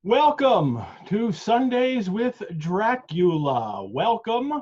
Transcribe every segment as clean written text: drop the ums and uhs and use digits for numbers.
Welcome to Sundays with Dracula. Welcome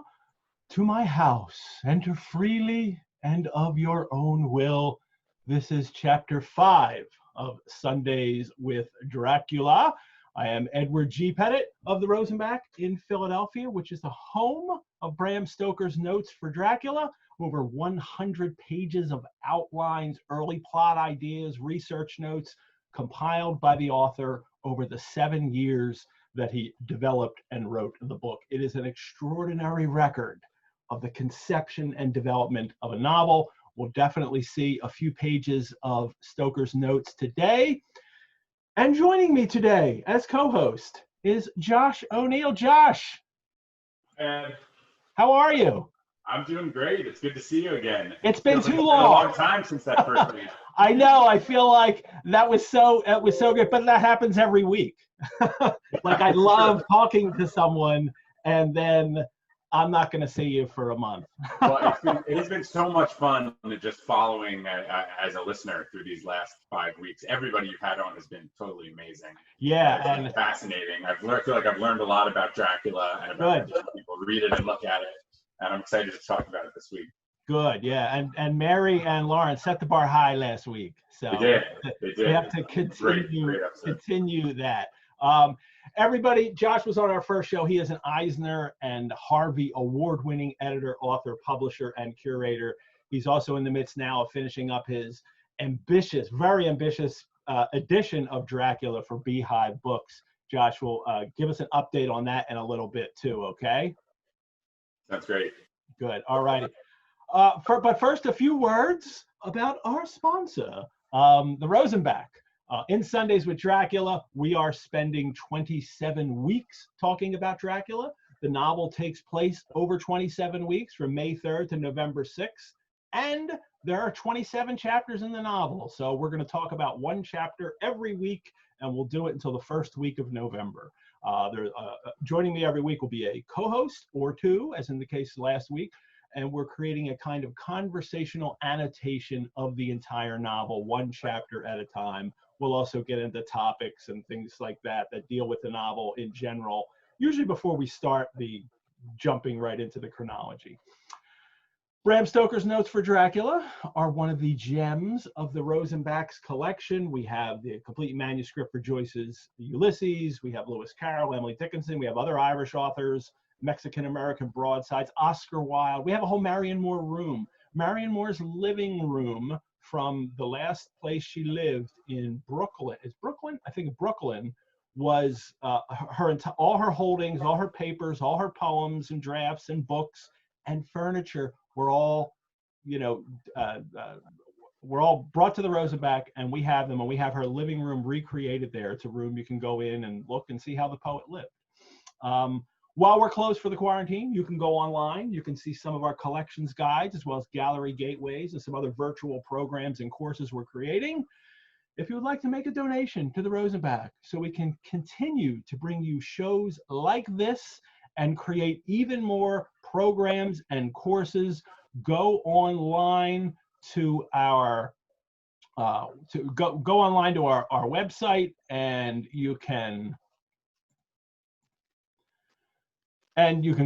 to my house. Enter freely and of your own will. This is chapter 5 of Sundays with Dracula. I am Edward G. Pettit of the Rosenbach in Philadelphia, which is the home of Bram Stoker's Notes for Dracula. Over 100 pages of outlines, early plot ideas, research notes compiled by the author over the 7 years that he developed and wrote the book. It is an extraordinary record of the conception and development of a novel. We'll definitely see a few pages of Stoker's notes today. And joining me today as co-host is Josh O'Neill. Josh, And how are you? I'm doing great. It's good to see you again. It's been Feels like too it's long. been a long time since that first week. I know. I feel like that was so good, but that happens every week. Like I love talking to someone, and then I'm not going to see you for a month. Well, it has been so much fun just following as a listener through these last 5 weeks. Everybody you've had on has been totally amazing. Yeah, It's been fascinating. I feel like I've learned a lot about Dracula and about how people read it and look at it. And I'm excited to talk about it this week. Good, yeah, and Mary and Lauren set the bar high last week, so They did. We have to continue that. Everybody, Josh was on our first show. He is an Eisner and Harvey award-winning editor, author, publisher, and curator. He's also in the midst now of finishing up his ambitious, very ambitious edition of Dracula for Beehive Books. Josh will give us an update on that in a little bit too, okay? That's great. Good, all righty. But first, a few words about our sponsor, the Rosenbach. In Sundays with Dracula, we are spending 27 weeks talking about Dracula. The novel takes place over 27 weeks from May 3rd to November 6th. And there are 27 chapters in the novel. So we're going to talk about one chapter every week, and we'll do it until the first week of November. Joining me every week will be a co-host or two, as in the case last week. And we're creating a kind of conversational annotation of the entire novel, one chapter at a time. We'll also get into topics and things like that deal with the novel in general, usually before we start the jumping right into the chronology. Bram Stoker's Notes for Dracula are one of the gems of the Rosenbach's collection. We have the complete manuscript for Joyce's Ulysses. We have Lewis Carroll, Emily Dickinson. We have other Irish authors, Mexican-American broadsides, Oscar Wilde. We have a whole Marion Moore room. Marion Moore's living room from the last place she lived in Brooklyn. Is Brooklyn? I think Brooklyn was all her holdings, all her papers, all her poems and drafts and books and furniture were all, we're all brought to the Rosenbach, and we have them, and we have her living room recreated there. It's a room you can go in and look and see how the poet lived. While we're closed for the quarantine, you can go online. You can see some of our collections guides, as well as gallery gateways and some other virtual programs and courses we're creating. If you would like to make a donation to the Rosenbach so we can continue to bring you shows like this and create even more programs and courses, go online to our go online to our website, and you can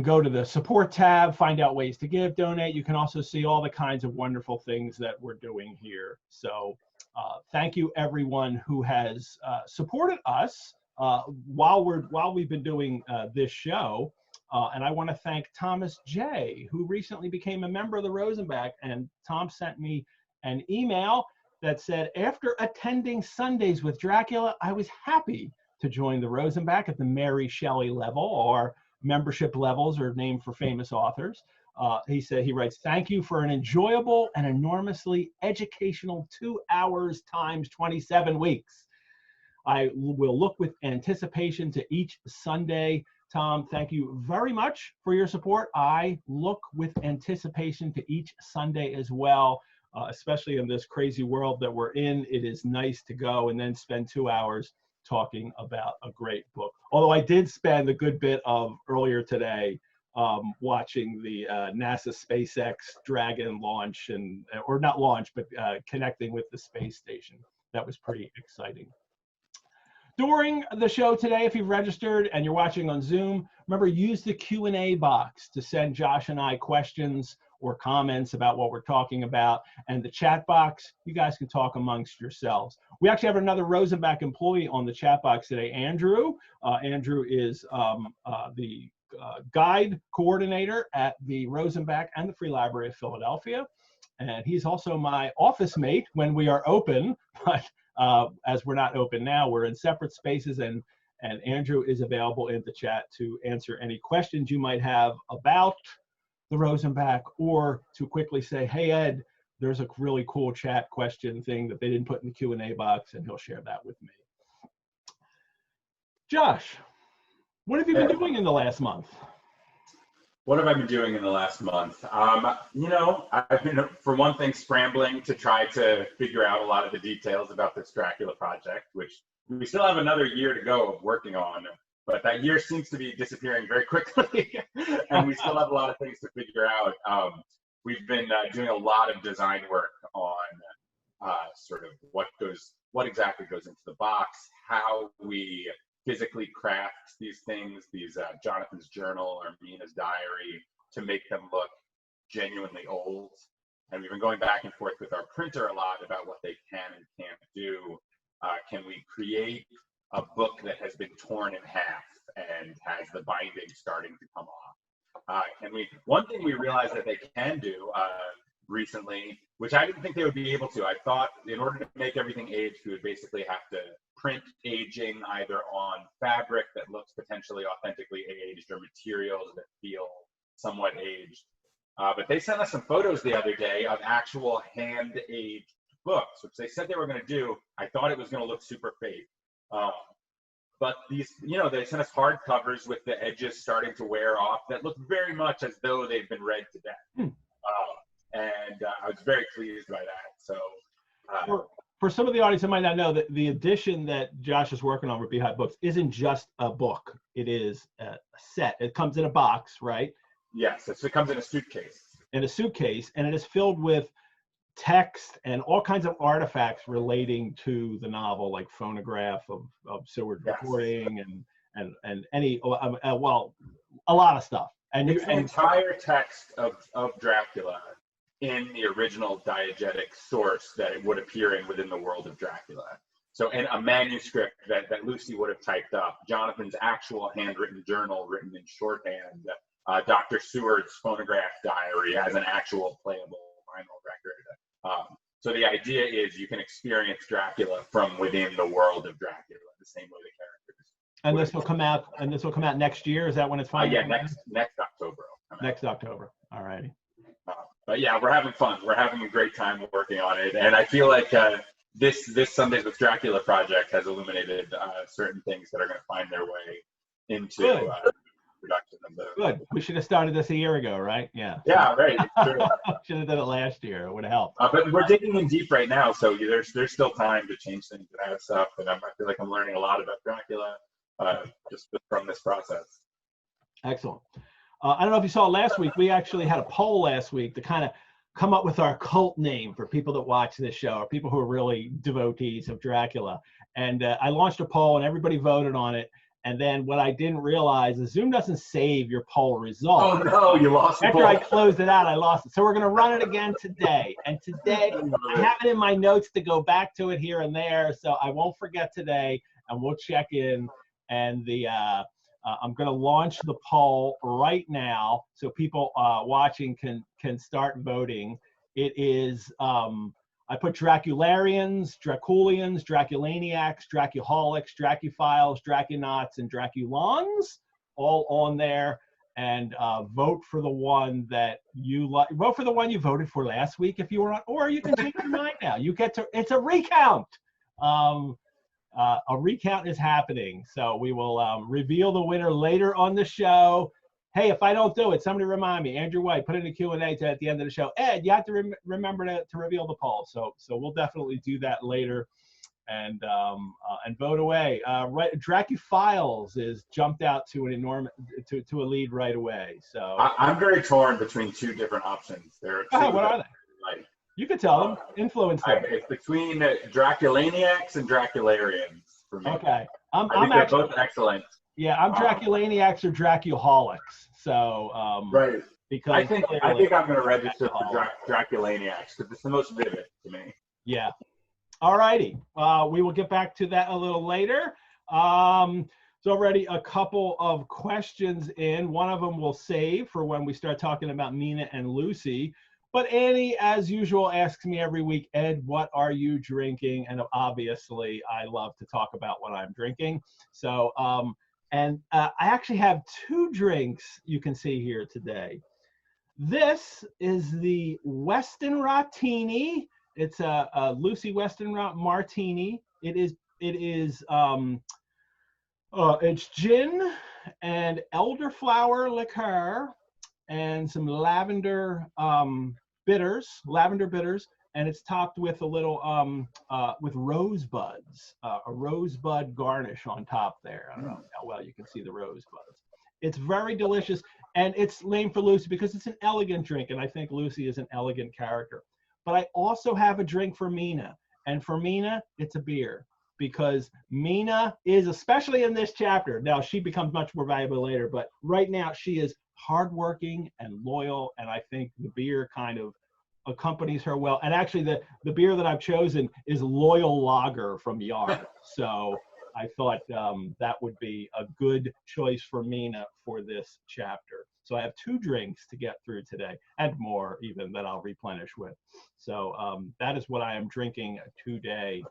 go to the support tab, find out ways to give, donate. You can also see all the kinds of wonderful things that we're doing here. So thank you everyone who has supported us while we've been doing this show. And I want to thank Thomas J., who recently became a member of the Rosenbach. And Tom sent me an email that said, after attending Sundays with Dracula, I was happy to join the Rosenbach at the Mary Shelley level, or membership levels are named for famous authors. He writes, thank you for an enjoyable and enormously educational 2 hours times 27 weeks. I will look with anticipation to each Sunday. Tom, thank you very much for your support. I look with anticipation to each Sunday as well, especially in this crazy world that we're in. It is nice to go and then spend 2 hours talking about a great book. Although I did spend a good bit of earlier today watching the NASA SpaceX Dragon launch, or not launch, but connecting with the space station. That was pretty exciting. During the show today, if you've registered and you're watching on Zoom, remember, use the Q&A box to send Josh and I questions or comments about what we're talking about. And the chat box, you guys can talk amongst yourselves. We actually have another Rosenbach employee on the chat box today, Andrew. Andrew is the guide coordinator at the Rosenbach and the Free Library of Philadelphia. And he's also my office mate when we are open, but as we're not open now, we're in separate spaces, and Andrew is available in the chat to answer any questions you might have about the Rosenbach, or to quickly say, hey, Ed, there's a really cool chat question thing that they didn't put in the Q&A box, and he'll share that with me. Josh, what have you been doing in the last month? What have I been doing in the last month? You know, I've been, for one thing, scrambling to try to figure out a lot of the details about this Dracula project, which we still have another year to go of working on, but that year seems to be disappearing very quickly, and we still have a lot of things to figure out. We've been doing a lot of design work on sort of what exactly goes into the box, how we physically craft these things, these Jonathan's journal or Mina's diary, to make them look genuinely old. And we've been going back and forth with our printer a lot about what they can and can't do. Can we create a book that has been torn in half and has the binding starting to come off? One thing we realized that they can do recently, which I didn't think they would be able to. I thought in order to make everything aged, we would basically have to print aging either on fabric that looks potentially authentically aged or materials that feel somewhat aged. But they sent us some photos the other day of actual hand-aged books, which they said they were going to do. I thought it was going to look super fake. But these, you know, they sent us hard covers with the edges starting to wear off that look very much as though they've been read to death. And I was very pleased by that. So for some of the audience that might not know, that the edition that Josh is working on with Beehive Books isn't just a book. It is a set. It comes in a box, right? Yes, it comes in a suitcase. In a suitcase, and it is filled with text and all kinds of artifacts relating to the novel, like phonograph of Seward's recording and any, well, a lot of stuff. And it's the entire text of Dracula in the original diegetic source that it would appear in within the world of Dracula. So in a manuscript that Lucy would have typed up, Jonathan's actual handwritten journal written in shorthand, Dr. Seward's phonograph diary as an actual playable vinyl record. So the idea is you can experience Dracula from within the world of Dracula, the same way the characters. And this will come out. And this will come out next year. Is that when it's finally? Yeah, next October. Next October. All righty. But yeah, we're having fun. We're having a great time working on it, and I feel like this Sundays with Dracula project has illuminated certain things that are going to find their way into production of the. Good. We should have started this a year ago, right? Yeah. Yeah, right. Sure. Should have done it last year. It would have helped. But we're digging in deep right now, so there's still time to change things and add stuff. And I feel like I'm learning a lot about Dracula just from this process. Excellent. I don't know if you saw last week, we actually had a poll last week to kind of come up with our cult name for people that watch this show, or people who are really devotees of Dracula. And I launched a poll and everybody voted on it. And then what I didn't realize is Zoom doesn't save your poll result. Oh no, you lost the After I closed it out, I lost it. So we're going to run it again today. And today, I have it in my notes to go back to it here and there. So I won't forget today, and we'll check in. And I'm going to launch the poll right now so people watching can start voting. It is, I put Dracularians, Draculians, Draculaniacs, Dracuholics, Dracuphiles, Draconauts, and Draculons all on there. And vote for the one that you like. Vote for the one you voted for last week if you were on, or you can change your mind now. You get to, it's a recount. A recount is happening, so we will reveal the winner later on the show. Hey, if I don't do it, somebody remind me. Andrew White, put in a Q&A at the end of the show. Ed, you have to remember to reveal the poll. So we'll definitely do that later, and vote away. Right, Dracuphiles is jumped out to an enormous to a lead right away. So I'm very torn between two different options. There are two. What are they? You could tell them. Influence them. It's between Draculaniacs and Dracularians for me. Okay. I think they're both excellent. Yeah, I'm Draculaniacs or Draculaholics. So right. because I think I'm going to register for Draculaniacs because it's the most vivid to me. Yeah. All righty. We will get back to that a little later. There's already a couple of questions in. One of them we'll save for when we start talking about Mina and Lucy. But Annie, as usual, asks me every week, Ed, what are you drinking? And obviously, I love to talk about what I'm drinking. So, I actually have two drinks you can see here today. This is the Weston Rotini. It's a Lucy Weston Martini. It's gin and elderflower liqueur and some lavender bitters, and it's topped with a little with rosebuds, a rosebud garnish on top there. I don't know how well you can see the rosebuds. It's very delicious, and it's named for Lucy because it's an elegant drink, and I think Lucy is an elegant character. But I also have a drink for Mina, and for Mina, it's a beer, because Mina is, especially in this chapter, now she becomes much more valuable later, but right now she is hardworking and loyal, and I think the beer kind of accompanies her well. And actually, the beer that I've chosen is Loyal Lager from Yard. So I thought that would be a good choice for Mina for this chapter. So I have two drinks to get through today, and more even that I'll replenish with. So that is what I am drinking today.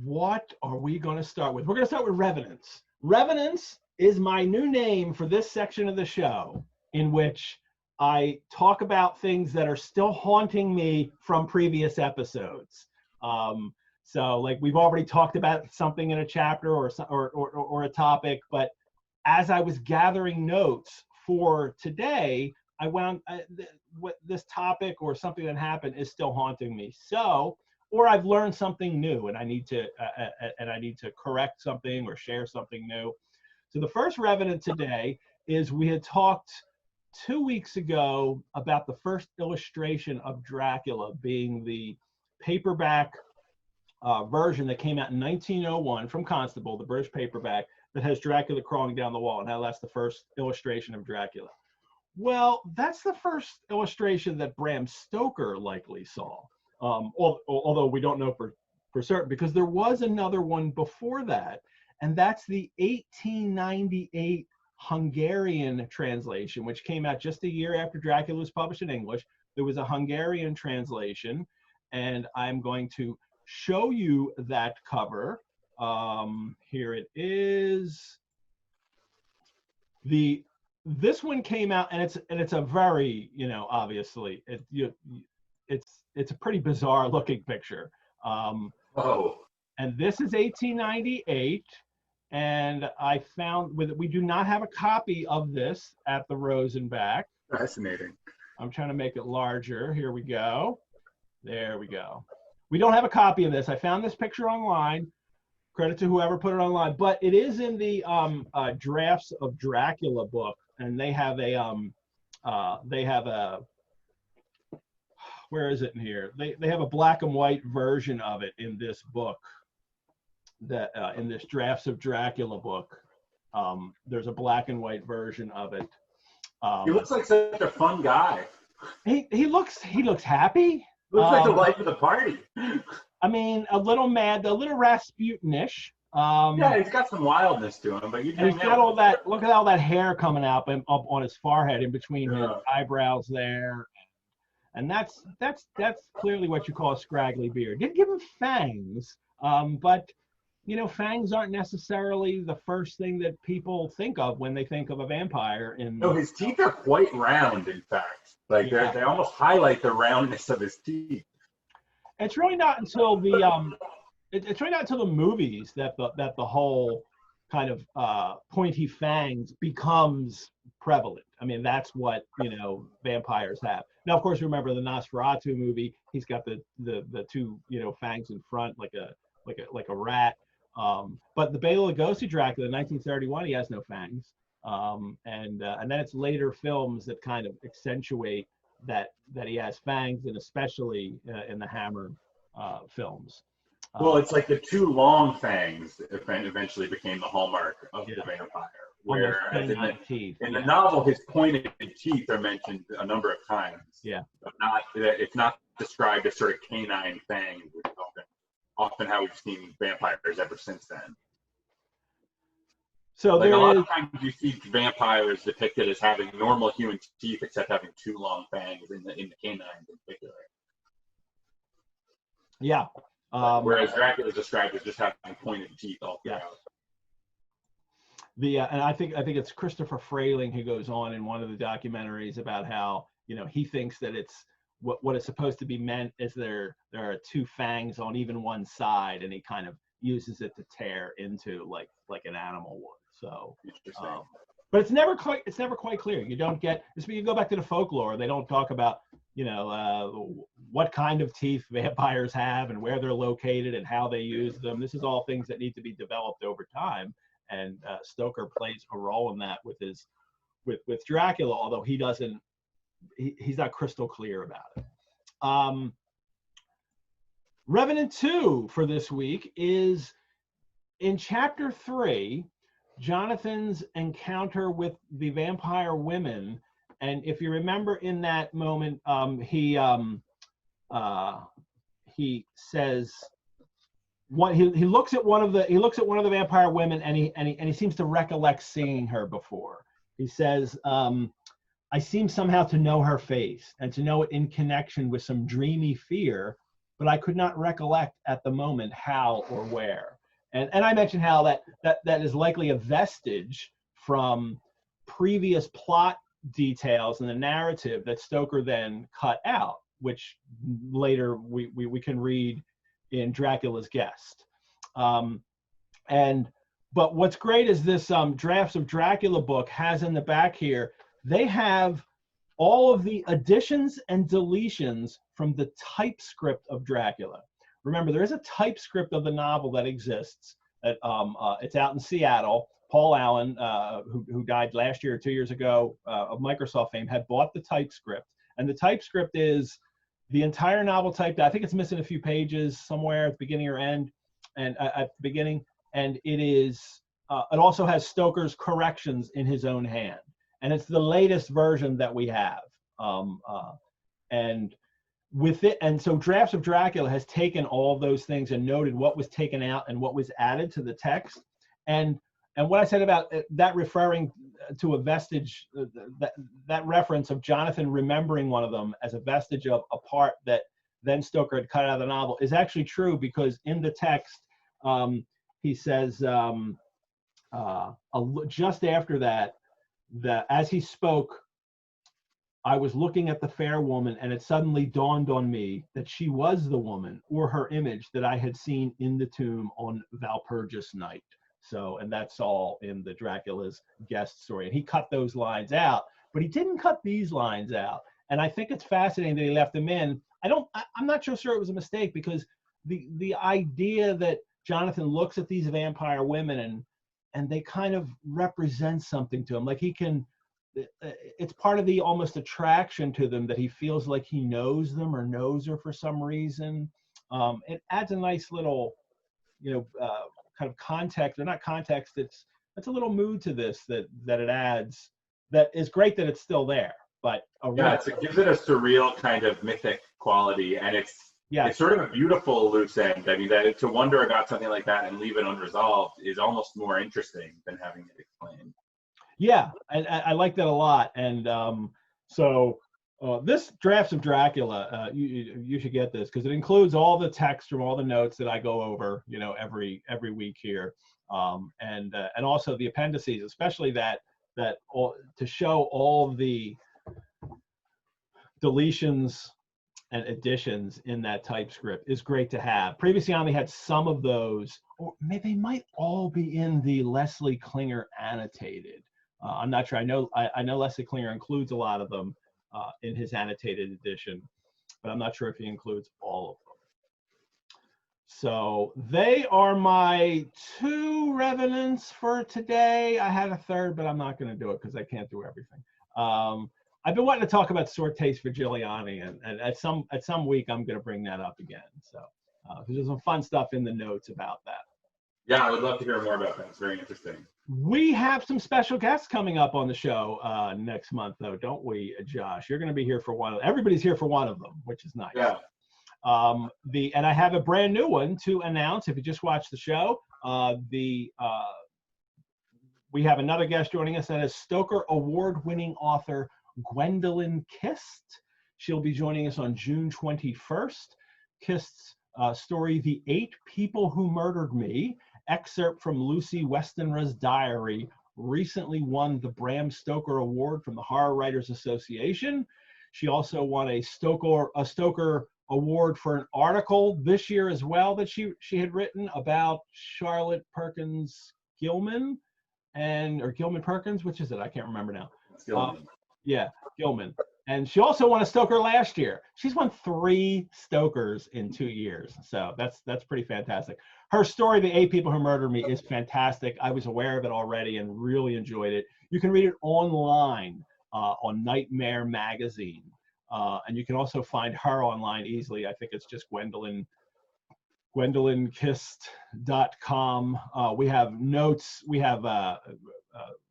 What are we going to start with? We're going to start with Revenants. Revenants is my new name for this section of the show, in which I talk about things that are still haunting me from previous episodes. So like we've already talked about something in a chapter or a topic, but as I was gathering notes for today, I wound what this topic or something that happened is still haunting me. So, or I've learned something new and I need to correct something or share something new. So the first Revenant today is, we had talked 2 weeks ago about the first illustration of Dracula being the paperback version that came out in 1901 from Constable, the British paperback, that has Dracula crawling down the wall, and how that's the first illustration of Dracula. Well, that's the first illustration that Bram Stoker likely saw, although we don't know for certain, because there was another one before that, and that's the 1898 Hungarian translation, which came out just a year after Dracula was published in English. There was a Hungarian translation, and I'm going to show you that cover. Here it is. This one came out, and it's a very, obviously it's a pretty bizarre looking picture. And this is 1898, and I found we do not have a copy of this at the Rosenbach. Fascinating. I'm trying to make it larger. Here we go. There we go. We don't have a copy of this. I found this picture online. Credit to whoever put it online, but it is in the Drafts of Dracula book, and they have a where is it in here? They have a black and white version of it in this book, that in this Drafts of Dracula book. There's a black and white version of it. He looks like such a fun guy. He looks happy. Looks like the life of the party. I mean, a little mad, a little Rasputinish. Yeah, he's got some wildness to him, but he's got all that. Look at all that hair coming up on his forehead, in between his eyebrows there, and that's clearly what you call a scraggly beard. Didn't give him fangs, but fangs aren't necessarily the first thing that people think of when they think of a vampire. No, his teeth are quite round, in fact. Like they almost highlight the roundness of his teeth. It's really not until the it's really not until the movies that the whole kind of pointy fangs becomes prevalent. I mean, that's what vampires have. Now, of course, remember the Nosferatu movie? He's got the two fangs in front, like a rat. But the Bela Lugosi Dracula in 1931, he has no fangs. And then it's later films that kind of accentuate that he has fangs, and especially in the Hammer films. Well, it's like the two long fangs eventually became the hallmark of Yeah. the vampire. Almost Whereas canine teeth. in the Yeah. novel, his pointed teeth are mentioned a number of times. Yeah. But it's not described as sort of canine fangs, which is often how we've seen vampires ever since then. So Like there a lot is, of times you see vampires depicted as having normal human teeth, except having two long fangs in the canines in particular. yeah. Whereas Dracula is described as just having pointed teeth all throughout. And I think it's Christopher Frayling who goes on in one of the documentaries about how, you know, he thinks that it's what it's supposed to be meant is there are two fangs on even one side, and he kind of uses it to tear into like an animal would. So, but it's never quite clear. You don't get this. You go back to the folklore. They don't talk about, you know, what kind of teeth vampires have and where they're located and how they use them. This is all things that need to be developed over time. And Stoker plays a role in that with Dracula, although he's not crystal clear about it. Revenant 2 for this week is in chapter 3, Jonathan's encounter with the vampire women. And if you remember in that moment, he says, he looks at one of the vampire women, and he seems to recollect seeing her before. He says, I seem somehow to know her face and to know it in connection with some dreamy fear, but I could not recollect at the moment how or where. And I mentioned how that is likely a vestige from previous plot details in the narrative that Stoker then cut out, which later we can read in Dracula's Guest. But what's great is this Drafts of Dracula book has in the back here, they have all of the additions and deletions from the typescript of Dracula. Remember, there is a typescript of the novel that exists. It's out in Seattle. Paul Allen, who died last year or 2 years ago of Microsoft fame, had bought the typescript. And the typescript is the entire novel typed out. I think it's missing a few pages somewhere at the beginning or end, and at the beginning. And it also has Stoker's corrections in his own hand. And it's the latest version that we have. And with it, and so Drafts of Dracula has taken all of those things and noted what was taken out and what was added to the text. And what I said about that referring to a vestige, that reference of Jonathan remembering one of them as a vestige of a part that then Stoker had cut out of the novel is actually true, because in the text, he says just after that as he spoke, I was looking at the fair woman, and it suddenly dawned on me that she was the woman, or her image, that I had seen in the tomb on Valpurgis night. So, and that's all in the Dracula's Guest story. And he cut those lines out, but he didn't cut these lines out. And I think it's fascinating that he left them in. I'm not sure it was a mistake, because the idea that Jonathan looks at these vampire women and they kind of represent something to him. Like it's part of the almost attraction to them that he feels like he knows them or knows her for some reason. It adds a nice little, kind of context, or not context, it's a little mood to this that it adds, that is great that it's still there. But it gives it a surreal kind of mythic quality, and it's sort of a beautiful loose end. I mean, that to wonder about something like that and leave it unresolved is almost more interesting than having it explained. Yeah, I like that a lot. And this Drafts of Dracula, you should get this, because it includes all the text from all the notes that I go over, every week here, and also the appendices, especially that to show all the deletions and additions in that typescript is great to have. Previously, I only had some of those, or maybe they might all be in the Leslie Klinger annotated. I'm not sure. I know Leslie Klinger includes a lot of them in his annotated edition, but I'm not sure if he includes all of them. So they are my 2 revenants for today. I had a third, but I'm not going to do it because I can't do everything. I've been wanting to talk about Sortes Virgiliani, and at some week I'm going to bring that up again. So There's some fun stuff in the notes about that. Yeah, I would love to hear more about that. It's very interesting. We have some special guests coming up on the show next month, though, don't we, Josh? You're going to be here for one. Everybody's here for one of them, which is nice. Yeah. And I have a brand new one to announce. If you just watched the show, we have another guest joining us, that is Stoker Award-winning author Gwendolyn Kist. She'll be joining us on June 21st. Kist's story, The 8 People Who Murdered Me, excerpt from Lucy Westenra's diary, recently won the Bram Stoker Award from the Horror Writers Association. She also won a Stoker Award for an article this year as well that she had written about Charlotte Perkins Gilman, or Gilman Perkins, which is it? I can't remember now. Gilman. Yeah, Gilman. And she also won a Stoker last year. She's won 3 Stokers in 2 years. So that's pretty fantastic. Her story, The 8 People Who Murdered Me, is fantastic. I was aware of it already and really enjoyed it. You can read it online on Nightmare Magazine. And you can also find her online easily. I think it's just GwendolynKist.com. We have notes. We have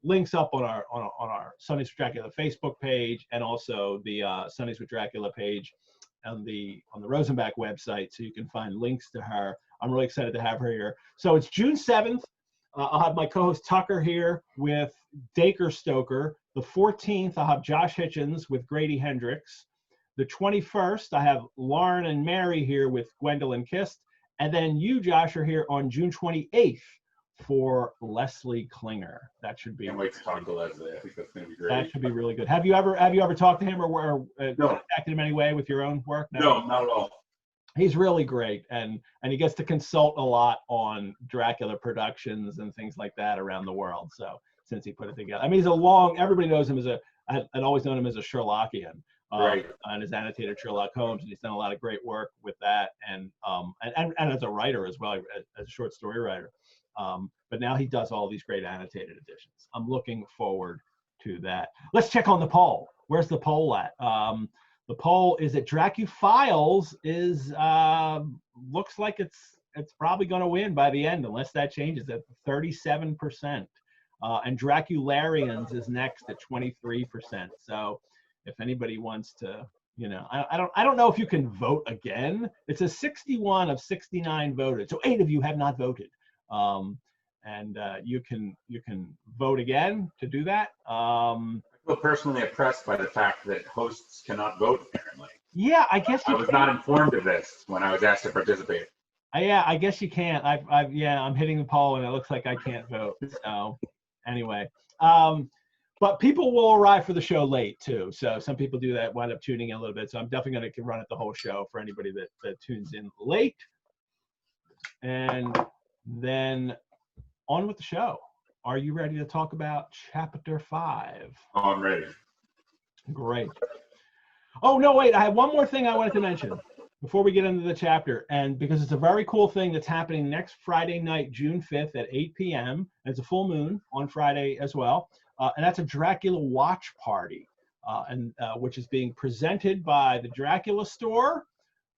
links up on our Sundays with Dracula Facebook page, and also the Sundays with Dracula page on the Rosenbach website, so you can find links to her. I'm really excited to have her here. So it's June 7th. I'll have my co-host Tucker here with Dacre Stoker. The 14th, I'll have Josh Hitchens with Grady Hendrix. The 21st, I have Lauren and Mary here with Gwendolyn Kist. And then you, Josh, are here on June 28th for Leslie Klinger. That should be. Can't wait to talk to Leslie. I think that's going to be great. That should be really good. Have you ever talked to him or No. contacted him in any way with your own work? No, not at all. He's really great, and he gets to consult a lot on Dracula productions and things like that around the world. So since he put it together, I mean, everybody knows him I'd always known him as a Sherlockian. Right. And has annotated Sherlock Holmes, and he's done a lot of great work with that, and as a writer as well, as a short story writer. But now he does all these great annotated editions. I'm looking forward to that. Let's check on the poll. Where's the poll at? The poll is that Dracufiles looks like it's probably going to win by the end, unless that changes, at 37%. And Dracularians is next at 23%. So if anybody wants to, I don't know if you can vote again. It says 61 of 69 voted, so 8 of you have not voted. And you can vote again to do that. I feel personally oppressed by the fact that hosts cannot vote, apparently. Yeah, I guess you I was not informed of this when I was asked to participate. Yeah, I guess you can't. I'm hitting the poll and it looks like I can't vote. So anyway, but people will arrive for the show late too. So some people do that, wind up tuning in a little bit. So I'm definitely going to run it the whole show for anybody that tunes in late. And then on with the show. Are you ready to talk about Chapter 5? Oh, I'm ready. Great. Oh, no, wait. I have one more thing I wanted to mention before we get into the chapter. And because it's a very cool thing that's happening next Friday night, June 5th at 8 p.m. It's a full moon on Friday as well. And that's a Dracula watch party, which is being presented by the Dracula Store,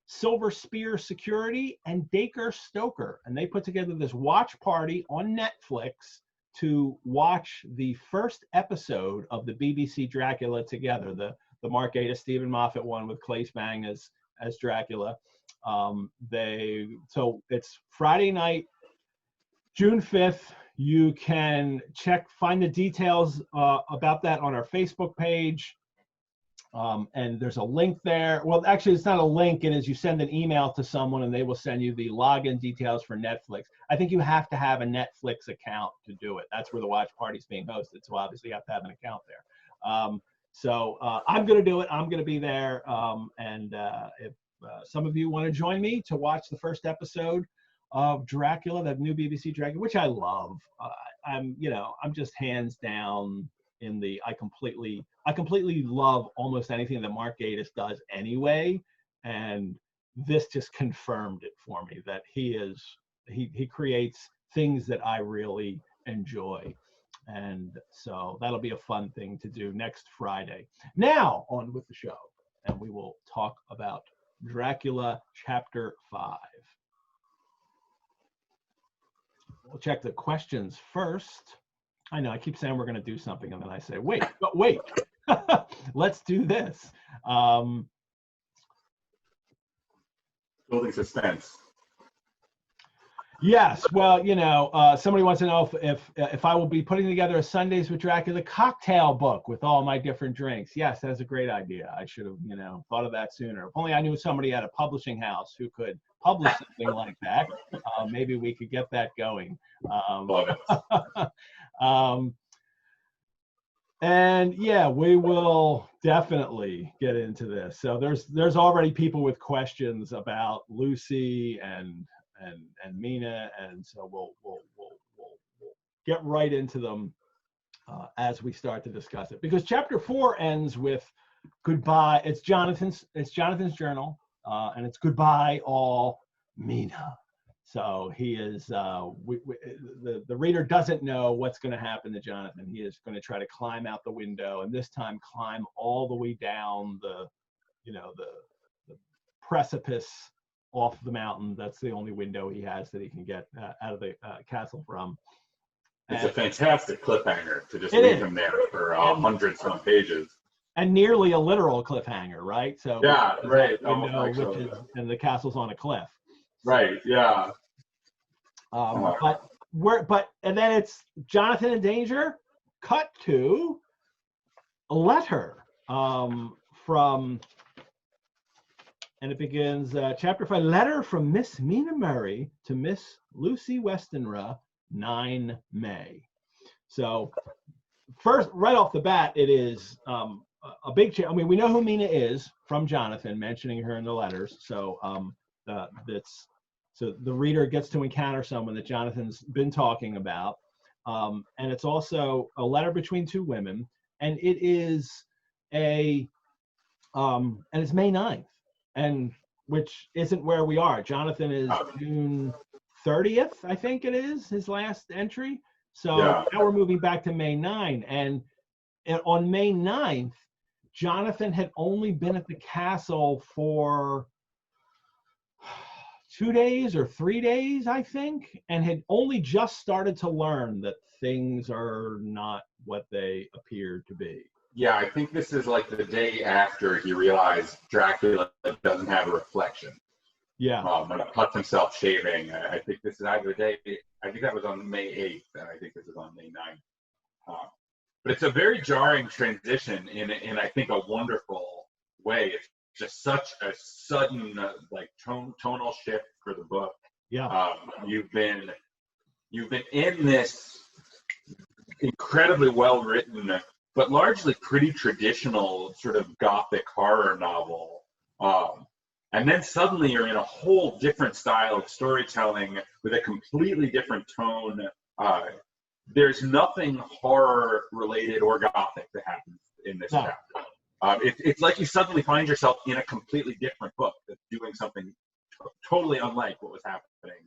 Silver Spear Security, and Dacre Stoker. And they put together this watch party on Netflix to watch the first episode of the BBC Dracula together, the Mark Gatiss, Stephen Moffat one with Claes Bang as Dracula. So it's Friday night, June 5th. You can find the details about that on our Facebook page. And there's a link there. Well, actually, it's not a link. It is you send an email to someone and they will send you the login details for Netflix. I think you have to have a Netflix account to do it. That's where the watch party is being hosted. So obviously you have to have an account there. So I'm going to do it. I'm going to be there. If some of you want to join me to watch the first episode of Dracula, that new BBC Dracula, which I love. I'm just hands down I completely love almost anything that Mark Gatiss does anyway, and this just confirmed it for me that he creates things that I really enjoy, and so that'll be a fun thing to do next Friday. Now on with the show, and we will talk about Dracula Chapter 5. we'll check the questions first. I know I keep saying we're going to do something, and then I say, wait, but wait, let's do this. Building suspense. Yes, well, you know, somebody wants to know if I will be putting together a Sundays with Dracula cocktail book with all my different drinks. Yes, that's a great idea. I should have, you know, thought of that sooner. If only I knew somebody at a publishing house who could publish something like that. Maybe we could get that going. Love it. And yeah, we will definitely get into this. So there's already people with questions about Lucy and Mina, and so we'll get right into them as we start to discuss it. Because chapter 4 ends with goodbye. It's Jonathan's journal, and it's goodbye all Mina. So he is the reader doesn't know what's going to happen to Jonathan. He is going to try to climb out the window, and this time climb all the way down the precipice off the mountain. That's the only window he has that he can get out of the castle from. It's a fantastic cliffhanger to just leave him there for hundreds of pages. And nearly a literal cliffhanger, right? So yeah, right. And the castle's on a cliff. Right. Yeah. But then it's Jonathan in danger. Cut to a letter from. And it begins, chapter 5, letter from Miss Mina Murray to Miss Lucy Westenra, 9 May. So first, right off the bat, it is a big change. I mean, we know who Mina is from Jonathan, mentioning her in the letters. So so the reader gets to encounter someone that Jonathan's been talking about. And it's also a letter between two women. And it is and it's May 9th. And which isn't where we are. Jonathan is June 30th, I think it is, his last entry. So now we're moving back to May 9. And on May 9th, Jonathan had only been at the castle for 2 days or 3 days, I think, and had only just started to learn that things are not what they appear to be. Yeah, I think this is like the day after he realized Dracula doesn't have a reflection. Yeah. When he cuts himself shaving. I think this is either the day, I think that was on May 8th, and I think this is on May 9th. But it's a very jarring transition in I think, a wonderful way. It's just such a sudden, like, tonal shift for the book. Yeah. You've been in this incredibly well-written, but largely pretty traditional sort of gothic horror novel. And then suddenly you're in a whole different style of storytelling with a completely different tone. There's nothing horror related or gothic that happens in this chapter. It's like you suddenly find yourself in a completely different book that's doing something totally unlike what was happening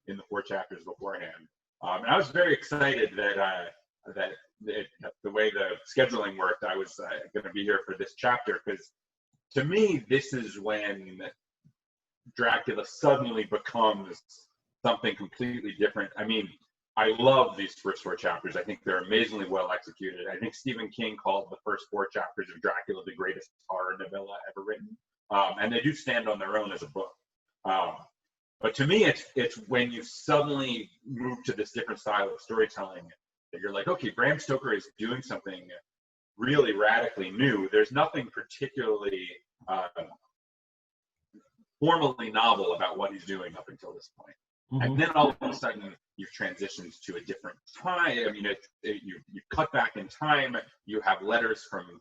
in the 4 chapters beforehand. And I was very excited that the way the scheduling worked, I was going to be here for this chapter, because to me, this is when Dracula suddenly becomes something completely different. I mean, I love these first 4 chapters. I think they're amazingly well executed. I think Stephen King called the first 4 chapters of Dracula the greatest horror novella ever written. And they do stand on their own as a book. But to me, it's when you suddenly move to this different style of storytelling that you're like, okay, Bram Stoker is doing something really radically new. There's nothing particularly formally novel about what he's doing up until this point. Mm-hmm. And then all of a sudden, you've transitioned to a different time. I mean, you cut back in time. You have letters from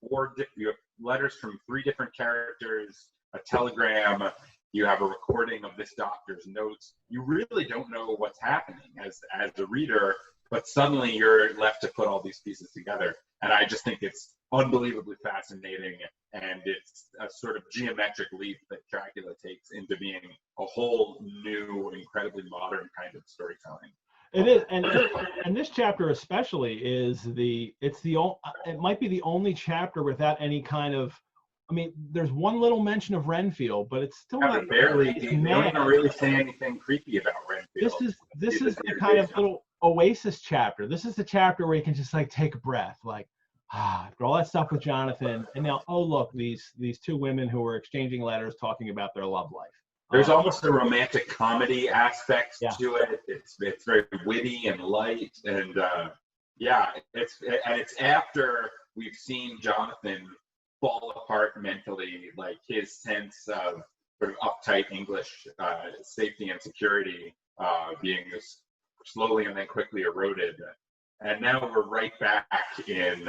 3 different characters, a telegram. You have a recording of this doctor's notes. You really don't know what's happening as a reader, but suddenly you're left to put all these pieces together. And I just think it's unbelievably fascinating, and it's a sort of geometric leap that Dracula takes into being a whole new, incredibly modern kind of storytelling. It is, and this chapter especially is it might be the only chapter without any kind of I mean, there's one little mention of Renfield, but it's still not Barely. They don't even really say anything creepy about Renfield. This is the kind of little oasis chapter. This is the chapter where you can just like take a breath, like, after all that stuff with Jonathan, and now, oh look, these two women who are exchanging letters talking about their love life. There's almost a romantic comedy aspect Yeah. to it. It's very witty and light, and it's after we've seen Jonathan fall apart mentally, like his sense of sort of uptight English safety and security being just slowly and then quickly eroded. And now we're right back in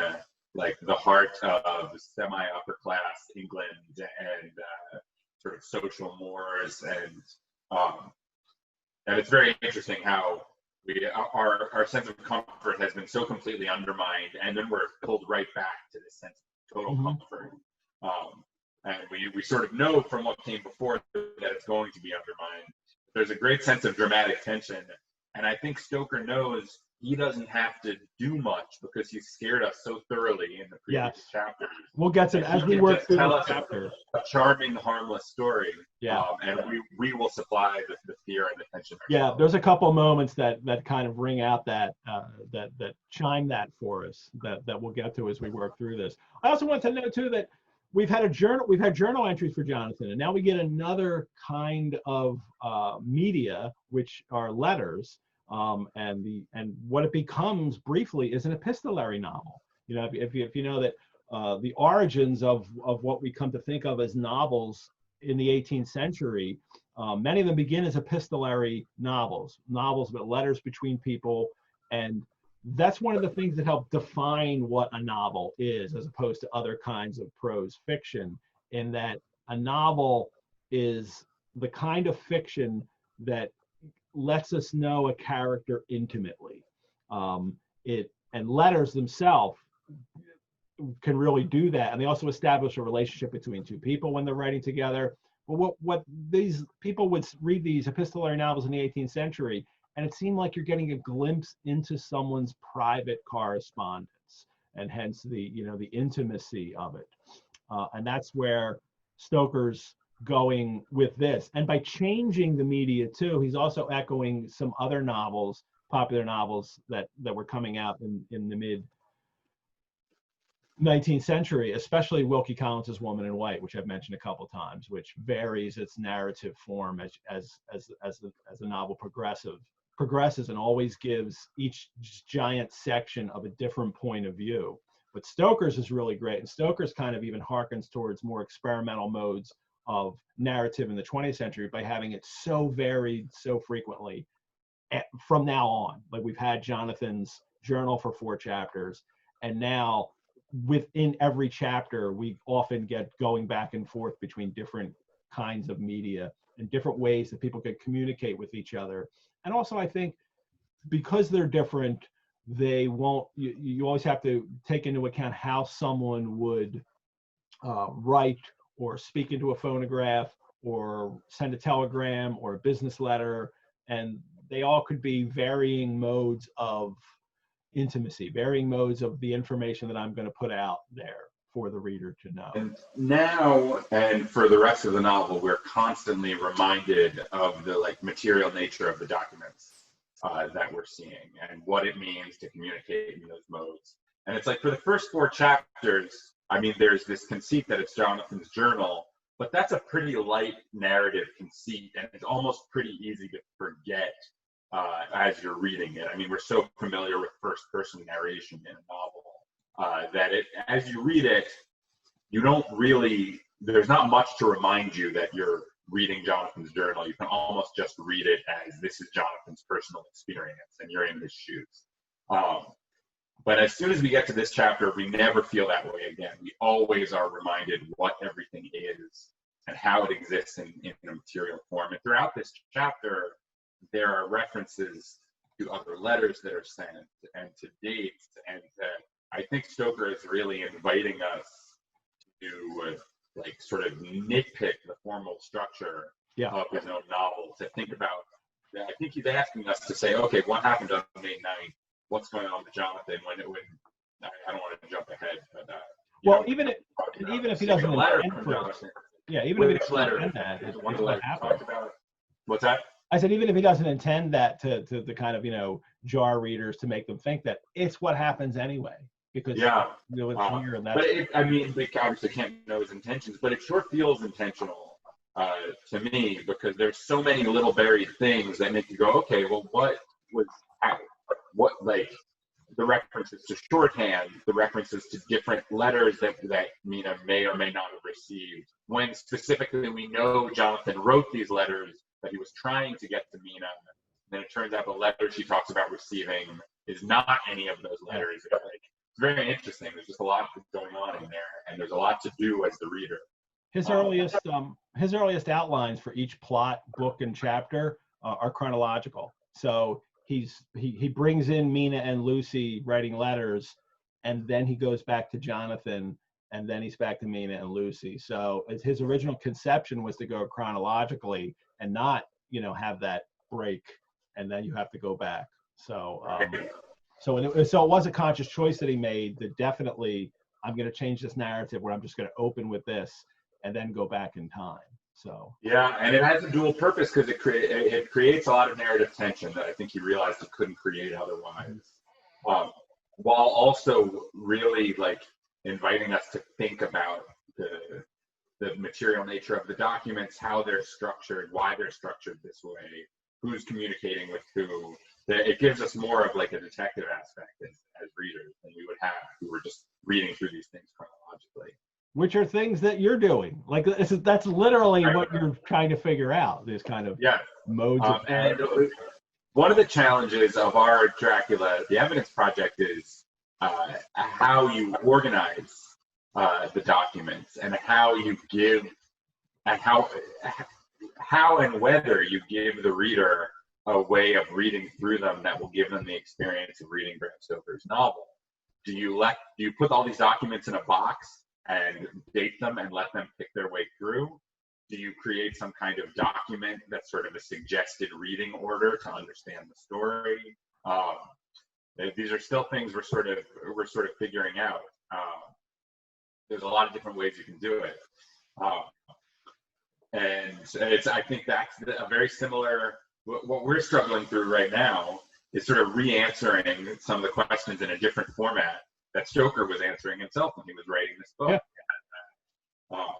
like the heart of semi-upper-class England and sort of social mores, and it's very interesting how our sense of comfort has been so completely undermined, and then we're pulled right back to this sense of total comfort. And we sort of know from what came before that it's going to be undermined. There's a great sense of dramatic tension, and I think Stoker knows he doesn't have to do much because he's scared us so thoroughly in the previous chapters. We'll get to as we work through the chapter. A charming, harmless story. Yeah. And we will supply the fear and the tension. Yeah, there's a couple moments that kind of ring out that chime that for us that we'll get to as we work through this. I also want to note too that we've had journal entries for Jonathan, and now we get another kind of media, which are letters. And what it becomes briefly is an epistolary novel. You know, if you know that the origins of what we come to think of as novels in the 18th century, many of them begin as epistolary novels with letters between people, and that's one of the things that help define what a novel is, as opposed to other kinds of prose fiction, in that a novel is the kind of fiction that lets us know a character intimately. And letters themselves can really do that, and they also establish a relationship between two people when they're writing together. But what these people would read these epistolary novels in the 18th century, and it seemed like you're getting a glimpse into someone's private correspondence, and hence the intimacy of it. And that's where Stoker's going with this. And by changing the media too, he's also echoing some other novels, popular novels that were coming out in the mid 19th century, especially Wilkie Collins's Woman in White, which I've mentioned a couple times, which varies its narrative form as the novel progresses and always gives each giant section of a different point of view. But Stoker's is really great, and Stoker's kind of even harkens towards more experimental modes of narrative in the 20th century by having it so varied so frequently from now on. Like, we've had Jonathan's journal for 4 chapters, and now within every chapter we often get going back and forth between different kinds of media and different ways that people can communicate with each other. And also, I think because they're different, they won't, you always have to take into account how someone would write or speak into a phonograph or send a telegram or a business letter, and they all could be varying modes of intimacy, varying modes of the information that I'm going to put out there for the reader to know. And now, and for the rest of the novel, we're constantly reminded of the material nature of the documents that we're seeing and what it means to communicate in those modes. And it's like, for the first 4 chapters, I mean, there's this conceit that it's Jonathan's journal, but that's a pretty light narrative conceit, and it's almost pretty easy to forget as you're reading it. I mean, we're so familiar with first-person narration in a novel that as you read it, you don't really, there's not much to remind you that you're reading Jonathan's journal. You can almost just read it as this is Jonathan's personal experience, and you're in his shoes. But as soon as we get to this chapter, we never feel that way again. We always are reminded what everything is and how it exists in a material form. And throughout this chapter, there are references to other letters that are sent and to dates. And I think Stoker is really inviting us to sort of nitpick the formal structure of his own novel, to think about. I think he's asking us to say, okay, what happened on May 9th? What's going on with Jonathan? I don't want to jump ahead, but Well, even if he doesn't letter intend from for it, Jonathan. yeah, even if he Which doesn't letter? intend that, Is it's one of the what letters we happens. talked about? What's that? I said, even if he doesn't intend that to kind of, jar readers to make them think that, it's what happens anyway, because Yeah. it's here and But that's. I mean, we obviously can't know his intentions, but it sure feels intentional to me, because there's so many little buried things that make you go, okay, well, like the references to shorthand, the references to different letters that Mina may or may not have received, when specifically we know Jonathan wrote these letters that he was trying to get to Mina. Then it turns out the letter she talks about receiving is not any of those letters. Like, it's very interesting. There's just a lot going on in there, and there's a lot to do as the reader. His earliest outlines for each plot, book, and chapter are chronological. So he brings in Mina and Lucy writing letters, and then he goes back to Jonathan, and then he's back to Mina and Lucy. So his original conception was to go chronologically and not, have that break, and then you have to go back. So so it was a conscious choice that he made, that definitely, I'm going to change this narrative where I'm just going to open with this and then go back in time. So yeah, and it has a dual purpose, because it creates a lot of narrative tension that I think he realized he couldn't create otherwise, while also really like inviting us to think about the material nature of the documents, how they're structured, why they're structured this way, who's communicating with who. It gives us more of like a detective aspect as readers than we would have if we were just reading through these things chronologically. Which are things that you're doing. Like that's literally what you're trying to figure out, these kind of modes of and one of the challenges of our Dracula, the Evidence Project, is how you organize the documents, and how you give, and how and whether you give the reader a way of reading through them that will give them the experience of reading Bram Stoker's novel. Do you put all these documents in a box and date them and let them pick their way through? Do you create some kind of document that's sort of a suggested reading order to understand the story? These are still things we're sort of figuring out. There's a lot of different ways you can do it, and I think that's a very similar. What we're struggling through right now is sort of re-answering some of the questions in a different format that Stoker was answering himself when he was writing this book. Yeah.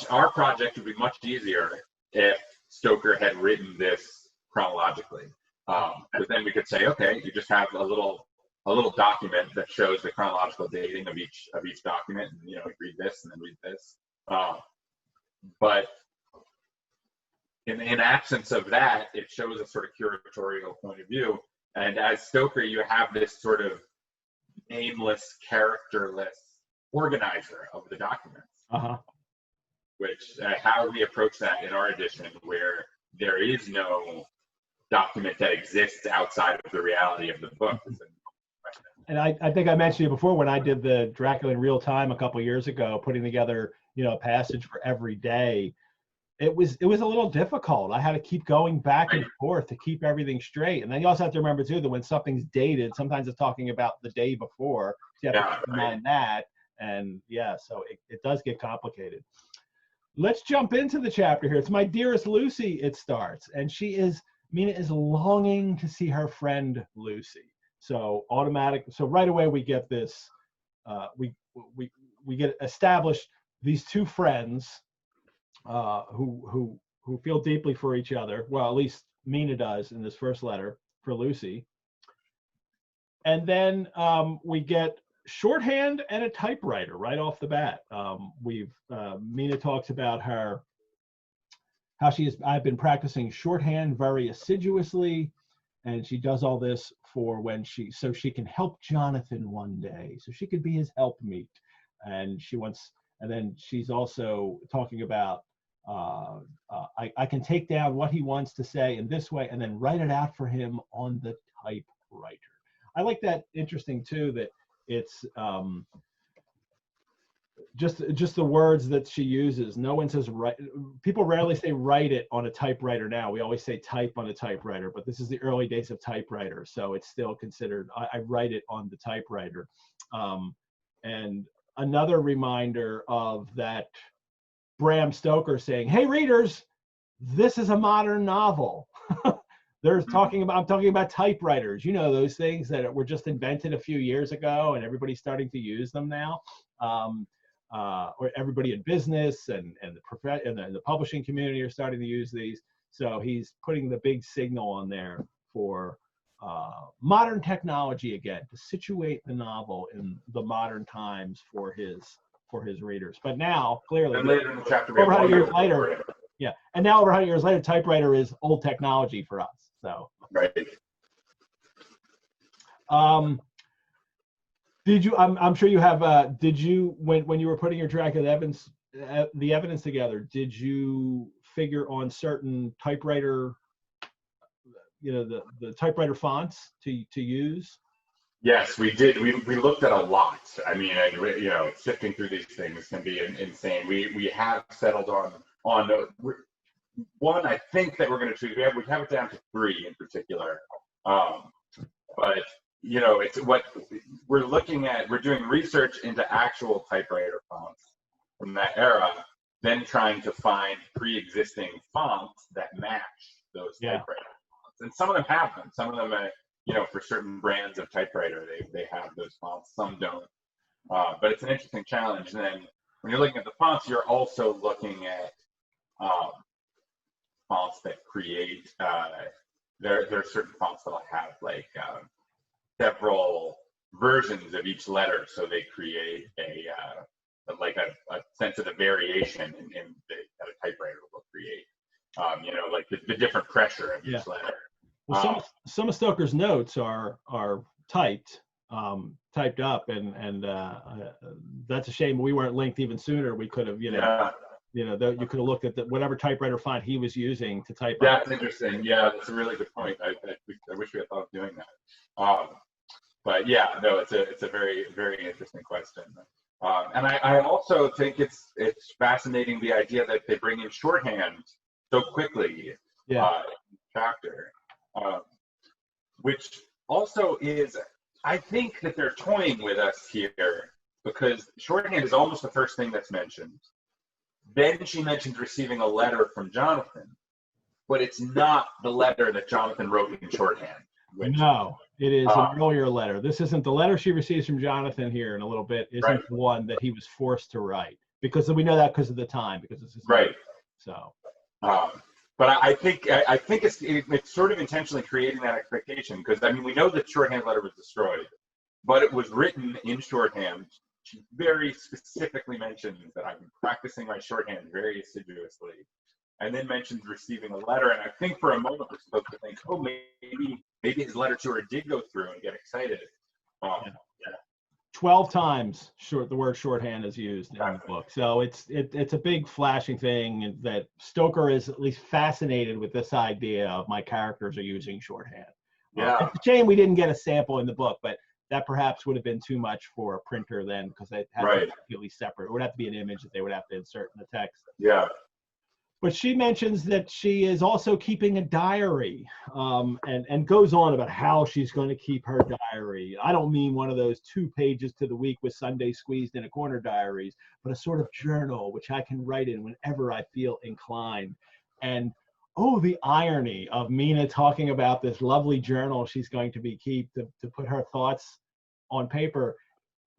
Our project would be much easier if Stoker had written this chronologically. But then we could say, okay, you just have a little document that shows the chronological dating of each document, and read this and then read this. But in absence of that, it shows a sort of curatorial point of view. And as Stoker, you have this sort of nameless, characterless organizer of the documents. Which how we approach that in our edition, where there is no document that exists outside of the reality of the book. And I think I mentioned it before, when I did the Dracula in Real Time a couple of years ago, putting together a passage for every day. It was a little difficult. I had to keep going back and forth to keep everything straight. And then you also have to remember too that when something's dated, sometimes it's talking about the day before. So you have to keep in mind that. And so it does get complicated. Let's jump into the chapter here. It's My Dearest Lucy, it starts. And Mina is longing to see her friend Lucy. So right away we get this, we get established these two friends who feel deeply for each other. Well, at least Mina does in this first letter for Lucy. And then we get shorthand and a typewriter right off the bat. Mina talks about how I've been practicing shorthand very assiduously, and she does all this so she can help Jonathan one day, so she could be his helpmeet. And then she's also talking about I can take down what he wants to say in this way and then write it out for him on the typewriter. I like that. Interesting too, that it's just the words that she uses. No one says write. People rarely say write it on a typewriter now. We always say type on a typewriter, but this is the early days of typewriter, so it's still considered I write it on the typewriter. And another reminder of that Bram Stoker saying, "Hey readers, this is a modern novel." I'm talking about typewriters, those things that were just invented a few years ago and everybody's starting to use them now. Or everybody in business and the publishing community are starting to use these. So he's putting the big signal on there for modern technology again, to situate the novel in the modern times for his readers. But now, clearly, and later in the chapter, over 100 years later, and now over 100 years later, typewriter is old technology for us. So right. Did you? I'm sure you have. Did you, when you were putting your Dracula the evidence together, did you figure on certain typewriter, the typewriter fonts to use? Yes, we did. We looked at a lot. I mean, sifting through these things can be insane. We have settled on one. I think that we're going to choose. We have it down to 3 in particular. But it's what we're looking at. We're doing research into actual typewriter fonts from that era, then trying to find pre-existing fonts that match those typewriter fonts. And some of them have them. Some of them, for certain brands of typewriter, they have those fonts. Some don't. But it's an interesting challenge. And then when you're looking at the fonts, you're also looking at fonts that create. There are certain fonts that will have like several versions of each letter, so they create a sense of the variation that a typewriter will create. Like the different pressure of each letter. Well, some of Stoker's notes are typed up, and that's a shame we weren't linked even sooner. We could have, you could have looked at whatever typewriter font he was using to type. That's interesting. Yeah, that's a really good point. I wish we had thought of doing that. But yeah, no, it's a very, very interesting question. And I also think it's fascinating, the idea that they bring in shorthand so quickly in the chapter, which also is, I think that they're toying with us here, because shorthand is almost the first thing that's mentioned. Then she mentions receiving a letter from Jonathan, but it's not the letter that Jonathan wrote in shorthand. No, it is an earlier letter. This isn't the letter she receives from Jonathan here in a little bit. Isn't the one that he was forced to write, because we know that because of the time, because this is right. So, but I think it's sort of intentionally creating that expectation, because we know that shorthand letter was destroyed, but it was written in shorthand. She very specifically mentions that I've been practicing my shorthand very assiduously, and then mentions receiving a letter. And I think for a moment we're supposed to think, oh, maybe his letter to her did go through, and get excited. 12 times the word shorthand is used in the book. So it's a big flashing thing that Stoker is at least fascinated with, this idea of my characters are using shorthand. It's a shame we didn't get a sample in the book, but that perhaps would have been too much for a printer then, because it had to be completely separate. It would have to be an image that they would have to insert in the text. Yeah. But she mentions that she is also keeping a diary, and goes on about how she's going to keep her diary. I don't mean one of those 2 pages to the week with Sunday squeezed in a corner diaries, but a sort of journal which I can write in whenever I feel inclined. And the irony of Mina talking about this lovely journal she's going to keep to put her thoughts on paper,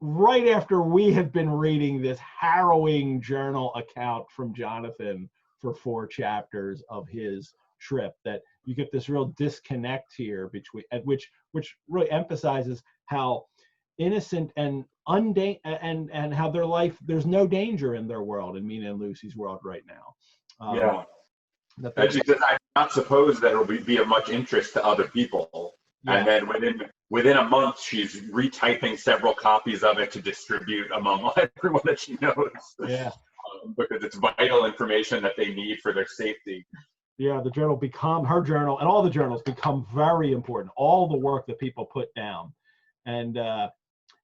right after we have been reading this harrowing journal account from Jonathan for 4 chapters of his trip. That you get this real disconnect here which really emphasizes how innocent and and how their life, there's no danger in their world, in Mina and Lucy's world right now. And she says, I not suppose that it'll be of much interest to other people. And then within a month, she's retyping several copies of it to distribute among everyone that she knows. Because it's vital information that they need for their safety. The journal her journal, and all the journals become very important. All the work that people put down. And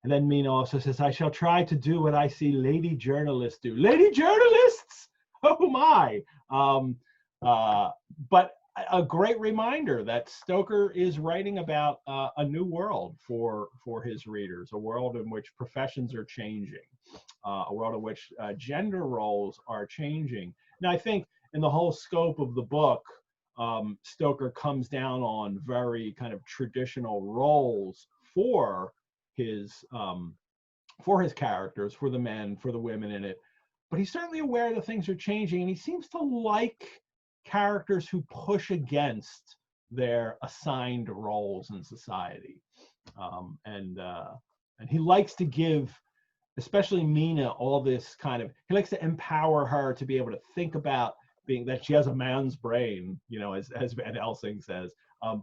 then Mina also says, I shall try to do what I see lady journalists do. Lady journalists? Oh my. But a great reminder that Stoker is writing about a new world for his readers, a world in which professions are changing, a world in which gender roles are changing. Now, I think in the whole scope of the book, Stoker comes down on very kind of traditional roles his for his characters, for the men, for the women in it. But he's certainly aware that things are changing, and he seems to like characters who push against their assigned roles in society. And he likes to give, especially Mina, all this kind of, he likes to empower her to be able to think about being that she has a man's brain, you know, as Van Helsing says,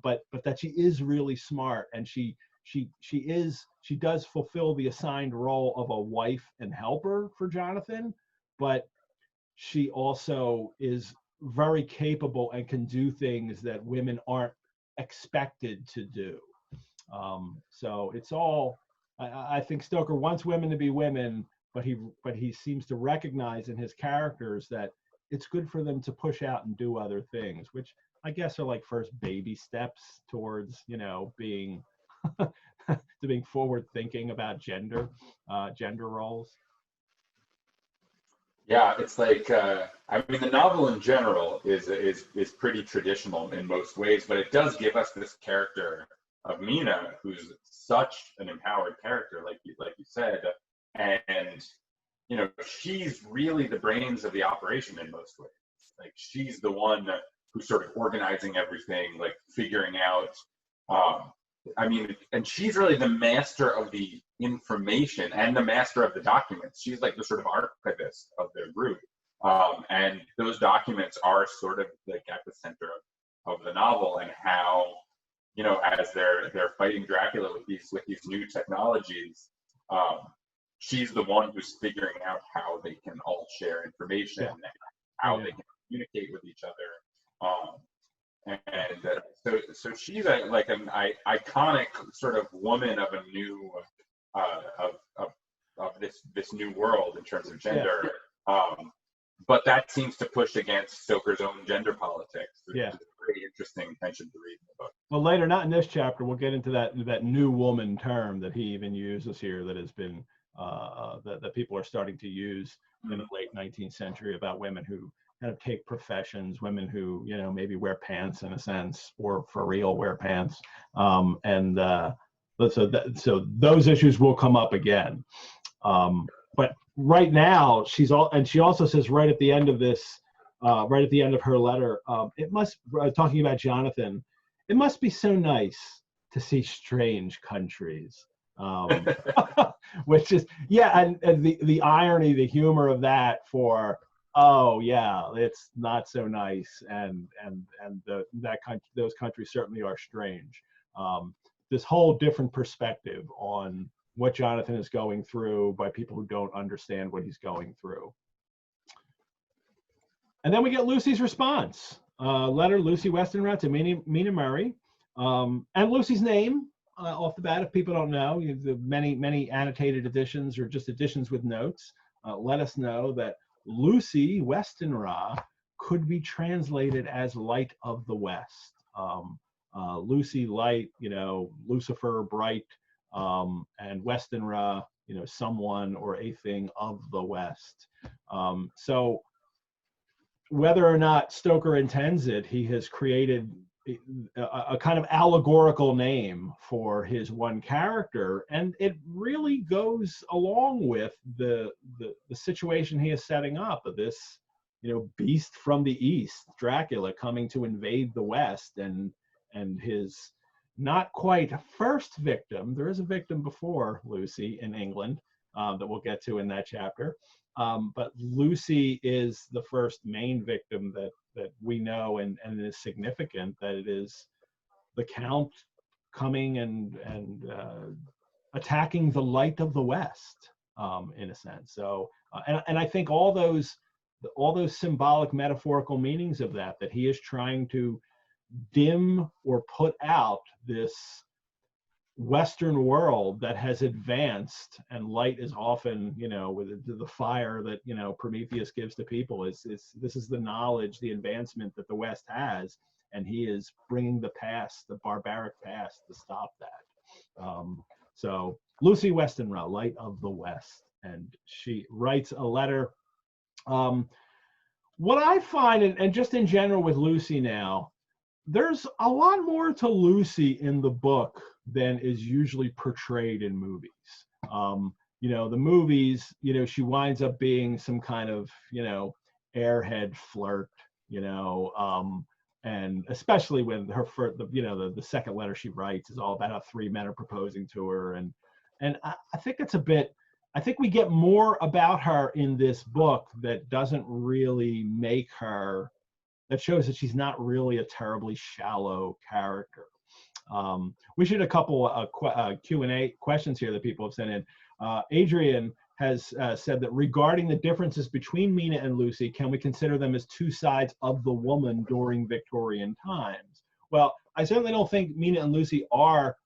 but that she is really smart, and she does fulfill the assigned role of a wife and helper for Jonathan, but she also is very capable and can do things that women aren't expected to do. So it's all, I think Stoker wants women to be women, but he seems to recognize in his characters that it's good for them to push out and do other things, which I guess are like first baby steps towards, you know, being to being forward thinking about gender roles. Yeah, it's like I mean, the novel in general is pretty traditional in most ways, but it does give us this character of Mina, who's such an empowered character, like you said, and you know, she's really the brains of the operation in most ways. Like, she's the one who's sort of organizing everything, like figuring out. I mean, and she's really the master of the information and the master of the documents. She's like the sort of archivist of their group. And those documents are sort of like at the center of the novel, and how, you know, as they're fighting Dracula with these new technologies, she's the one who's figuring out how they can all share information, and how they can communicate with each other. And so she's like an iconic sort of woman of a new of this new world in terms of gender. But that seems to push against Stoker's own gender politics. It's a pretty interesting tension to read in the book. Well, later, not in this chapter, we'll get into that new woman term that he even uses here, that has been that people are starting to use in the late 19th century about women who kind of take professions, women who, you know, maybe wear pants in a sense, or for real wear pants. So those issues will come up again. But right now, she also says right at the end of this, right at the end of her letter, talking about Jonathan, it must be so nice to see strange countries. Which is, and the irony, the humor of that, for, oh yeah, it's not so nice, and those countries certainly are strange. This whole different perspective on what Jonathan is going through by people who don't understand what he's going through. And then we get Lucy's response. Letter, Lucy Westenra to Mina Murray. And Lucy's name, off the bat, if people don't know, the many annotated editions or just editions with notes let us know that Lucy Westenra could be translated as Light of the West. Lucy, light, you know, Lucifer, bright, and Westenra, you know, someone or a thing of the West. So whether or not Stoker intends it, he has created a kind of allegorical name for his one character, and it really goes along with the situation he is setting up of this, you know, beast from the east, Dracula, coming to invade the West, and his not quite first victim. There is a victim before Lucy in England that we'll get to in that chapter, but Lucy is the first main victim that we know, and is significant, that it is the Count coming and attacking the light of the West, in a sense. So and I think all those symbolic, metaphorical meanings of that he is trying to dim or put out this Western world that has advanced, and light is often, you know, with the fire that, you know, Prometheus gives to people, this is the knowledge, the advancement that the West has, and he is bringing the past, the barbaric past, to stop that. So Lucy Westenra, Light of the West, and she writes a letter. What I find, and just in general with Lucy now, there's a lot more to Lucy in the book than is usually portrayed in movies. You know, the movies, you know, she winds up being some kind of, you know, airhead flirt, you know, and especially when her first, you know, the second letter she writes is all about how 3 men are proposing to her, and I think it's a bit. I think we get more about her in this book that doesn't really make her. That shows that she's not really a terribly shallow character. We should a couple Q&A questions here that people have sent in. Adrian has said that regarding the differences between Mina and Lucy, can we consider them as 2 sides of the woman during Victorian times? Well, I certainly don't think Mina and Lucy are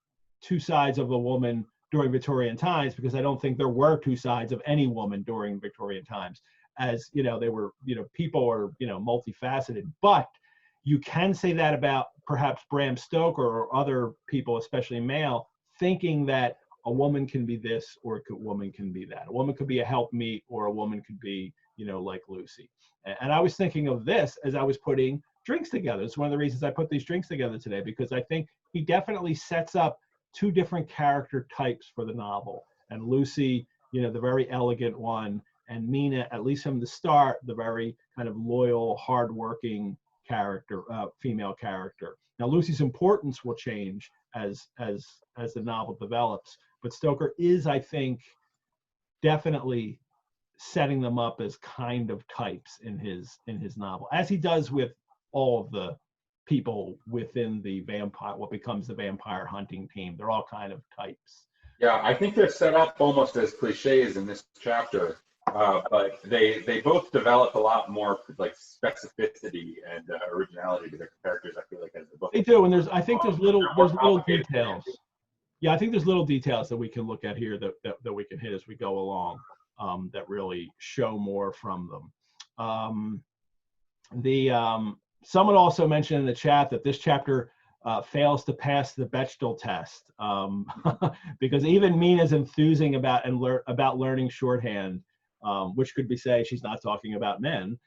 2 sides of the woman during Victorian times, because I don't think there were 2 sides of any woman during Victorian times. As you know, they were, you know, people are, you know, multifaceted. But you can say that about perhaps Bram Stoker or other people, especially male, thinking that a woman can be this or a woman can be that. A woman could be a helpmeet, or a woman could be, you know, like Lucy. And I was thinking of this as I was putting drinks together. It's one of the reasons I put these drinks together today, because I think he definitely sets up 2 different character types for the novel. And Lucy, you know, the very elegant one, and Mina, at least from the start, the very kind of loyal, hardworking character, female character. Now, Lucy's importance will change as the novel develops, but Stoker is, I think, definitely setting them up as kind of types in his novel, as he does with all of the people within the vampire, what becomes the vampire hunting team. They're all kind of types. Yeah, I think they're set up almost as cliches in this chapter, but they both develop a lot more like specificity and originality to their characters. I feel like as the book. They do, and there's little details. Yeah, I think there's little details that we can look at here that we can hit as we go along, that really show more from them. Someone also mentioned in the chat that this chapter fails to pass the Bechdel test, because even Mina's enthusing about learning shorthand, which could be say she's not talking about men.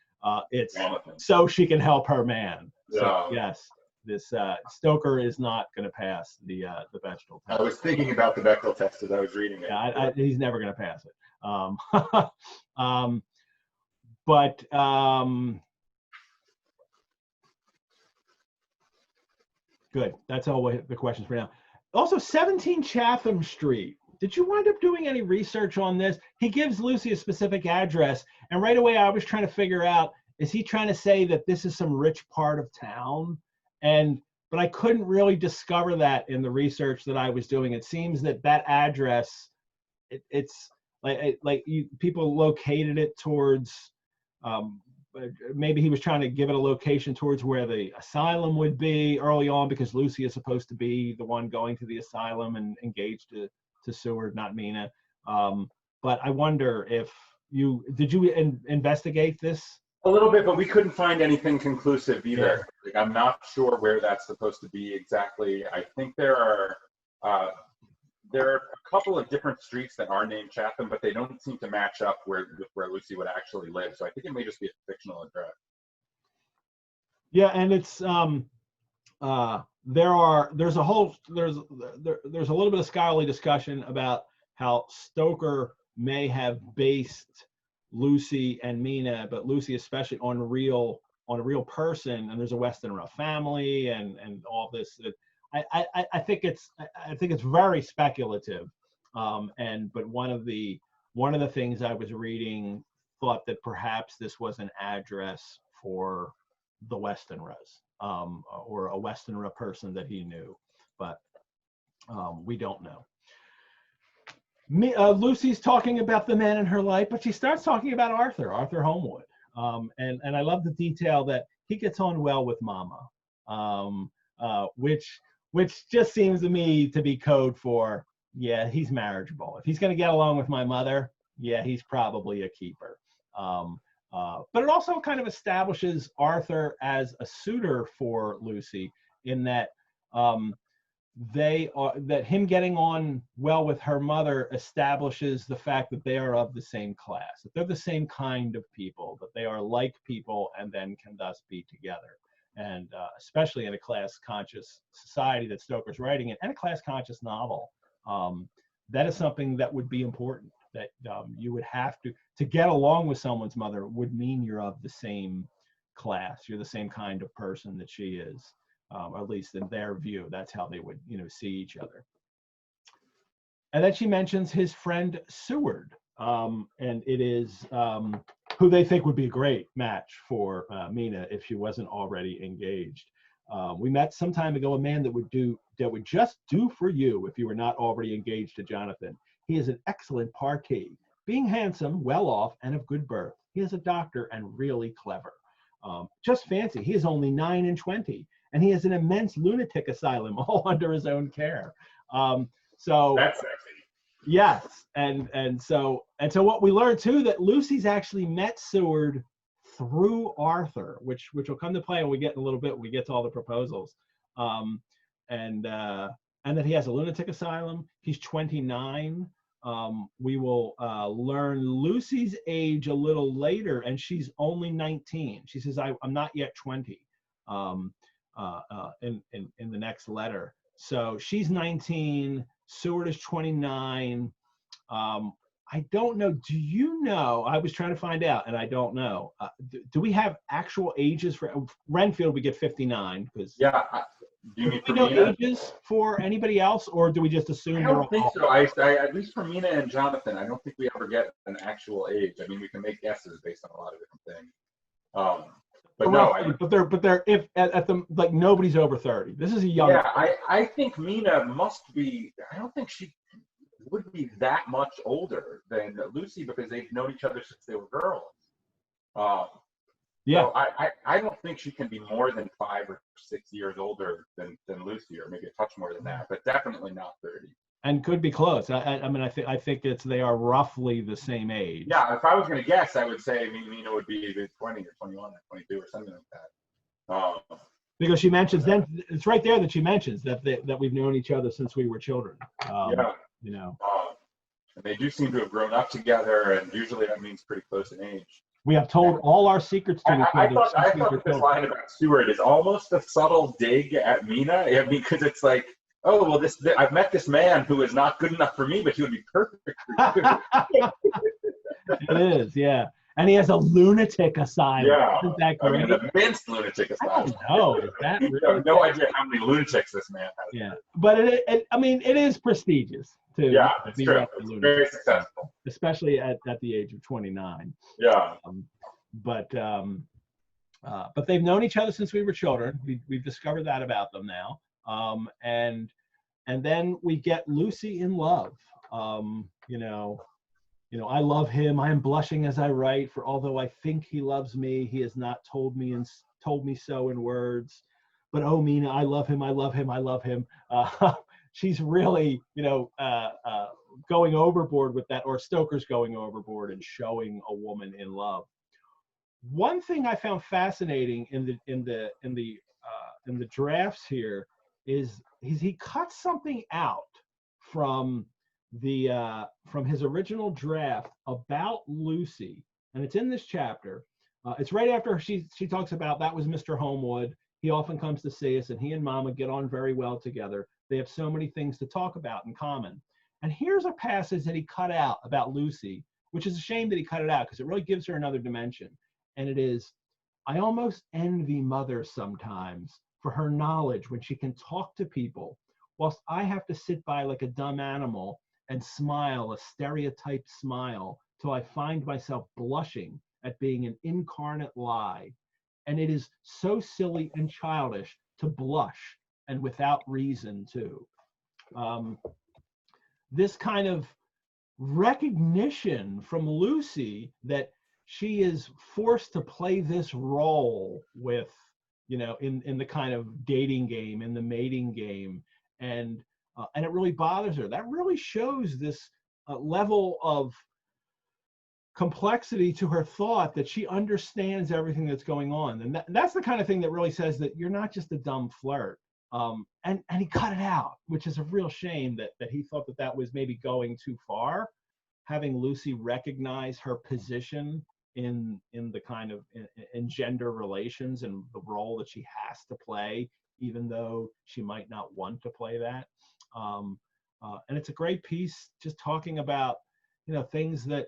It's so she can help her man. So yes, this Stoker is not going to pass the Bechdel test. I was thinking about the Bechdel test as I was reading it. Yeah, he's never going to pass it. Good. That's all the questions for now. Also, 17 Chatham Street. Did you wind up doing any research on this? He gives Lucy a specific address, and right away I was trying to figure out, is he trying to say that this is some rich part of town? But I couldn't really discover that in the research that I was doing. It seems that address, it's like people located it towards. Maybe he was trying to give it a location towards where the asylum would be early on, because Lucy is supposed to be the one going to the asylum and engaged to Seward, not Mina. But I wonder if did you investigate this? A little bit, but we couldn't find anything conclusive either. Yeah. Like, I'm not sure where that's supposed to be exactly. I think there are a couple of different streets that are named Chatham, but they don't seem to match up with where Lucy would actually live. So I think it may just be a fictional address. Yeah, and it's there's a little bit of scholarly discussion about how Stoker may have based Lucy and Mina, but Lucy especially, on a real person, and there's a Westenra family and all this. I think it's very speculative, but one of the things I was reading thought that perhaps this was an address for the Westenras, or a Westenra person that he knew, but we don't know. Lucy's talking about the men in her life, but she starts talking about Arthur Homewood, and I love the detail that he gets on well with Mama, which just seems to me to be code for, yeah, he's marriageable. If he's going to get along with my mother, yeah, he's probably a keeper. But it also kind of establishes Arthur as a suitor for Lucy, in that that him getting on well with her mother establishes the fact that they are of the same class, that they're the same kind of people, that they are like people and then can thus be together. And especially in a class-conscious society that Stoker's writing in, and a class-conscious novel, that is something that would be important. That you would have to get along with someone's mother would mean you're of the same class, you're the same kind of person that she is, at least in their view. That's how they would, see each other. And then she mentions his friend Seward, and it is who they think would be a great match for Mina if she wasn't already engaged. We met some time ago a man that would just do for you if you were not already engaged to Jonathan. He is an excellent parti, being handsome, well off, and of good birth. He is a doctor and really clever. Just fancy, he is only 9 and 20, and he has an immense lunatic asylum all under his own care. So That's sexy. Yes, and so what we learned too, that Lucy's actually met Seward through Arthur, which will come to play when we get in a little bit when we get to all the proposals, and that he has a lunatic asylum. He's 29. We will learn Lucy's age a little later, and she's only 19. She says, I'm not yet 20 in the next letter. So she's 19, Seward is 29. I don't know. Do you know? I was trying to find out, and I don't know. Do we have actual ages for Renfield? We get 59 because. Yeah. Do you mean for know Mina? Ages for anybody else, or do we just assume? I don't think so. I at least for Mina and Jonathan, I don't think we ever get an actual age. I mean, we can make guesses based on a lot of different things. But no, but they're if at the like nobody's over 30. This is a young. Yeah, I think Mina must be. I don't think she would be that much older than Lucy because they've known each other since they were girls. Yeah. So I don't think she can be more than 5 or 6 years older than Lucy, or maybe a touch more than that, but definitely not 30. And could be close. I mean, I think they are roughly the same age. Yeah, if I was going to guess, I would say Mina would be either 20 or 21 or 22 or something like that. Because she mentions then it's right there that she mentions that we've known each other since we were children. Yeah. And they do seem to have grown up together, and usually that means pretty close in age. We have told all our secrets to each other. I thought this line about Seward is almost a subtle dig at Mina. I mean, because it's like, oh, well, I've met this man who is not good enough for me, but he would be perfect for you. It is, yeah. And he has a lunatic asylum. Yeah. Isn't that great? I mean, an immense lunatic asylum. I don't know. Is that really I have no idea how many lunatics this man has. Yeah. But it is prestigious to it's be true. It's very successful. Especially at the age of 29. Yeah. But they've known each other since we were children. We've discovered that about them now. And then we get Lucy in love. I love him. I am blushing as I write, for although I think he loves me, he has not told me so in words. But oh, Mina, I love him. I love him. I love him. She's really, going overboard with that, or Stoker's going overboard and showing a woman in love. One thing I found fascinating in the drafts here is he cuts something out from his original draft about Lucy, and it's in this chapter. It's right after she talks about that was Mr. Homewood. He often comes to see us, and he and Mama get on very well together. They have so many things to talk about in common. And here's a passage that he cut out about Lucy, which is a shame that he cut it out because it really gives her another dimension. And it is, I almost envy Mother sometimes for her knowledge when she can talk to people, whilst I have to sit by like a dumb animal and smile a stereotyped smile till I find myself blushing at being an incarnate lie. And it is so silly and childish to blush, and without reason too. This kind of recognition from Lucy that she is forced to play this role with, in the kind of dating game, in the mating game, and it really bothers her. That really shows this level of complexity to her thought that she understands everything that's going on. And that's the kind of thing that really says that you're not just a dumb flirt. And he cut it out, which is a real shame that he thought that was maybe going too far. Having Lucy recognize her position in the kind of in gender relations and the role that she has to play, even though she might not want to play that. And it's a great piece just talking about, things that,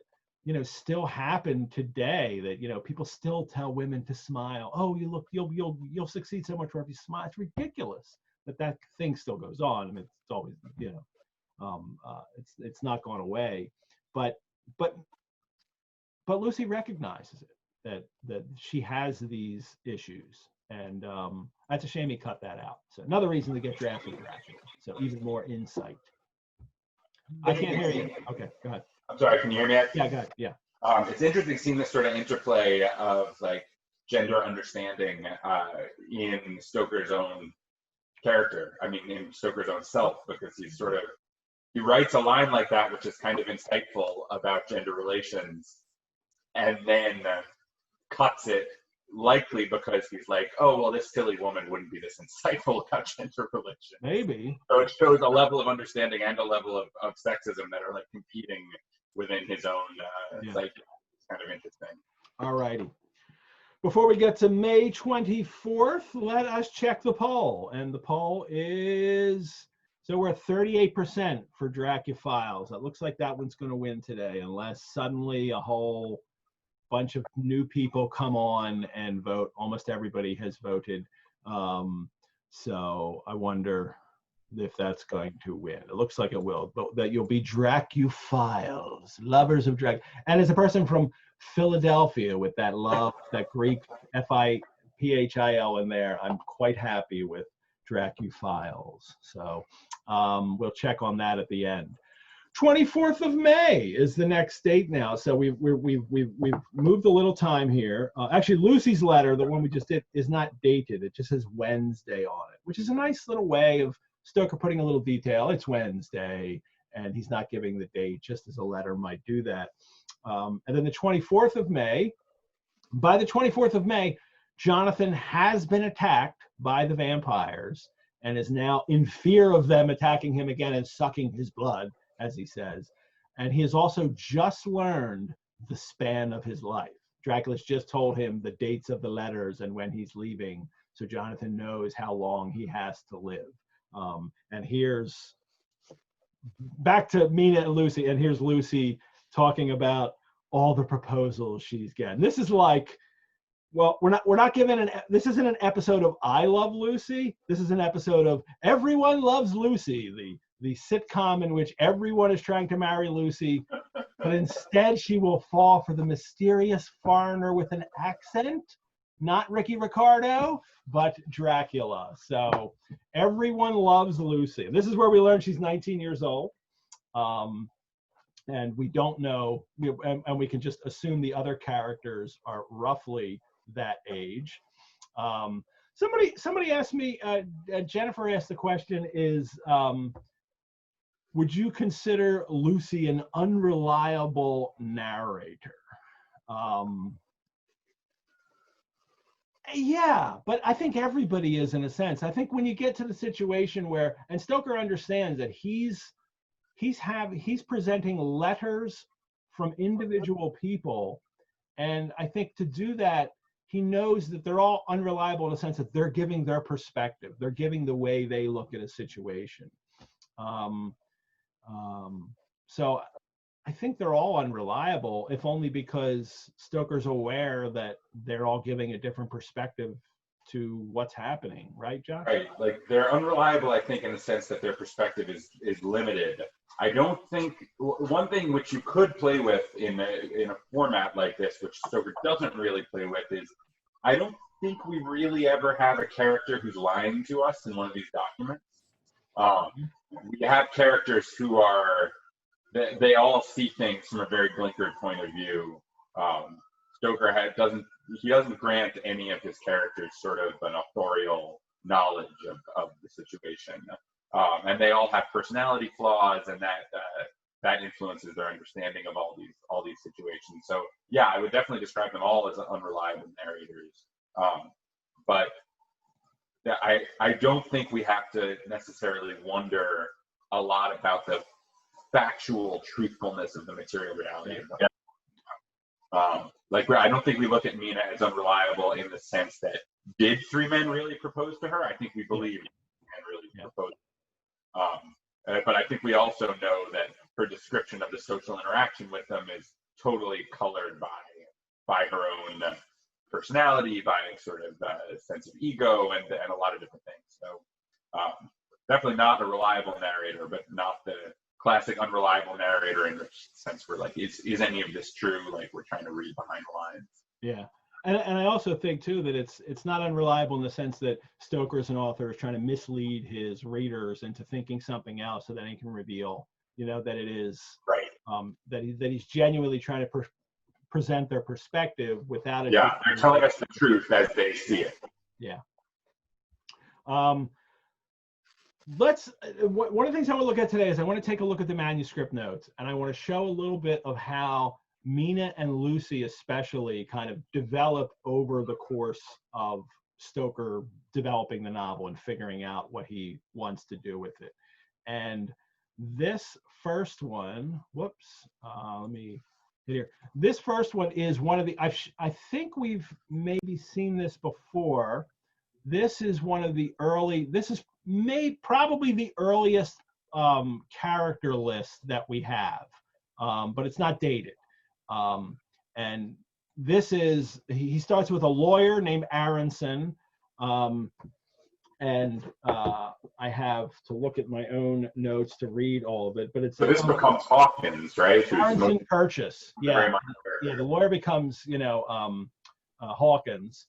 still happen today, that, people still tell women to smile. Oh, you'll succeed so much more if you smile. It's ridiculous that thing still goes on. I mean, it's always, it's not gone away, but Lucy recognizes it, that she has these issues, and that's a shame he cut that out. So another reason to get drafted Dracula. So even more insight. I can't hear you. Okay, go ahead. I'm sorry, can you hear me? Yeah, go ahead. Yeah. It's interesting seeing this sort of interplay of like gender understanding in Stoker's own character. I mean, in Stoker's own self, because he writes a line like that, which is kind of insightful about gender relations, and then cuts it, likely because he's like, oh, well, this silly woman wouldn't be this insightful about gender relations. Maybe. So it shows a level of understanding and a level of sexism that are like competing within his own psyche. It's kind of interesting. All righty. Before we get to May 24th, let us check the poll. And the poll is, so we're at 38% for Dracuphiles. It looks like that one's going to win today, unless suddenly a whole bunch of new people come on and vote. Almost everybody has voted. So I wonder if that's going to win. It looks like it will, but that you'll be Dracuphiles, lovers of Drac. And as a person from Philadelphia with that love, that Greek F-I-P-H-I-L in there, I'm quite happy with Dracuphiles. So we'll check on that at the end. 24th of May is the next date now. So we've moved a little time here. Actually, Lucy's letter, the one we just did, is not dated. It just says Wednesday on it, which is a nice little way of Stoker putting a little detail. It's Wednesday, and he's not giving the date, just as a letter might do that. And then the 24th of May, by the 24th of May, Jonathan has been attacked by the vampires and is now in fear of them attacking him again and sucking his blood, as he says. And he has also just learned the span of his life. Dracula's just told him the dates of the letters and when he's leaving, so Jonathan knows how long he has to live. And here's back to Mina and Lucy, and here's Lucy talking about all the proposals she's getting. This is like, well, we're not given this isn't an episode of I Love Lucy. This is an episode of Everyone Loves Lucy, the sitcom in which everyone is trying to marry Lucy, but instead she will fall for the mysterious foreigner with an accent, not Ricky Ricardo, but Dracula. So everyone loves Lucy. And this is where we learn she's 19 years old. And we don't know, and we can just assume the other characters are roughly that age. Somebody asked me, Jennifer asked the question, would you consider Lucy an unreliable narrator? Yeah, but I think everybody is in a sense. I think when you get to the situation where, and Stoker understands that he's presenting letters from individual people, and I think to do that, he knows that they're all unreliable in the sense that they're giving their perspective, they're giving the way they look at a situation. So I think they're all unreliable, if only because Stoker's aware that they're all giving a different perspective to what's happening, right, John? Right, like they're unreliable, I think, in the sense that their perspective is limited. I don't think, one thing which you could play with in a format like this, which Stoker doesn't really play with, is I don't think we really ever have a character who's lying to us in one of these documents. We have characters who are, they all see things from a very blinkered point of view. Stoker doesn't grant any of his characters sort of an authorial knowledge of the situation. And they all have personality flaws, and that influences their understanding of all all these situations. So yeah, I would definitely describe them all as unreliable narrators. But I don't think we have to necessarily wonder a lot about the factual truthfulness of the material reality. Like, I don't think we look at Mina as unreliable in the sense that did three men really propose to her? I think we believe men really proposed. But I think we also know that her description of the social interaction with them is totally colored by her own personality, by sort of a sense of ego, and a lot of different things. So definitely not a reliable narrator, but not the classic unreliable narrator in the sense where, like, is any of this true? Like, we're trying to read behind the lines. Yeah. And I also think too that it's not unreliable in the sense that Stoker as an author is trying to mislead his readers into thinking something else so that he can reveal, that it is right. That he's genuinely trying to present their perspective without it. Yeah, they're telling us the truth as they see it. Yeah. One of the things I want to look at today is I want to take a look at the manuscript notes, and I want to show a little bit of how Mina and Lucy especially kind of develop over the course of Stoker developing the novel and figuring out what he wants to do with it. And this first one, let me hit here. This first one is one of the, I think we've maybe seen this before. This is one of the early, this is probably the earliest character list that we have, but it's not dated. And this is, he starts with a lawyer named Aronson, and I have to look at my own notes to read all of it, but it's. So this becomes Hawkins, right? Aronson Purchase, yeah, the lawyer becomes, Hawkins,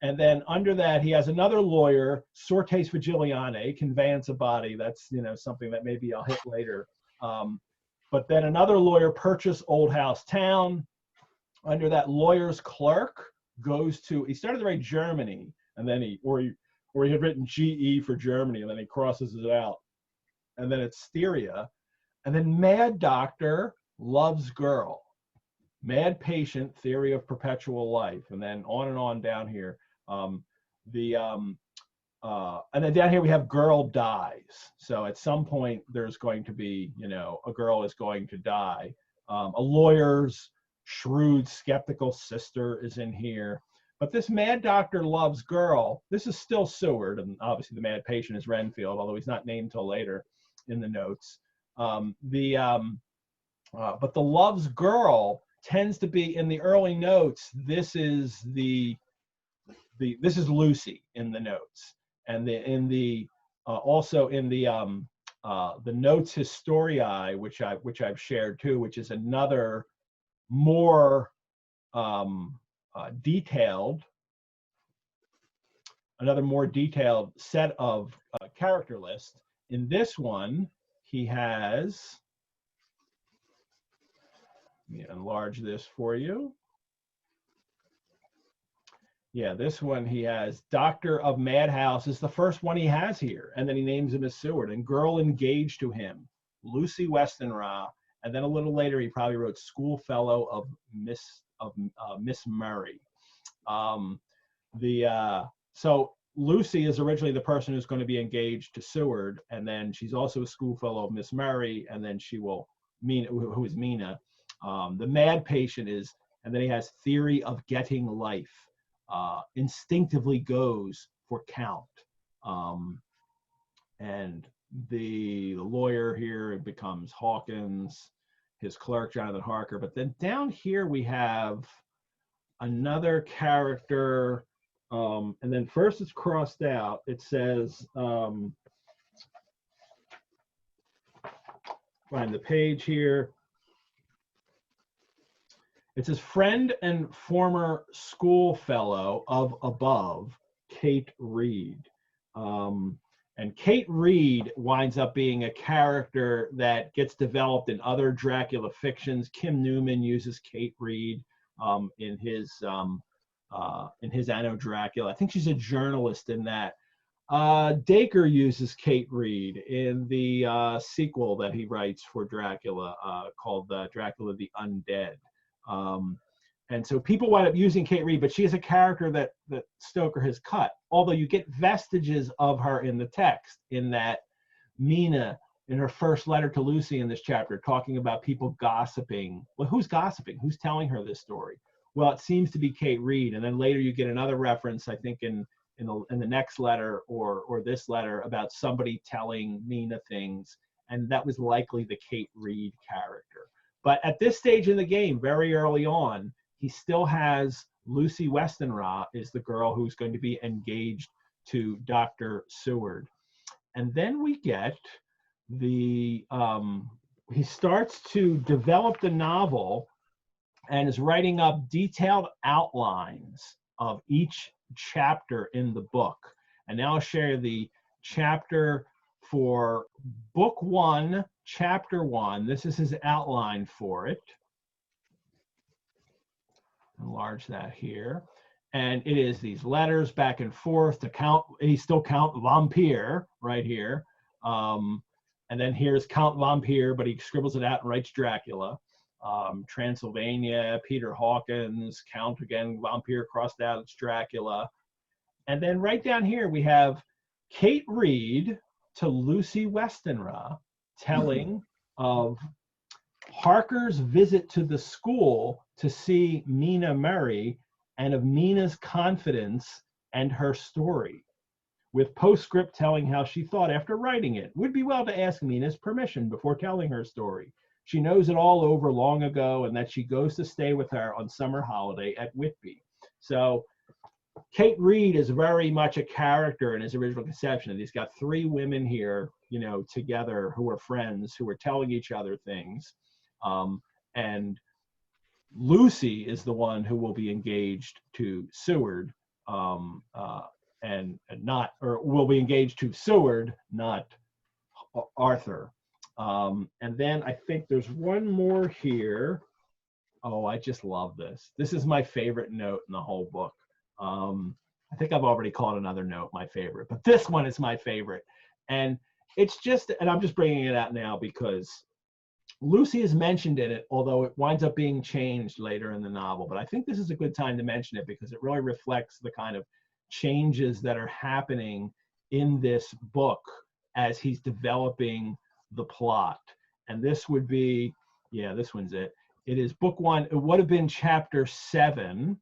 and then under that he has another lawyer, Sortes Vigiliane, conveyance of body. That's something that maybe I'll hit later. But then another lawyer, Purchase Old House Town. Under that, lawyer's clerk goes to, he started to write Germany, and then he had written GE for Germany, and then he crosses it out. And then it's Styria. And then Mad Doctor Loves Girl. Mad Patient, Theory of Perpetual Life. And then on down here. And then down here we have Girl Dies. So at some point there's going to be, a girl is going to die. A lawyer's shrewd, skeptical sister is in here. But this Mad Doctor Loves Girl, this is still Seward, and obviously the Mad Patient is Renfield, although he's not named till later in the notes. But the Loves Girl tends to be in the early notes. This is this is Lucy in the notes, and also in the Notes Historiae, which I've shared too, which is another more detailed set of character lists. In this one, he has, let me enlarge this for you. Yeah, this one he has Doctor of Madhouse is the first one he has here, and then he names him as Seward. And Girl Engaged to Him, Lucy Westenra, and then a little later he probably wrote Schoolfellow of Miss Murray. So Lucy is originally the person who's going to be engaged to Seward, and then she's also a schoolfellow of Miss Murray, and then she will who is Mina. The Mad Patient is, and then he has Theory of Getting Life. Instinctively goes for Count, and the lawyer here becomes Hawkins, his clerk Jonathan Harker. But then down here we have another character, and then first it's crossed out. It says, find the page here. It says, friend and former schoolfellow of above, Kate Reed. And Kate Reed winds up being a character that gets developed in other Dracula fictions. Kim Newman uses Kate Reed in his Anno Dracula. I think she's a journalist in that. Dacre uses Kate Reed in the sequel that he writes for Dracula called Dracula the Undead. And so people wind up using Kate Reid, but she is a character that Stoker has cut. Although you get vestiges of her in the text, in that Mina, in her first letter to Lucy in this chapter, talking about people gossiping. Well, who's gossiping? Who's telling her this story? Well, it seems to be Kate Reid. And then later you get another reference, I think in the next letter or this letter, about somebody telling Mina things, and that was likely the Kate Reid character. But at this stage in the game, very early on, he still has Lucy Westenra is the girl who's going to be engaged to Dr. Seward. And then we get he starts to develop the novel and is writing up detailed outlines of each chapter in the book. And now I'll share the chapter for book 1, chapter 1. This is his outline for it. Enlarge that here. And it is these letters back and forth to Count, he's still Count Vampire right here. And then here's Count Vampire, but he scribbles it out and writes Dracula. Transylvania, Peter Hawkins, Count again, Vampire crossed out, it's Dracula. And then right down here we have Kate Reid to Lucy Westenra telling of Harker's visit to the school to see Mina Murray, and of Mina's confidence and her story, with postscript telling how she thought after writing it would be well to ask Mina's permission before telling her story. She knows it all over long ago, and that she goes to stay with her on summer holiday at Whitby. So Kate Reid is very much a character in his original conception. And he's got 3 women here, you know, together, who are friends, who are telling each other things. And Lucy is the one who will be engaged to Seward, and not, or will be engaged to Seward, not Arthur. And then I think there's one more here. Oh, I just love this. This is my favorite note in the whole book. I think I've already called another note my favorite, but this one is my favorite. And it's just, and I'm just bringing it out now because Lucy is mentioned in it, although it winds up being changed later in the novel. But I think this is a good time to mention it because it really reflects the kind of changes that are happening in this book as he's developing the plot. And this would be, yeah, this one's it. It is book 1. It would have been chapter 7.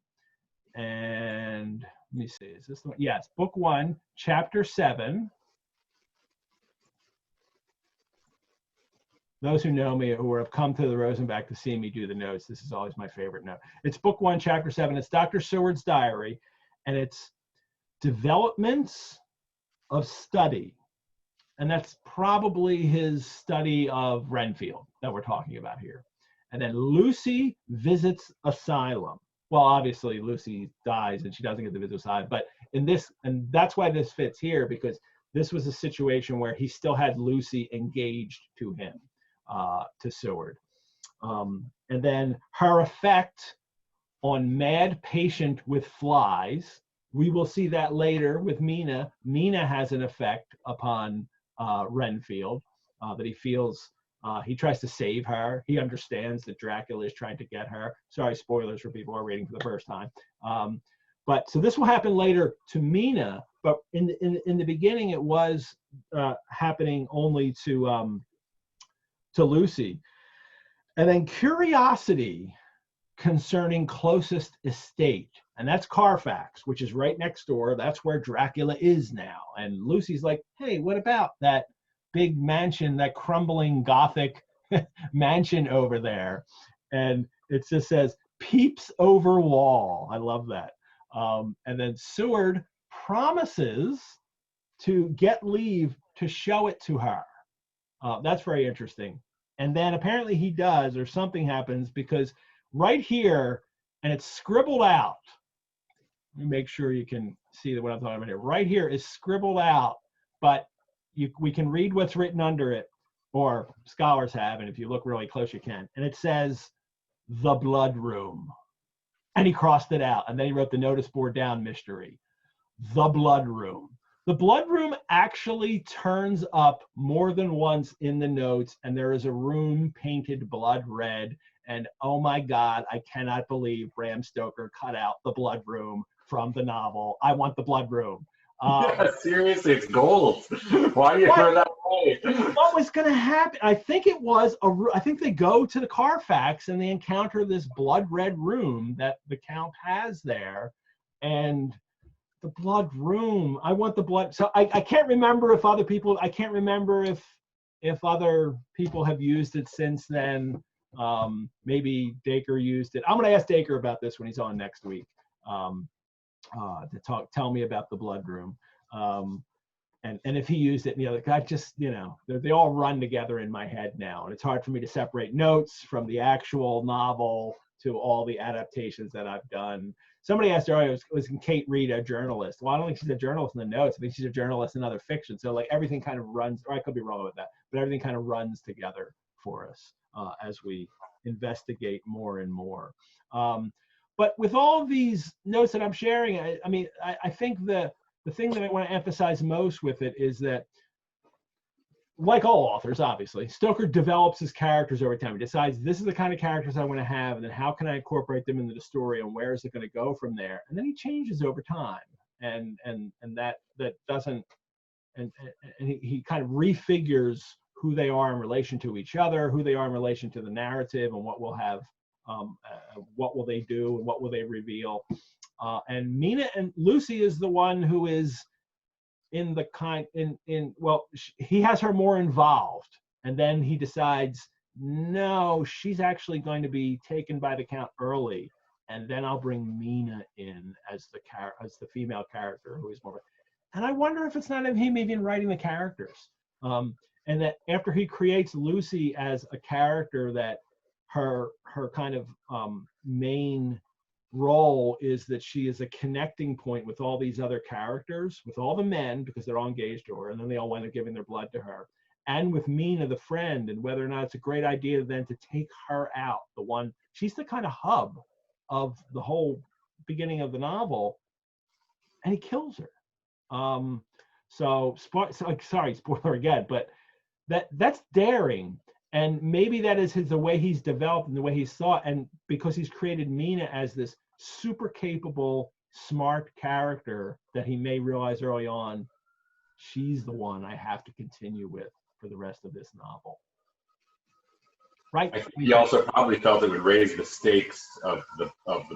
And let me see, is this the one? Yes, book 1, chapter 7. Those who know me, who have come to the Rosenbach to see me do the notes, this is always my favorite note. It's book 1, chapter 7. It's Dr. Seward's diary, and it's developments of study. And that's probably his study of Renfield that we're talking about here. And then Lucy visits asylum. Well, obviously Lucy dies and she doesn't get to visit asylum, but in this, and that's why this fits here, because this was a situation where he still had Lucy engaged to him, to Seward. And then her effect on mad patient with flies. We will see that later with Mina. Mina has an effect upon Renfield, that he feels, he tries to save her. He understands that Dracula is trying to get her. Sorry, spoilers for people who are reading for the first time. But so this will happen later to Mina, but in the beginning it was happening only to Lucy. And then curiosity concerning closest estate. And that's Carfax, which is right next door. That's where Dracula is now. And Lucy's like, hey, what about that big mansion, that crumbling Gothic mansion over there? And it just says, peeps over wall. I love that. And then Seward promises to get leave to show it to her. That's very interesting. And then apparently he does, or something happens, because right here, and it's scribbled out. Let me make sure you can see what I'm talking about here. Right here is scribbled out, but we can read what's written under it, or scholars have, and if you look really close, you can. And it says, the blood room. And he crossed it out, and then he wrote the notice board down, mystery. The blood room. The blood room actually turns up more than once in the notes, and there is a room painted blood red, And oh my God, I cannot believe Bram Stoker cut out the blood room from the novel. I want the blood room. Yeah, seriously, it's gold. Why do you throw that away? What was going to happen? I think I think they go to the Carfax and they encounter this blood red room that the Count has there. And the blood room, I want the blood. So I can't remember if other people, I can't remember if other people have used it since then. Maybe Dacre used it. I'm going to ask Dacre about this when he's on next week. To tell me about the blood room, and if he used it, I just, they all run together in my head now, and it's hard for me to separate notes from the actual novel to all the adaptations that I've done. Somebody asked earlier, was Kate Reid a journalist? Well, I don't think she's a journalist in the notes. I think she's a journalist in other fiction. So like everything kind of runs, or I could be wrong with that, but everything kind of runs together for us as we investigate more and more. But with all of these notes that I'm sharing, I think the thing that I want to emphasize most with it is that, like all authors, obviously, Stoker develops his characters over time. He decides this is the kind of characters I want to have, and then how can I incorporate them into the story, and where is it going to go from there? And then he changes over time, and that doesn't, and he kind of refigures who they are in relation to each other, who they are in relation to the narrative, and what will have. What will they do and what will they reveal? And Mina and Lucy is the one who is in the he has her more involved, and then he decides, no, she's actually going to be taken by the Count early, and then I'll bring Mina in as the female character who is more. And I wonder if it's not him even writing the characters, and that after he creates Lucy as a character that her kind of main role is that she is a connecting point with all these other characters, with all the men, because they're all engaged to her, and then they all wind up giving their blood to her, and with Mina, the friend, and whether or not it's a great idea then to take her out. She's the kind of hub of the whole beginning of the novel, and he kills her. Sorry, spoiler again, but that's daring. And maybe that is the way he's developed and the way he's thought, and because he's created Mina as this super capable, smart character that he may realize early on, she's the one I have to continue with for the rest of this novel. Right? I think he also probably felt it would raise the stakes of the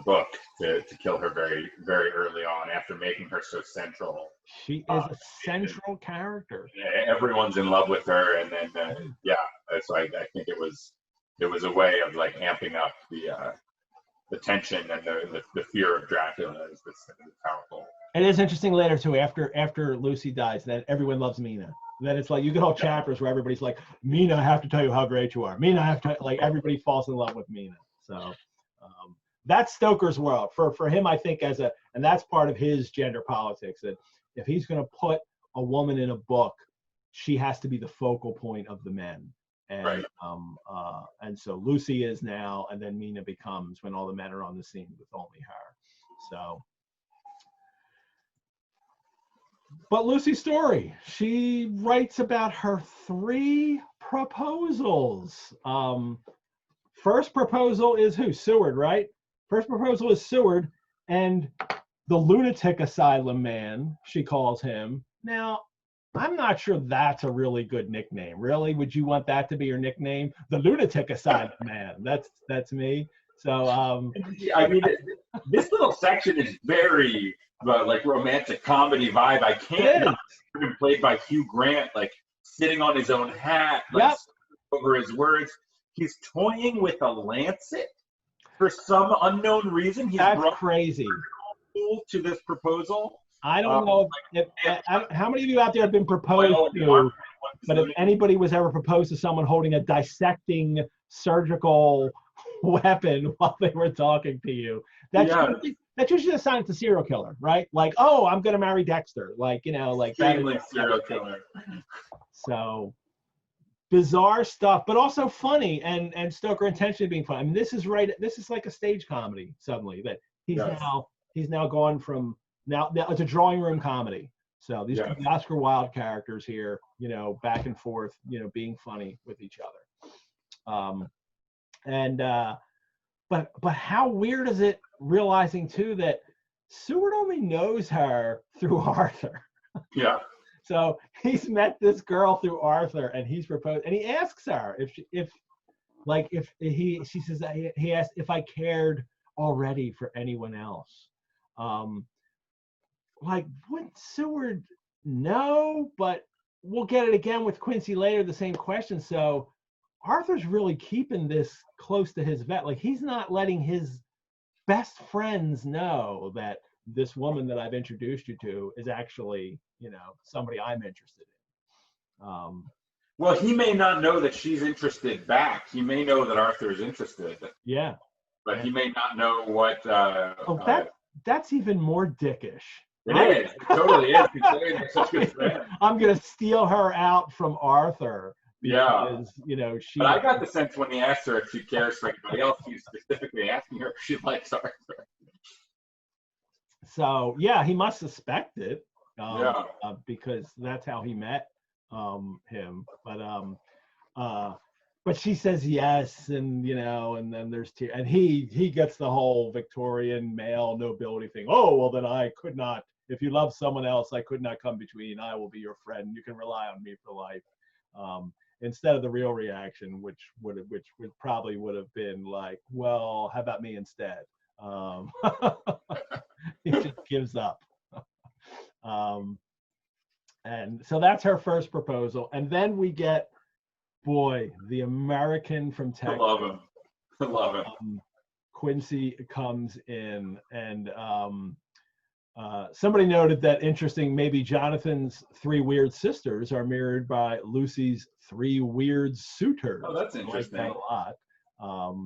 book to kill her very, very early on after making her so central. She is a central character. Everyone's in love with her, and then so I think it was a way of like amping up the tension and the fear of Dracula is powerful. It is interesting later too, after Lucy dies, that everyone loves Mina. Then it's like you get whole chapters where everybody's like, Mina, I have to tell you how great you are. Mina, I have to, like, everybody falls in love with Mina. So that's Stoker's world. For him, I think and that's part of his gender politics, that if he's going to put a woman in a book, she has to be the focal point of the men. And right. And so Lucy is now, and then Mina becomes when all the men are on the scene with only her. So. But Lucy's story, she writes about her 3 proposals. First proposal is who? Seward, right? First proposal is Seward, and the lunatic asylum man, she calls him. Now, I'm not sure that's a really good nickname. Really? Would you want that to be your nickname? The lunatic asylum man. That's me. So I mean, this little section is very like romantic comedy vibe. I can't not have him played by Hugh Grant, like sitting on his own hat, like over his words. He's toying with a lancet for some unknown reason. He's brought crazy to this proposal. I don't know how many of you out there have been proposed to, but if anybody was ever proposed to someone holding a dissecting surgical weapon while they were talking to you, that's usually a sign it's a serial killer, right? Like, oh, I'm gonna marry Dexter, like, like that. Like serial killer. So bizarre stuff, but also funny, and Stoker intentionally being funny. I mean, this is like a stage comedy suddenly that he's now gone from now it's a drawing room comedy. So these could be Oscar Wilde characters here, back and forth, being funny with each other. And but how weird is it realizing too that Seward only knows her through Arthur. Yeah. So he's met this girl through Arthur, and he's proposed, and he asks her she says he asked if I cared already for anyone else. Like, wouldn't Seward know? But we'll get it again with Quincy later, the same question. So Arthur's really keeping this close to his vet. Like, he's not letting his best friends know that this woman that I've introduced you to is actually, somebody I'm interested in. Well, he may not know that she's interested back. He may know that Arthur is interested. Yeah. But he may not know what. That's even more dickish. It is. It totally is. Considering they're such good friends. I'm gonna steal her out from Arthur. Because, she. But I got the sense when he asked her if she cares for anybody else, he's specifically asking her if she likes Arthur. So yeah, he must suspect it. Because that's how he met him. But she says yes, and and then there's tears, and he gets the whole Victorian male nobility thing. Oh, well, then I could not. If you love someone else, I could not come between. I will be your friend. You can rely on me for life. Instead of the real reaction, which probably would have been like, well, how about me instead? He just gives up. And so that's her first proposal, and then we get, boy, the American from Texas. I love him. Quincy comes in, and somebody noted that interesting. Maybe Jonathan's 3 weird sisters are mirrored by Lucy's 3 weird suitors. Oh, that's interesting. I like that a lot.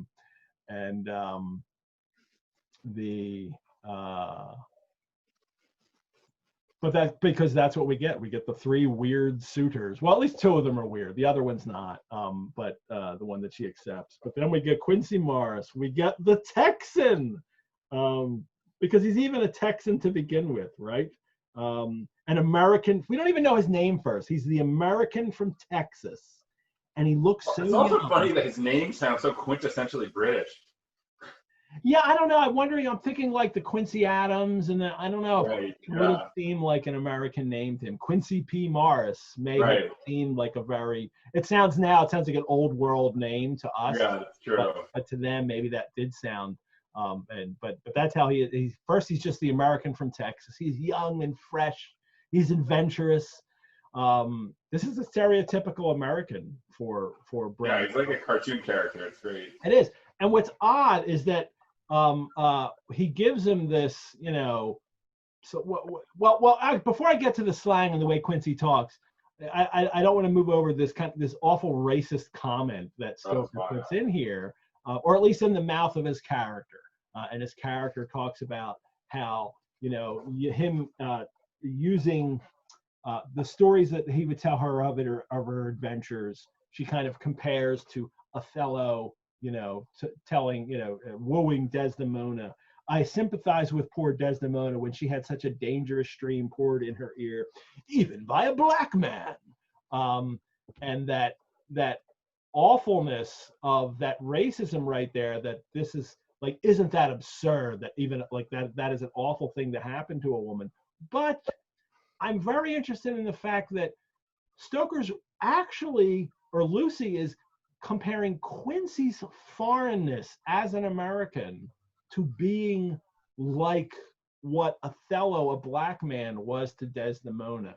But that's because that's what we get. We get the 3 weird suitors. Well, at least 2 of them are weird. The other one's not. But the one that she accepts. But then we get Quincy Morris. We get the Texan, because he's even a Texan to begin with, right? An American. We don't even know his name first. He's the American from Texas, and he looks so. It's also funny that his name sounds so quintessentially British. Yeah, I don't know. I'm thinking like the Quincy Adams, and I don't know. Right, it would have seemed like an American name to him. Quincy P. Morris may have seemed like it sounds like an old world name to us. Yeah, that's true. But to them, maybe that did sound, but that's how he is. He's just the American from Texas. He's young and fresh. He's adventurous. This is a stereotypical American for Brad. Yeah, he's like a cartoon character. It's great. It is. And what's odd is that he gives him this, before I get to the slang and the way Quincy talks, I don't want to move over this awful racist comment that Stoker puts in here, or at least in the mouth of his character. And his character talks about how, him using the stories that he would tell her of her adventures, she kind of compares to Othello, wooing Desdemona. I sympathize with poor Desdemona when she had such a dangerous stream poured in her ear, even by a black man. And that awfulness of that racism right there, that this is like, isn't that absurd that even like that is an awful thing to happen to a woman. But I'm very interested in the fact that Stoker's actually, or Lucy is comparing Quincy's foreignness as an American to being like what Othello, a black man, was to Desdemona.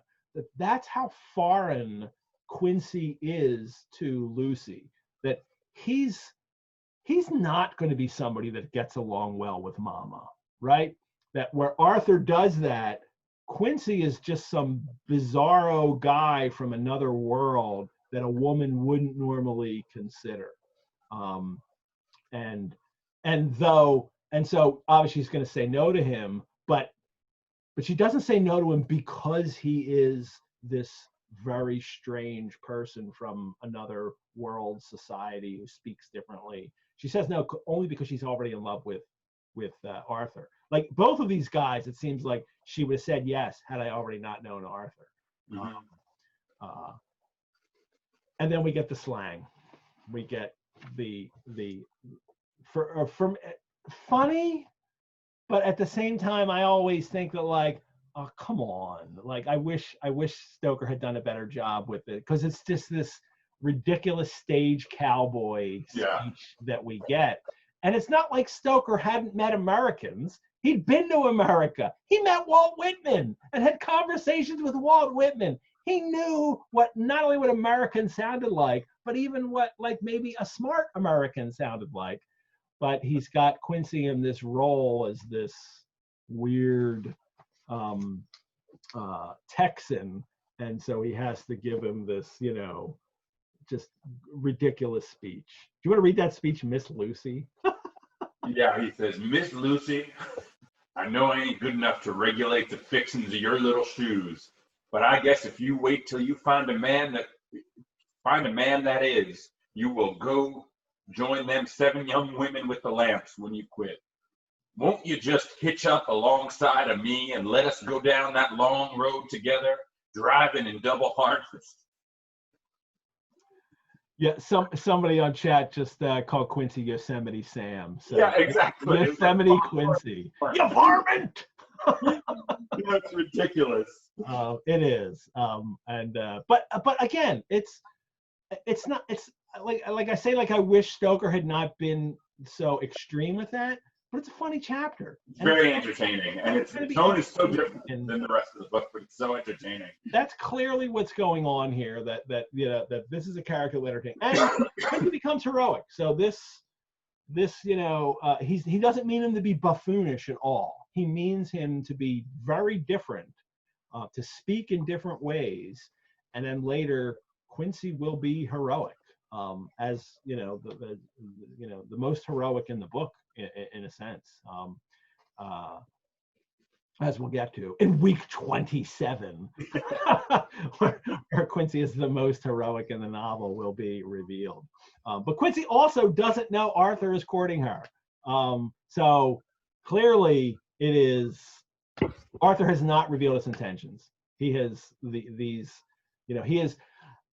That's how foreign Quincy is to Lucy. That he's not going to be somebody that gets along well with Mama, right? That where Arthur does that, Quincy is just some bizarro guy from another world that a woman wouldn't normally consider. And so obviously she's going to say no to him, but she doesn't say no to him because he is this very strange person from another world society who speaks differently. She says no only because she's already in love with Arthur. Like both of these guys, it seems like she would have said yes had I already not known Arthur. Mm-hmm. And then we get the slang. We get from funny, but at the same time, I always think that like, oh come on, like I wish Stoker had done a better job with it, because it's just this ridiculous stage cowboy speech that we get. And it's not like Stoker hadn't met Americans. He'd been to America. He met Walt Whitman and had conversations with Walt Whitman. He knew what not only what Americans sounded like, but even what like maybe a smart American sounded like. But he's got Quincy in this role as this weird Texan, and so he has to give him this, you know, just ridiculous speech. Do you want to read that speech, Miss Lucy? Yeah, he says, Miss Lucy, I know I ain't good enough to regulate the fixings of your little shoes, but I guess if you wait till you find a man that is, you will go join them 7 young women with the lamps when you quit. Won't you just hitch up alongside of me and let us go down that long road together, driving in double harness? Yeah, somebody on chat just called Quincy Yosemite Sam. So yeah, exactly. Yosemite Quincy. You varmint! That's ridiculous. It is. But again, it's not. It's like I say, like I wish Stoker had not been so extreme with that. But it's a funny chapter. It's very entertaining, and its tone is so different than the rest of the book, but it's so entertaining. That's clearly what's going on here. That you know that this is a character entertaining, and he becomes heroic. So this you know he doesn't mean him to be buffoonish at all. He means him to be very different, to speak in different ways, and then later Quincy will be heroic, as you know the most heroic in the book. In a sense, as we'll get to in week 27, where Quincy is the most heroic in the novel will be revealed. But Quincy also doesn't know Arthur is courting her. So clearly it is, Arthur has not revealed his intentions. He has these, you know, he is,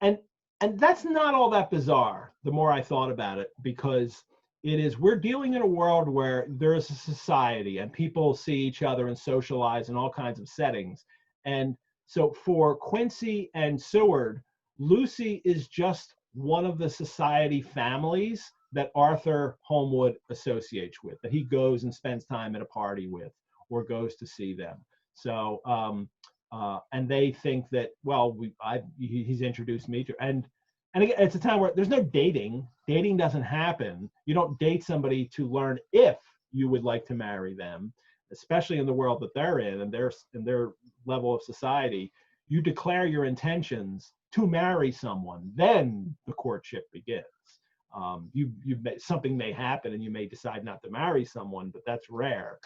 and that's not all that bizarre, the more I thought about it, because it is, we're dealing in a world where there is a society and people see each other and socialize in all kinds of settings. And so for Quincy and Seward, Lucy is just one of the society families that Arthur Holmwood associates with, that he goes and spends time at a party with or goes to see them. So, and they think that, well, he's introduced me to, and again, it's a time where there's no dating. Dating doesn't happen. You don't date somebody to learn if you would like to marry them, especially in the world that they're in and their level of society. You declare your intentions to marry someone, then the courtship begins. Something may happen and you may decide not to marry someone, but that's rare.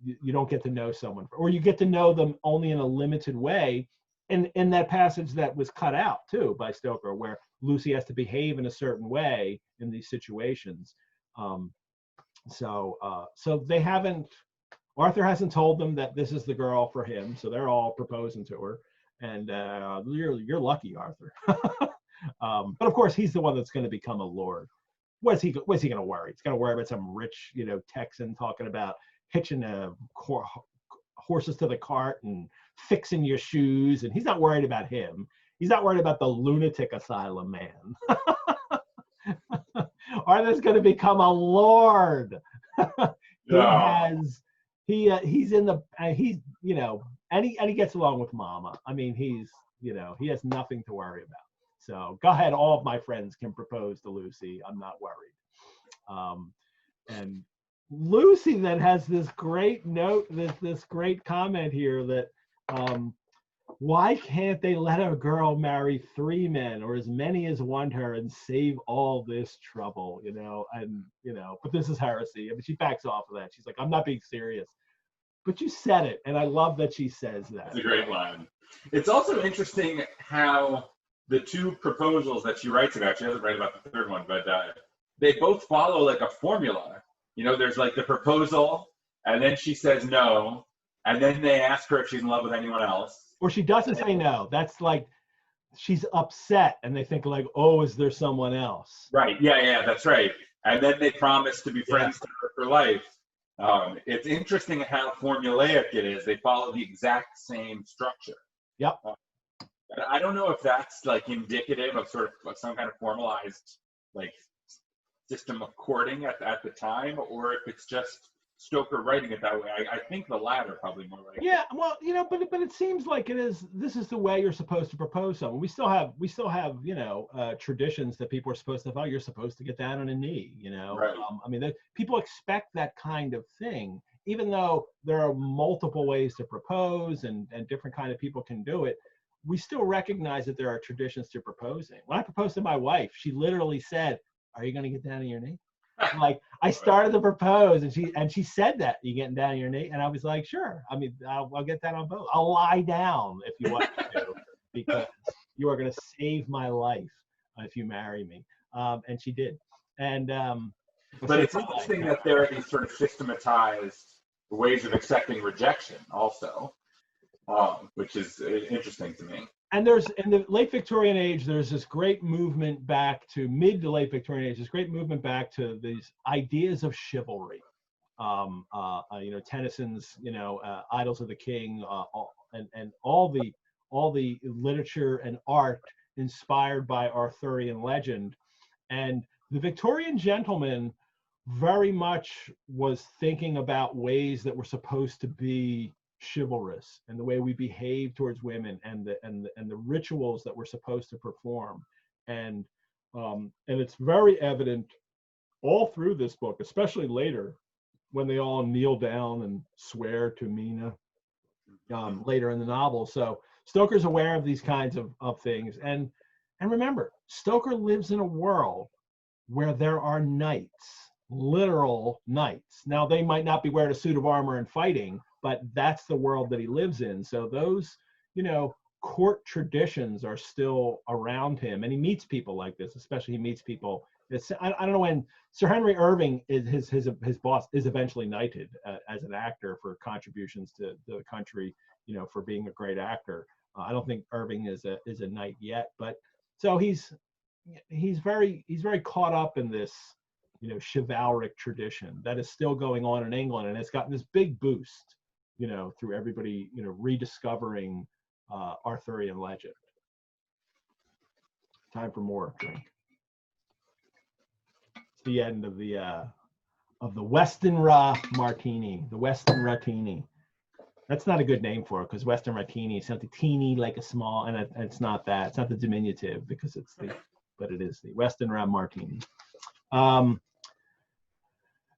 You don't get to know someone, or you get to know them only in a limited way. In that passage that was cut out too by Stoker, where Lucy has to behave in a certain way in these situations. So they haven't, Arthur hasn't told them that this is the girl for him, so they're all proposing to her, and you're lucky, Arthur. But of course, he's the one that's going to become a lord. What's he going to worry? He's going to worry about some rich, you know, Texan talking about hitching horses to the cart and fixing your shoes, and he's not worried about him. He's not worried about the lunatic asylum man. Arthur's going to become a lord. He's in the he's, you know, and he gets along with Mama. I mean, he's, you know, he has nothing to worry about. So go ahead, all of my friends can propose to Lucy. I'm not worried. And Lucy then has this great note, this great comment here that why can't they let a girl marry 3 men or as many as want her and save all this trouble, you know? And, you know, but this is heresy. I mean, she backs off of that. She's like, I'm not being serious. But you said it, and I love that she says that. It's a great line. It's also interesting how the 2 proposals that she writes about, she doesn't write about the 3rd one, but they both follow like a formula. You know, there's like the proposal, and then she says no, and then they ask her if she's in love with anyone else. Or she doesn't say no. That's like, she's upset, and they think like, oh, is there someone else? Right. Yeah, yeah, that's right. And then they promise to be Yeah. friends together for life. It's interesting how formulaic it is. They follow the exact same structure. Yep. And I don't know if that's like indicative of sort of some kind of formalized like system of courting at the time, or if it's just Stoker writing it that way. I think the latter probably more likely. Yeah, well, but it seems like it is. This is the way you're supposed to propose someone. We still have traditions that people are supposed to follow. You're supposed to get down on a knee. Right. I mean, people expect that kind of thing, even though there are multiple ways to propose and different kind of people can do it. We still recognize that there are traditions to proposing. When I proposed to my wife, she literally said, "Are you going to get down on your knee?" Like, I started to propose, and she said that, "You getting down on your knee?" And I was like, "Sure. I mean, I'll get that on both. I'll lie down if you want me to, because you are going to save my life if you marry me." And she did. And but it's interesting that there are these sort of systematized ways of accepting rejection, also, which is interesting to me. And there's, in the late Victorian age, there's this great movement back to mid to late Victorian age, this great movement back to these ideas of chivalry. Tennyson's, Idyls of the King, and all the literature and art inspired by Arthurian legend. And the Victorian gentleman very much was thinking about ways that were supposed to be chivalrous, and the way we behave towards women, and the rituals that we're supposed to perform, and it's very evident all through this book, especially later when they all kneel down and swear to Mina later in the novel. So Stoker's aware of these kinds of things, and remember, Stoker lives in a world where there are knights, literal knights. Now, they might not be wearing a suit of armor and fighting, but that's the world that he lives in. So those, court traditions are still around him, and he meets people like this. Especially, he meets people. I don't know when Sir Henry Irving is his boss is eventually knighted as an actor for contributions to the country, for being a great actor. I don't think Irving is a knight yet, but so he's very caught up in this, chivalric tradition that is still going on in England, and it's gotten this big boost, through everybody, rediscovering Arthurian legend. Time for more drink. It's the end of the Westenra Martini, the Westenratini. That's not a good name for it, because Westenratini is something teeny, like a small, and it's not that. It's not the diminutive, because but it is the Westenra Martini.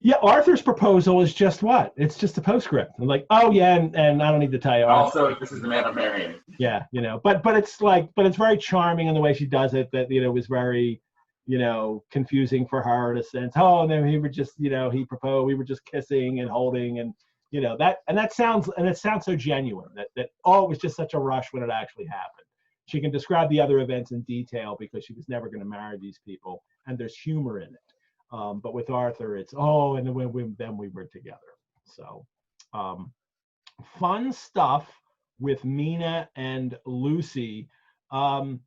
Yeah, Arthur's proposal is just what? It's just a postscript. I'm like, oh yeah, and I don't need to tell you. Also, this is the man I'm marrying. Yeah, but it's very charming in the way she does it. That was very, confusing for her in a sense. Oh, and then he would just, he proposed. We were just kissing and holding, and that sounds so genuine. That it was just such a rush when it actually happened. She can describe the other events in detail because she was never going to marry these people, and there's humor in it. But with Arthur, it's, and then we were together. So fun stuff with Mina and Lucy. Back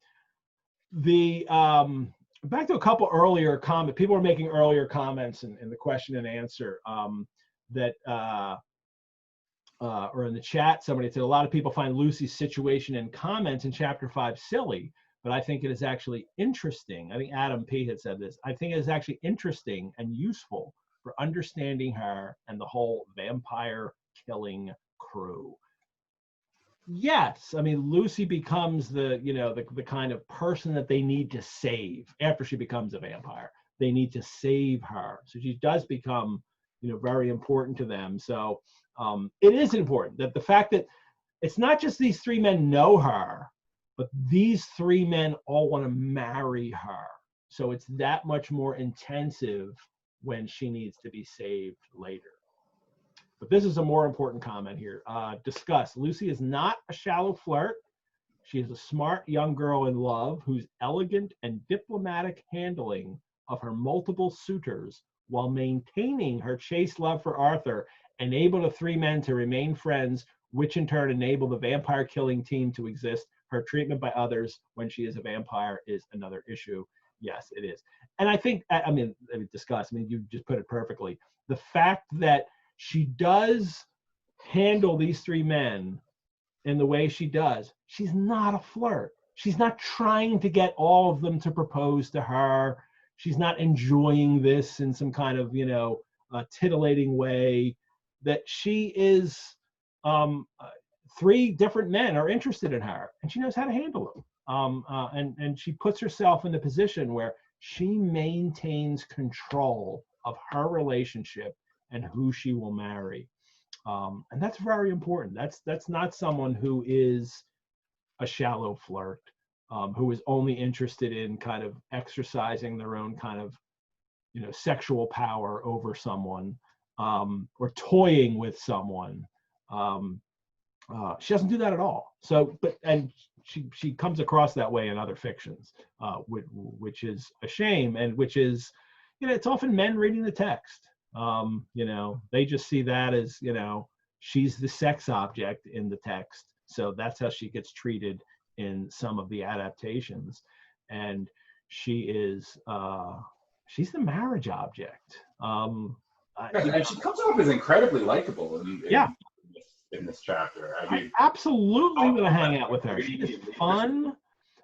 to a couple earlier comments. People were making earlier comments in the question and answer that or in the chat, somebody said a lot of people find Lucy's situation and comments in chapter 5 silly, but I think it is actually interesting. I think Adam P. had said this. I think it is actually interesting and useful for understanding her and the whole vampire killing crew. Yes, I mean, Lucy becomes the kind of person that they need to save after she becomes a vampire. They need to save her, so she does become, very important to them. So it is important that the fact that it's not just these three men know her, but these three men all want to marry her. So it's that much more intensive when she needs to be saved later. But this is a more important comment here. Discuss. Lucy is not a shallow flirt. She is a smart young girl in love whose elegant and diplomatic handling of her multiple suitors while maintaining her chaste love for Arthur enable the three men to remain friends, which in turn enable the vampire killing team to exist Her treatment by others when she is a vampire is another issue. Yes, it is. And I think, I mean, discuss, I mean, you just put it perfectly. The fact that she does handle these three men in the way she does, she's not a flirt. She's not trying to get all of them to propose to her. She's not enjoying this in some kind of, titillating way. That she is, three different men are interested in her, and she knows how to handle them. And she puts herself in the position where she maintains control of her relationship and who she will marry. And that's very important. That's not someone who is a shallow flirt, who is only interested in kind of exercising their own kind of, sexual power over someone, or toying with someone. She doesn't do that at all. So, and she comes across that way in other fictions, which is a shame, and which is, it's often men reading the text. They just see that as, she's the sex object in the text. So that's how she gets treated in some of the adaptations. And she is, she's the marriage object. And she comes off as incredibly likable in this chapter. I mean, I absolutely want to hang out with her. She's fun.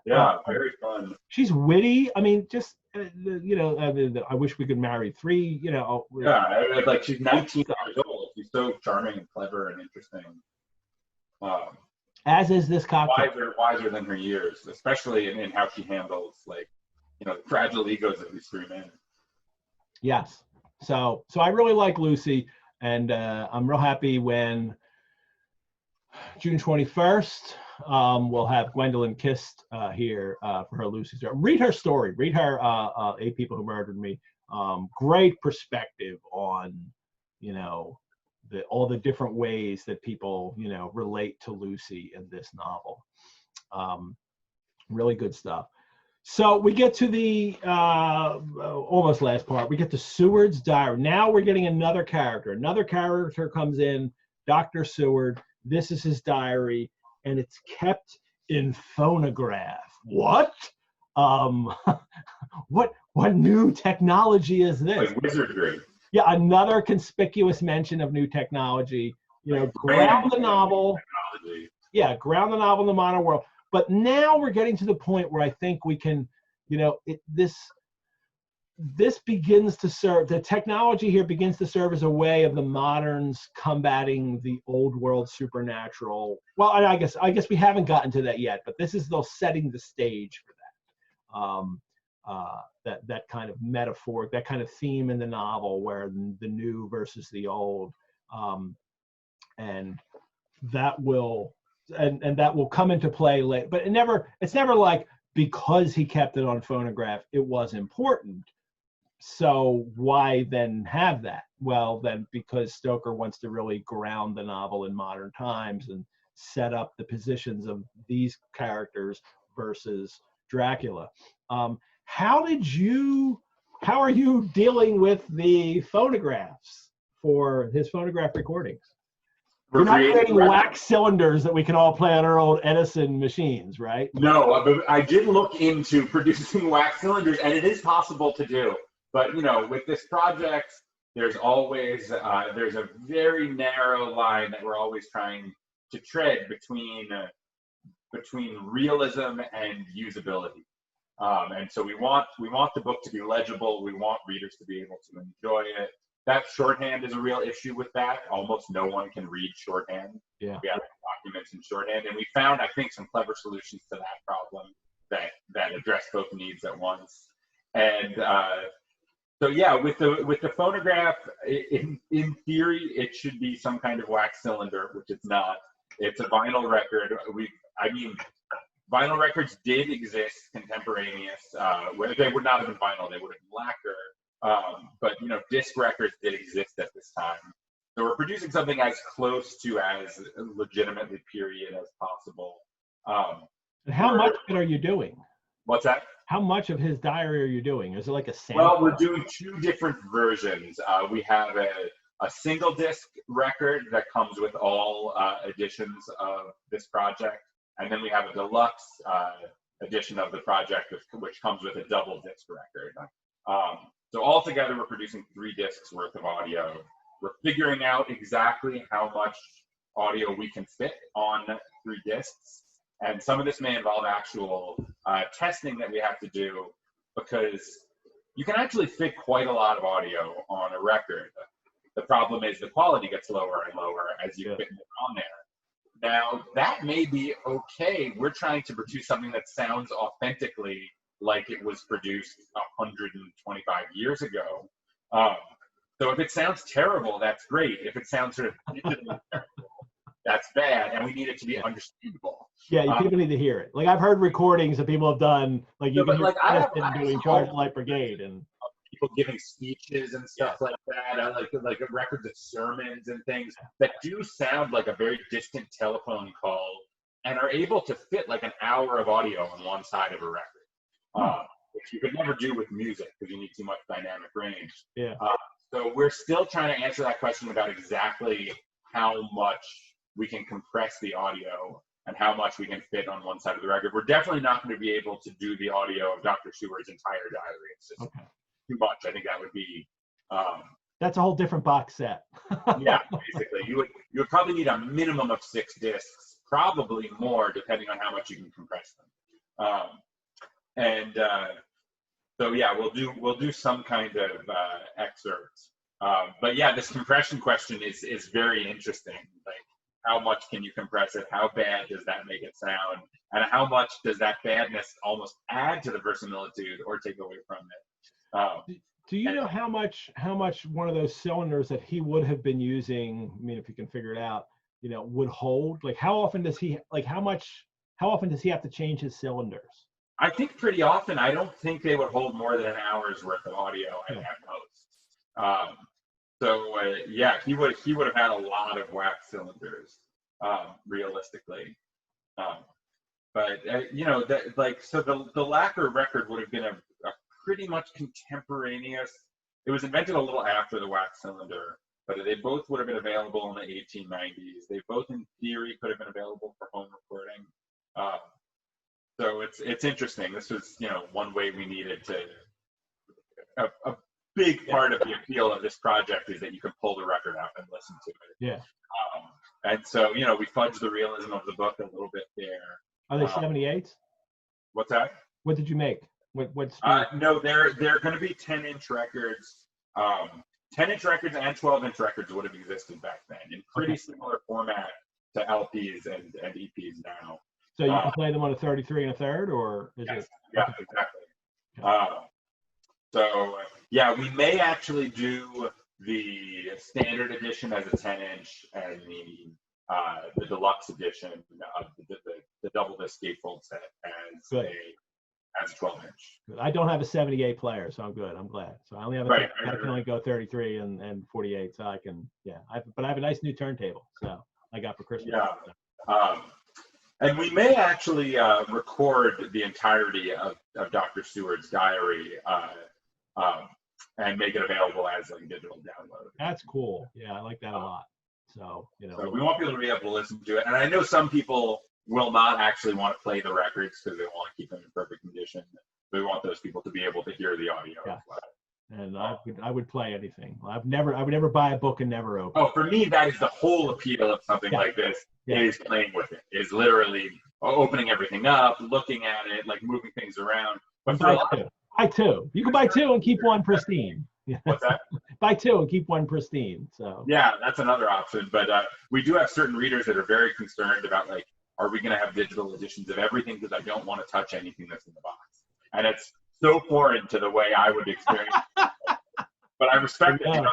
Yeah, very fun. She's witty. I mean, just, I wish we could marry three, Yeah, like she's 19 years old. She's so charming and clever and interesting. As is this cocktail. Wiser than her years, especially in how she handles, like, the fragile egos of these three men. Yes. So I really like Lucy, and I'm real happy when June 21st, we'll have Gwendolyn Kist here for her Lucy story. Read her story. Read her 8 People Who Murdered Me. Great perspective on, all the different ways that people, relate to Lucy in this novel. Really good stuff. So we get to the almost last part. We get to Seward's diary. Now we're getting another character. Another character comes in, Dr. Seward. This is his diary, and it's kept in phonograph. What? What new technology is this? Like wizardry. Yeah, another conspicuous mention of new technology. Ground the novel. Technology. Yeah, ground the novel in the modern world. But now we're getting to the point where I think we can, this begins to serve, the technology here begins to serve as a way of the moderns combating the old world supernatural. Well, I guess we haven't gotten to that yet, but this is though setting the stage for that. That kind of metaphor, that kind of theme in the novel where the new versus the old, and that will come into play later. But it's never like, because he kept it on phonograph, it was important. So why then have that? Well, then because Stoker wants to really ground the novel in modern times and set up the positions of these characters versus Dracula. How are you dealing with the phonographs for his phonograph recordings? You're not creating wax cylinders that we can all play on our old Edison machines, right? No, but I did look into producing wax cylinders, and it is possible to do. But, with this project, there's always, there's a very narrow line that we're always trying to tread between realism and usability. And so we want the book to be legible. We want readers to be able to enjoy it. That shorthand is a real issue with that. Almost no one can read shorthand. Yeah. We have documents in shorthand, and we found, I think, some clever solutions to that problem that address both needs at once. And so yeah, with the phonograph, in theory, it should be some kind of wax cylinder, which it's not. It's a vinyl record. Vinyl records did exist contemporaneous. Where they would not have been vinyl, they would have been lacquer. But disc records did exist at this time. So we're producing something as close to as legitimately period as possible. And how much of it are you doing? What's that? How much of his diary are you doing? Is it like a sample? Well, we're doing 2 different versions. We have a single disc record that comes with all editions of this project. And then we have a deluxe edition of the project, which comes with a double disc record. So altogether, we're producing 3 discs worth of audio. We're figuring out exactly how much audio we can fit on 3 discs. And some of this may involve actual testing that we have to do, because you can actually fit quite a lot of audio on a record. The problem is the quality gets lower and lower as you fit more on there. Now, that may be okay. We're trying to produce something that sounds authentically like it was produced 125 years ago. So if it sounds terrible, that's great. If it sounds sort of digitally terrible, that's bad, and we need it to be understandable. Yeah, people need to hear it. Like, I've heard recordings that people have done, like you can hear Preston doing Charge the Light Brigade, and people giving speeches and stuff like that, like records of sermons and things that do sound like a very distant telephone call and are able to fit like an hour of audio on one side of a record, which you could never do with music because you need too much dynamic range. Yeah. So we're still trying to answer that question about exactly how much we can compress the audio and how much we can fit on one side of the record. We're definitely not going to be able to do the audio of Dr. Seward's entire diary. It's just too much. I think that would be that's a whole different box set. Yeah, basically. You would probably need a minimum of 6 discs, probably more depending on how much you can compress them. So yeah, we'll do some kind of excerpts. But yeah, this compression question is very interesting. Like, how much can you compress it? How bad does that make it sound? And how much does that badness almost add to the verisimilitude or take away from it? Do you know how much one of those cylinders that he would have been using, I mean, if you can figure it out, would hold? Like, how often does he have to change his cylinders? I think pretty often. I don't think they would hold more than an hour's worth of audio at most. Yeah, he would have had a lot of wax cylinders, realistically. The lacquer record would have been a pretty much contemporaneous. It was invented a little after the wax cylinder, but they both would have been available in the 1890s. They both, in theory, could have been available for home recording. So it's interesting. This was, one way we needed to. A big part of the appeal of this project is that you can pull the record out and listen to it. Yeah. And so, we fudged the realism of the book a little bit there. Are they 78s? What's that? What did you make? What speed? No, they're going to be 10-inch records. 10-inch records and 12-inch records would have existed back then in pretty similar format to LPs and EPs now. So you can play them on a 33 1/3, or is it? Yeah, exactly. We may actually do the standard edition as a 10-inch and the deluxe edition of the double disc gatefold set as a 12-inch. I don't have a 78 player, so I'm good. I'm glad. So I only have I can only go 33 and 48, so I can but I have a nice new turntable, so I got for Christmas. Yeah. And we may actually record the entirety of Dr. Seward's diary and make it available as a digital download. That's cool. Yeah, I like that a lot. So, So we want people to be able to listen to it. And I know some people will not actually want to play the records because they want to keep them in perfect condition. We want those people to be able to hear the audio as well. And I would play anything. I would never buy a book and never open. Oh, for me, that is the whole appeal of something like this. Is playing with it. Is literally opening everything up, looking at it, like moving things around. But buy two. You can buy 2 and keep 1 pristine. What's that? Buy 2 and keep 1 pristine. So yeah, that's another option. But we do have certain readers that are very concerned about, like, are we going to have digital editions of everything? Because I don't want to touch anything that's in the box. And it's so foreign to the way I would experience it. But I respect it.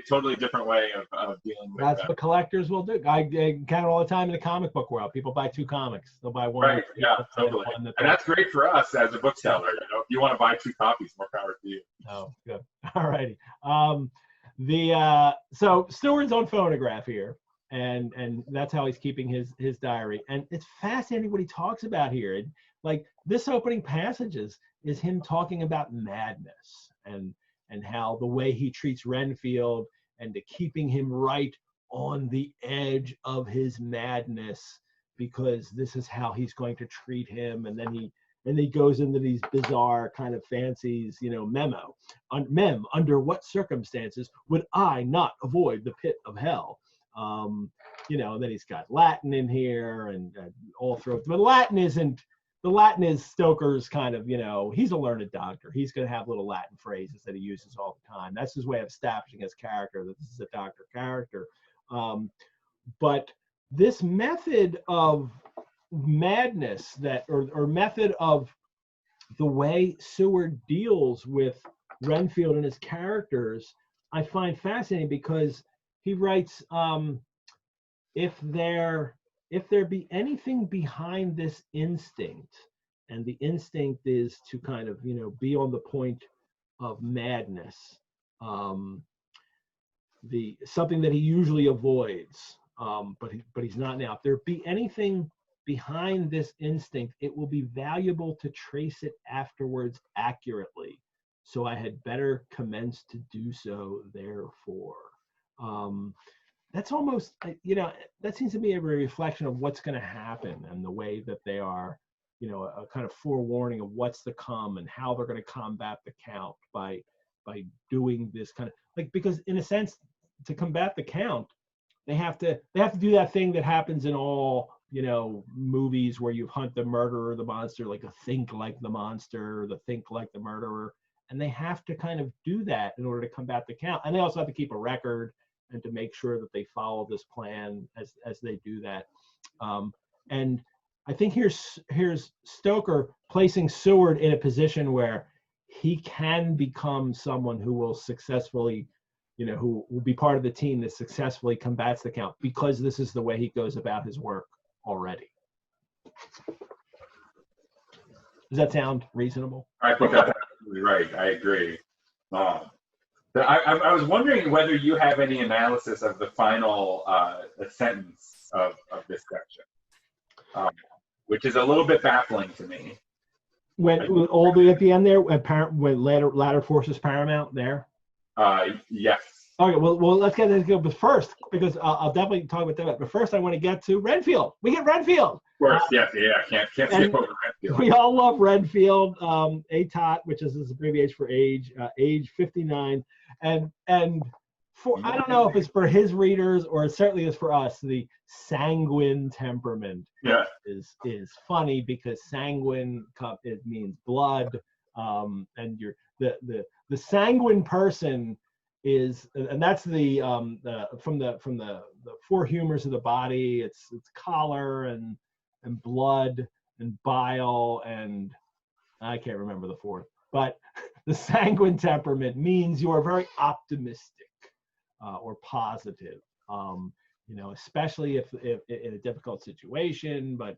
Totally different way of dealing with that's what collectors will do. I encounter all the time in the comic book world. People buy 2 comics. They'll buy one. Right. Yeah. Totally. And that's great for us as a bookseller. If you want to buy 2 copies, more power to you. Oh, good. All righty. So Seward's on phonograph here, and that's how he's keeping his diary. And it's fascinating what he talks about here. Like, this opening passages is him talking about madness and how the way he treats Renfield and to keeping him right on the edge of his madness because this is how he's going to treat him. And then he goes into these bizarre kind of fancies, you know, under what circumstances would I not avoid the pit of hell? You know, and then he's got Latin in here and all through. But the Latin is Stoker's kind of, you know, he's a learned doctor. He's going to have little Latin phrases that he uses all the time. That's his way of establishing his character, that this is a doctor character. But this method of madness or method of the way Seward deals with Renfield and his characters, I find fascinating, because he writes, if there be anything behind this instinct, and the instinct is to kind of, you know, be on the point of madness, something that he usually avoids, but he's not now. If there be anything behind this instinct, it will be valuable to trace it afterwards accurately. So I had better commence to do so, therefore. That's almost, you know, that seems to be a reflection of what's going to happen, and the way that they are, you know, a kind of forewarning of what's to come and how they're going to combat the Count by doing this kind of, like, because in a sense, to combat the Count, they have to do that thing that happens in all, you know, movies where you hunt the murderer, the monster, like a think like the monster, the think like the murderer, and they have to kind of do that in order to combat the Count, and they also have to keep a record and to make sure that they follow this plan as they do that. And I think here's Stoker placing Seward in a position where he can become someone who will successfully, you know, who will be part of the team that successfully combats the Count, because this is the way he goes about his work already. Does that sound reasonable? I think that's absolutely right. I agree. I was wondering whether you have any analysis of the final sentence of this section, which is a little bit baffling to me. When all the way at the end there, when latter forces paramount there. Yes. Okay, well, let's get this go. But first, because I'll definitely talk about that. But first, I want to get to Renfield. We get Renfield. Of course, yes, yeah. Can't skip over Renfield. We all love Renfield. ATOT, which is his abbreviation for age 59, and for, I don't know if it's for his readers or it certainly is for us, the sanguine temperament is funny, because sanguine it means blood, and the sanguine person is, and that's the from the four humors of the body. It's choler and blood and bile, and I can't remember the fourth, but the sanguine temperament means you are very optimistic or positive, you know, especially if in a difficult situation. But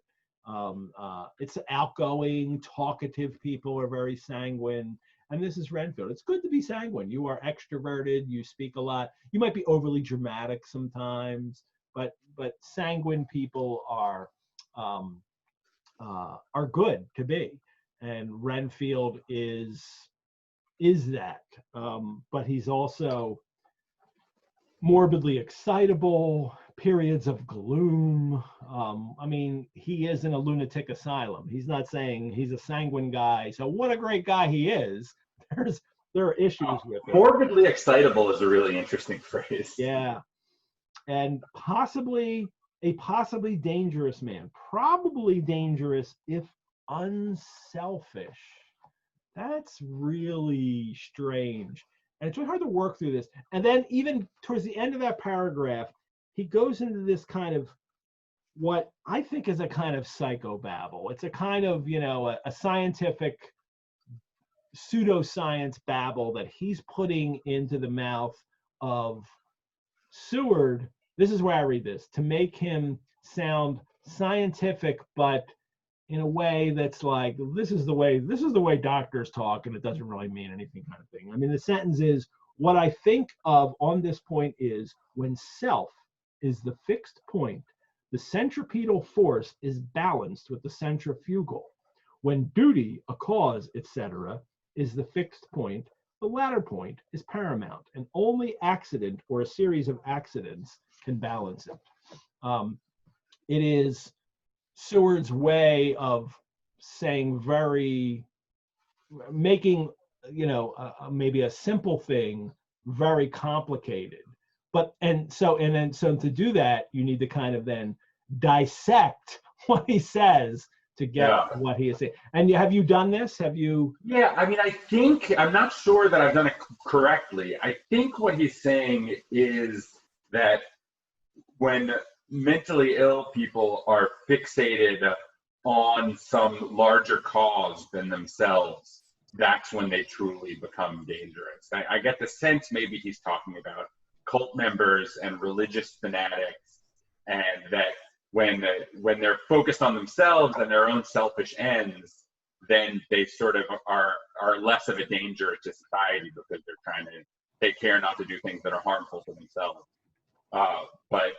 it's outgoing, talkative people are very sanguine. And this is Renfield. It's good to be sanguine. You are extroverted. You speak a lot. You might be overly dramatic sometimes, but sanguine people are good to be. And Renfield is that. But he's also morbidly excitable, periods of gloom. I mean, he is in a lunatic asylum. He's not saying he's a sanguine guy, so what a great guy he is. There are issues with it. Morbidly excitable is a really interesting phrase. Yeah. And possibly dangerous man. Probably dangerous if unselfish. That's really strange. And it's really hard to work through this. And then even towards the end of that paragraph, he goes into this kind of what I think is a kind of psychobabble. It's a kind of, you know, a scientific pseudoscience babble that he's putting into the mouth of Seward. This is where I read this, to make him sound scientific, but in a way that's like, this is the way doctors talk, and it doesn't really mean anything, kind of thing. I mean, the sentence is, what I think of on this point is, when self is the fixed point, the centripetal force is balanced with the centrifugal. When duty, a cause, etc., is the fixed point, the latter point is paramount, and only accident or a series of accidents can balance it. It is Seward's way of saying making, maybe a simple thing very complicated. So to do that, you need to kind of then dissect what he says to get Yeah. what he is saying. And have you done this? Have you? Yeah, I mean, I think, I'm not sure that I've done it correctly. I think what he's saying is that when mentally ill people are fixated on some larger cause than themselves, that's when they truly become dangerous. I get the sense maybe he's talking about cult members and religious fanatics, and that when they're focused on themselves and their own selfish ends, then they sort of are less of a danger to society because they're trying to take care not to do things that are harmful to themselves. But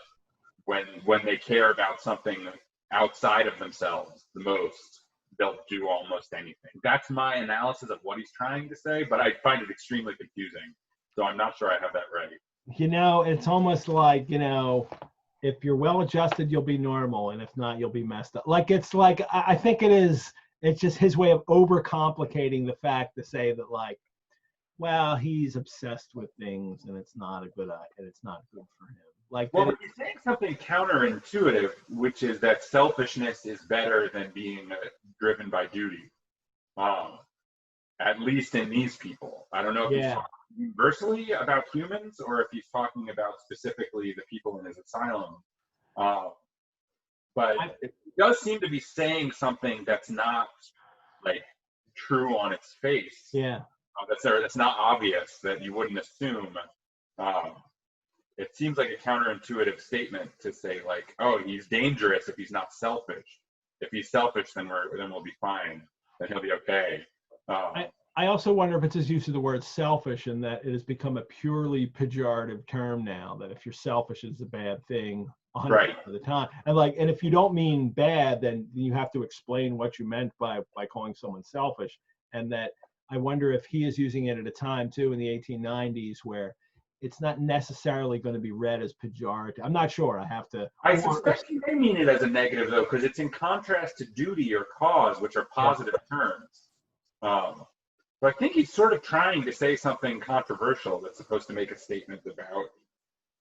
when they care about something outside of themselves the most, they'll do almost anything. That's my analysis of what he's trying to say, but I find it extremely confusing. So I'm not sure I have that right. It's almost like, if you're well adjusted, you'll be normal. And if not, you'll be messed up. I think it's just his way of overcomplicating the fact to say that, like, well, he's obsessed with things and it's not good for him. Well, he's saying something counterintuitive, which is that selfishness is better than being driven by duty. At least in these people. I don't know if he's talking universally about humans or if he's talking about specifically the people in his asylum. But it does seem to be saying something that's not like true on its face. Yeah. That's not obvious, that you wouldn't assume. It seems like a counterintuitive statement to say, like, oh, he's dangerous if he's not selfish. If he's selfish, then we'll be fine. Then he'll be okay. I also wonder if it's his use of the word selfish, and that it has become a purely pejorative term now, that if you're selfish is a bad thing 100% of the time. And if you don't mean bad, then you have to explain what you meant by calling someone selfish. And that I wonder if he is using it at a time too in the 1890s where it's not necessarily going to be read as pejorative. I'm not sure. I suspect he may mean it as a negative, though, because it's in contrast to duty or cause, which are positive terms. But I think he's sort of trying to say something controversial that's supposed to make a statement about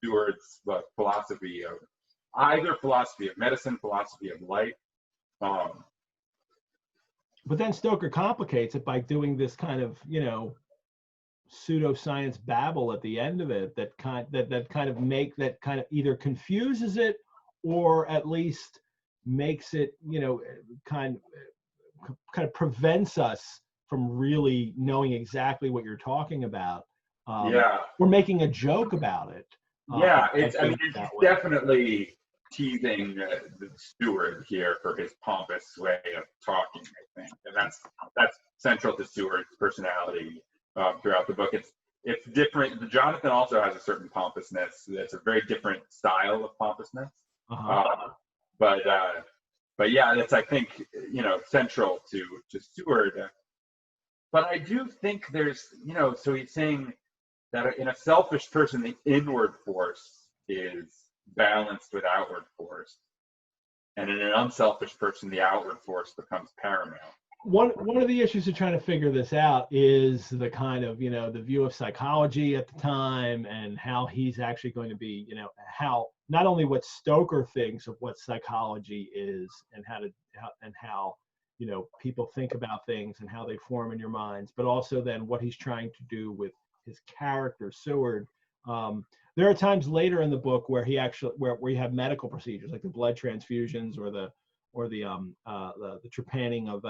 Seward's philosophy of medicine, philosophy of life. But then Stoker complicates it by doing this kind of, pseudoscience babble at the end of it that kind of either confuses it or at least makes it, kind of prevents us from really knowing exactly what you're talking about. We're making a joke about it. It's definitely teasing the Seward here for his pompous way of talking, I think. And that's central to Seward's personality throughout the book. It's different. Jonathan also has a certain pompousness. It's a very different style of pompousness. But that's, I think, central to Seward. But I do think there's, so he's saying that in a selfish person, the inward force is balanced with outward force. And in an unselfish person, the outward force becomes paramount. One of the issues of trying to figure this out is the kind of, the view of psychology at the time and how he's actually going to be, how not only what Stoker thinks of what psychology is and how people think about things and how they form in your minds, but also then what he's trying to do with his character, Seward. There are times later in the book where he actually, where you have medical procedures like the blood transfusions or the trepanning of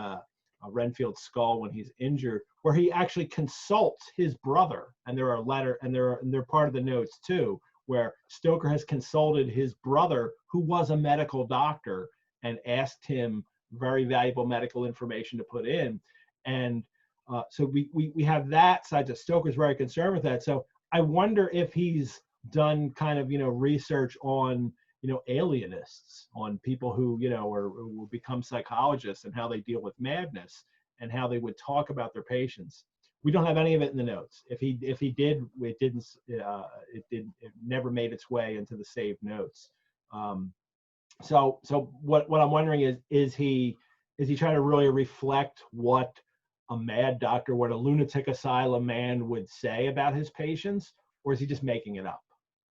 Renfield's skull when he's injured, where he actually consults his brother, and they're part of the notes too, where Stoker has consulted his brother, who was a medical doctor, and asked him very valuable medical information to put in. And so we have that side that Stoker's very concerned with that. So I wonder if he's done kind of, research on, alienists, on people who, will become psychologists and how they deal with madness and how they would talk about their patients. We don't have any of it in the notes. If he did, it never made its way into the saved notes. so what I'm wondering is he trying to really reflect what a mad doctor, what a lunatic asylum man would say about his patients, or is he just making it up?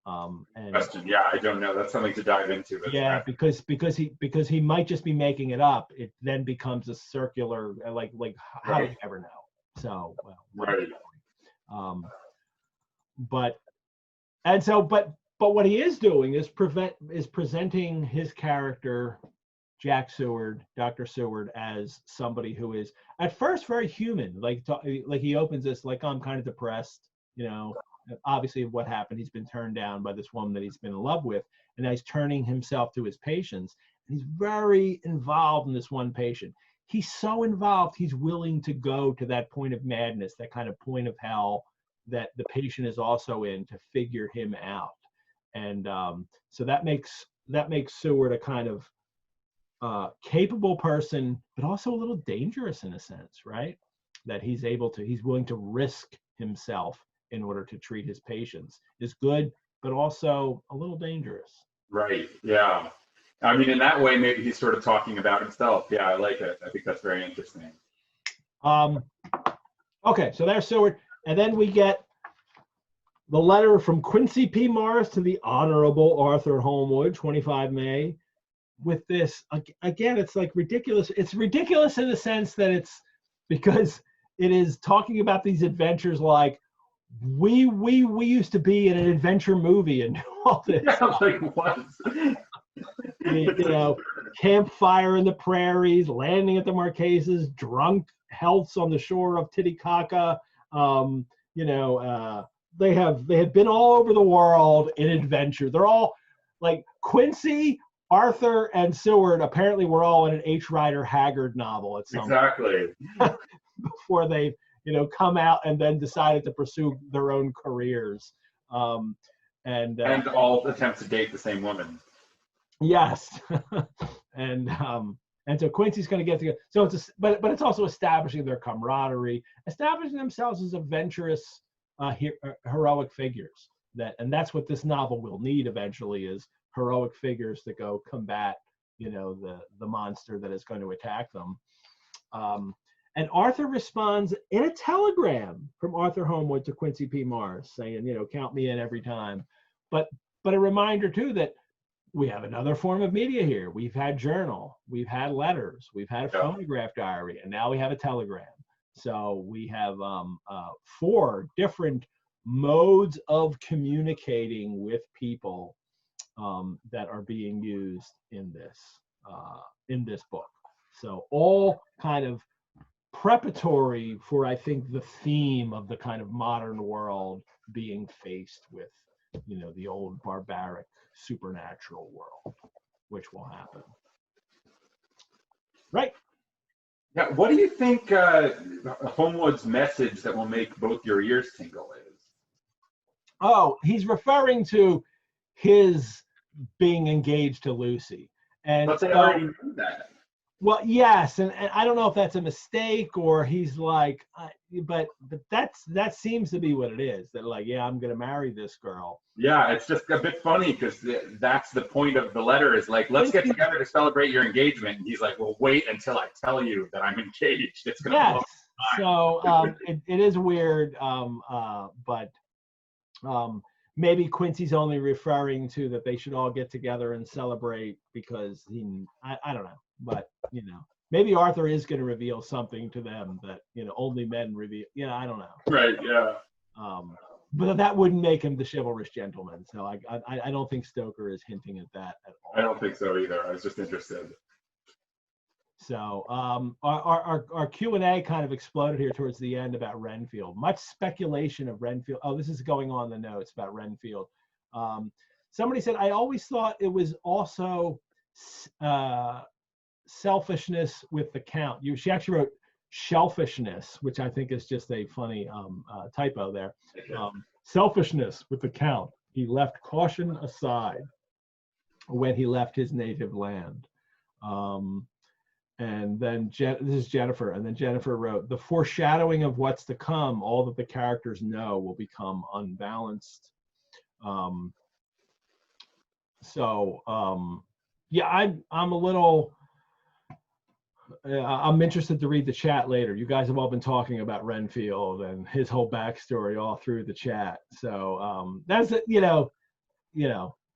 And Question. Yeah, I don't know. That's something to dive into. But yeah, because he might just be making it up. It then becomes a circular, like how do right, you ever know? So well, right, um, but and so but what he is doing is presenting his character Jack Seward, Dr. Seward, as somebody who is at first very human. Like he opens this like, I'm kind of depressed, you know. Obviously, what happened? He's been turned down by this woman that he's been in love with, and now he's turning himself to his patients. And he's very involved in this one patient. He's so involved, he's willing to go to that point of madness, that kind of point of hell that the patient is also in, to figure him out. And so that makes Seward a kind of capable person, but also a little dangerous in a sense, right? That he's willing to risk himself in order to treat his patients is good, but also a little dangerous. right. Yeah. I mean, in that way, maybe he's sort of talking about himself. Yeah, I like it. I think that's very interesting. Okay, so there's Seward. And then we get the letter from Quincy P. Morris to the Honorable Arthur Holmwood, 25 May. With this, again, it's like ridiculous. It's ridiculous in the sense that it's because it is talking about these adventures like we used to be in an adventure movie and all this. Yeah, like what? You know, campfire in the prairies, landing at the Marquesas, drunk healths on the shore of Titicaca. You know, they have been all over the world in adventure. They're all like Quincy, Arthur, and Seward apparently were all in an H. Rider Haggard novel at some Exactly. point before they, you know, come out and then decided to pursue their own careers. And all attempt to date the same woman. yes, and so Quincy's going to get together. So but it's also establishing their camaraderie, establishing themselves as adventurous, heroic figures. And that's what this novel will need eventually, is heroic figures to go combat, you know, the monster that is going to attack them. And Arthur responds in a telegram from Arthur Holmwood to Quincy P. Morris saying, you know, count me in every time. But a reminder too that we have another form of media here. We've had journal, we've had letters, we've had a phonograph diary, and now we have a telegram. So we have 4 different modes of communicating with people that are being used in this book. So all kind of preparatory for, I think, the theme of the kind of modern world being faced with, you know, the old barbaric supernatural world, which will happen. Right. Yeah. What do you think Holmwood's message that will make both your ears tingle is? Oh, he's referring to his being engaged to Lucy. And But they already knew that. Well, yes, and I don't know if that's a mistake or he's like, but that seems to be what it is. That like, yeah, I'm gonna marry this girl. Yeah, it's just a bit funny because that's the point of the letter is like, let's get together to celebrate your engagement. And he's like, well, wait until I tell you that I'm engaged. It's gonna yes. So it is weird, but maybe Quincy's only referring to that they should all get together and celebrate because I don't know. But, you know, maybe Arthur is going to reveal something to them that, you know, only men reveal. You know, I don't know. Right, yeah. But that wouldn't make him the chivalrous gentleman. So I don't think Stoker is hinting at that at all. I don't think so either. I was just interested. So our Q&A kind of exploded here towards the end about Renfield. Much speculation of Renfield. Oh, this is going on the notes about Renfield. Somebody said, I always thought it was also selfishness with the Count. She actually wrote shellfishness, which I think is just a funny typo there. Selfishness with the Count. He left caution aside when he left his native land. And then this is Jennifer, and then Jennifer wrote, the foreshadowing of what's to come, all that the characters know will become unbalanced. Yeah, I'm a little. I'm interested to read the chat later. You guys have all been talking about Renfield and his whole backstory all through the chat. So that's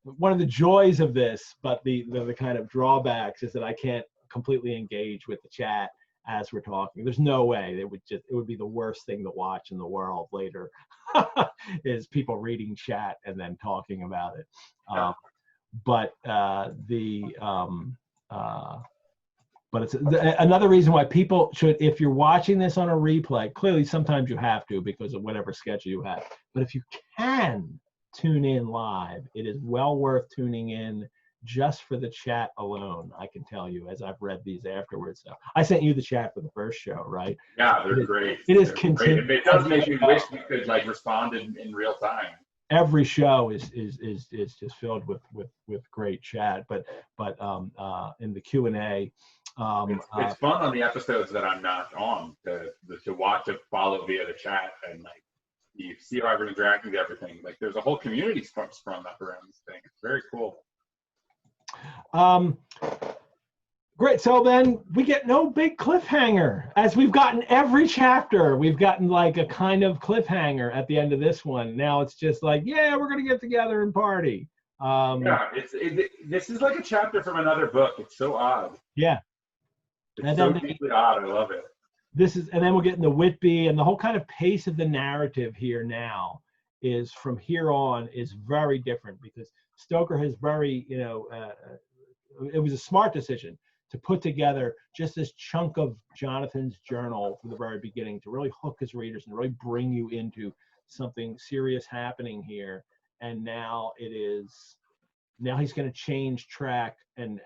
one of the joys of this, but the kind of drawbacks is that I can't completely engage with the chat as we're talking. There's no way it would be the worst thing to watch in the world later is people reading chat and then talking about it. But it's another reason why people should, if you're watching this on a replay, clearly sometimes you have to because of whatever schedule you have. But if you can tune in live, it is well worth tuning in just for the chat alone. I can tell you, as I've read these afterwards. So I sent you the chat for the first show, right? Yeah, they're great. It is continuing. It does make me wish we could like respond in real time. Every show is just filled with great chat, but in the Q&A, it's fun on the episodes that I'm not on to watch and follow via the chat, and like you see how everyone's interacting with everything. Like there's a whole community sprung up around this thing. It's very cool. Great. So then we get no big cliffhanger, as we've gotten every chapter. We've gotten like a kind of cliffhanger at the end of this one. Now it's just like, yeah, we're going to get together and party. This is like a chapter from another book. It's so odd. Yeah. It's so deeply odd. I love it. And then we'll get into Whitby, and the whole kind of pace of the narrative here now is from here on is very different, because Stoker has very, it was a smart decision to put together just this chunk of Jonathan's journal from the very beginning to really hook his readers and really bring you into something serious happening here. And now he's going to change track and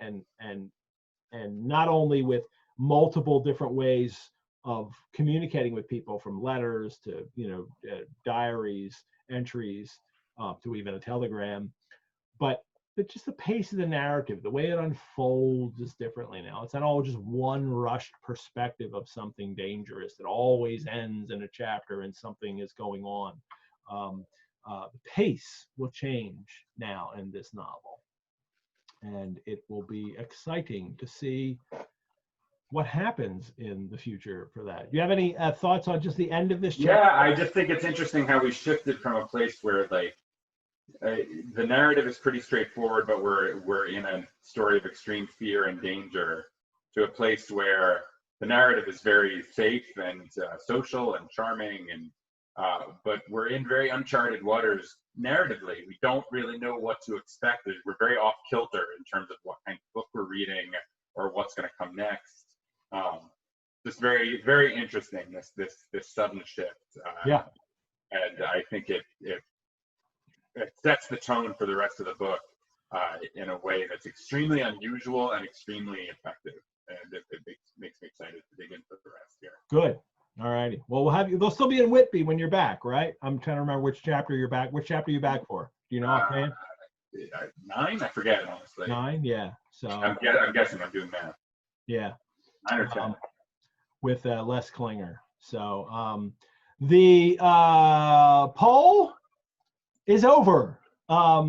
not only with multiple different ways of communicating with people, from letters to diaries, entries, to even a telegram, but just the pace of the narrative, the way it unfolds is differently now. It's not all just one rushed perspective of something dangerous that always ends in a chapter and something is going on. The pace will change now in this novel, and it will be exciting to see what happens in the future for that. Do you have any thoughts on just the end of this chapter? Yeah, I just think it's interesting how we shifted from a place where like the narrative is pretty straightforward, but we're in a story of extreme fear and danger, to a place where the narrative is very safe and social and charming, and but we're in very uncharted waters narratively. We don't really know what to expect. We're very off kilter in terms of what kind of book we're reading or what's going to come next. Just very, very interesting, this sudden shift. And I think it sets the tone for the rest of the book in a way that's extremely unusual and extremely effective. And it makes me excited to dig into the rest here. Good. All righty. Well, they'll still be in Whitby when you're back, right? I'm trying to remember which chapter you're back. Which chapter are you back for? Do you know offhand? 9? I forget, honestly. 9? Yeah. So I'm guessing I'm doing math. Yeah. 9 or 10. With Les Klinger. So the poll is over.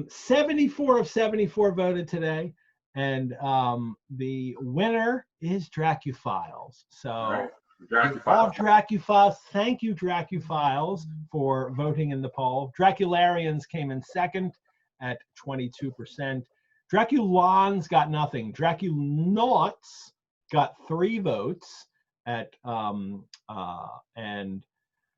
74 of 74 voted today, and the winner is Dracuphiles. So right. all Dracuphiles, thank you, Dracuphiles, for voting in the poll. Dracularians came in second at 22%. Draculons got nothing. Draculaughts got 3 votes at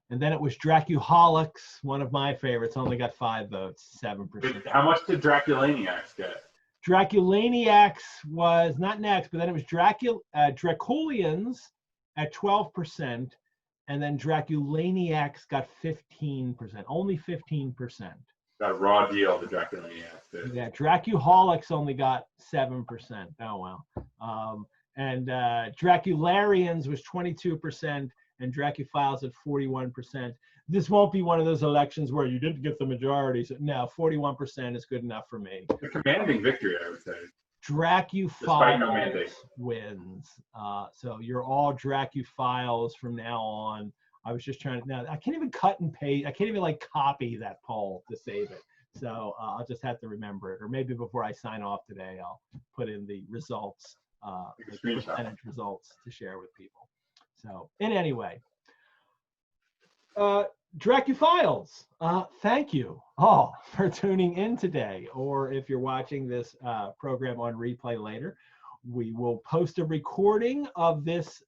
and then it was Dracuholics, one of my favorites, only got 5 votes, 7%. How much did Draculaniacs get? Draculaniacs was not next, but then it was Draculians at 12%, and then Draculaniacs got 15%, only 15%. Got a raw deal, the Draculaniacs did. Yeah, Dracuholics only got 7%. Oh, wow. And Dracularians was 22%, and Dracuphiles at 41%. This won't be one of those elections where you didn't get the majority. So no, 41% is good enough for me. A commanding victory, I would say. Dracuphiles wins. So you're all Dracuphiles from now on. I was just trying to, now I can't even cut and paste. I can't even like copy that poll to save it. So I'll just have to remember it, or maybe before I sign off today, I'll put in the results, the percentage results to share with people. So in any way, Dracuphiles, thank you all for tuning in today. Or if you're watching this program on replay later, we will post a recording of this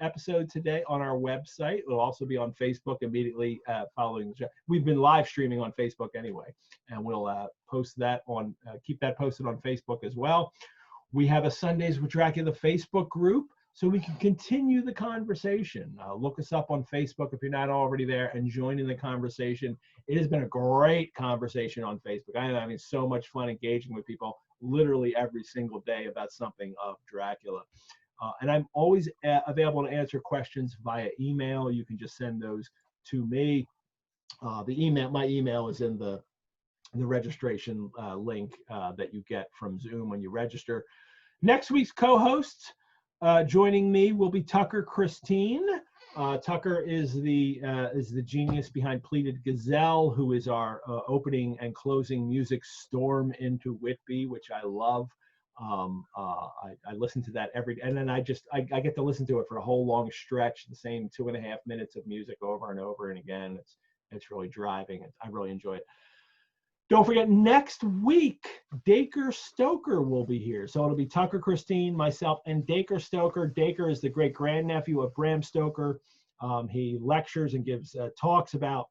episode today on our website. It'll also be on Facebook immediately following the show. We've been live streaming on Facebook anyway, and we'll post that on, keep that posted on Facebook as well. We have a Sundays with Dracula Facebook group, so we can continue the conversation. Look us up on Facebook if you're not already there and join in the conversation. It has been a great conversation on Facebook. I'm having so much fun engaging with people literally every single day about something of Dracula. And I'm always available to answer questions via email. You can just send those to me. My email is in the registration link that you get from Zoom when you register. Next week's co-hosts joining me will be Tucker Christine. Tucker is the genius behind Pleated Gazelle, who is our opening and closing music storm into Whitby, which I love. I listen to that every day, and then I get to listen to it for a whole long stretch, the same 2.5 minutes of music over and over and again. It's really driving. I really enjoy it. Don't forget, next week, Dacre Stoker will be here. So it'll be Tucker Christine, myself, and Dacre Stoker. Dacre is the great grandnephew of Bram Stoker. He lectures and gives talks about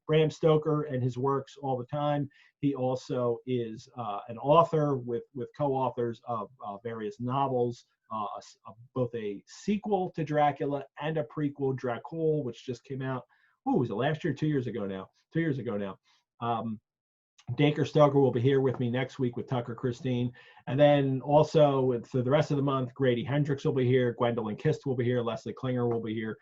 Bram Stoker and his works all the time. He also is an author with co-authors of various novels, both a sequel to Dracula and a prequel, Dracul, which just came out. Oh, was it last year? 2 years ago now. 2 years ago now. Dacre Stoker will be here with me next week with Tucker Christine. And then also for the rest of the month, Grady Hendrix will be here, Gwendolyn Kist will be here, Leslie Klinger will be here.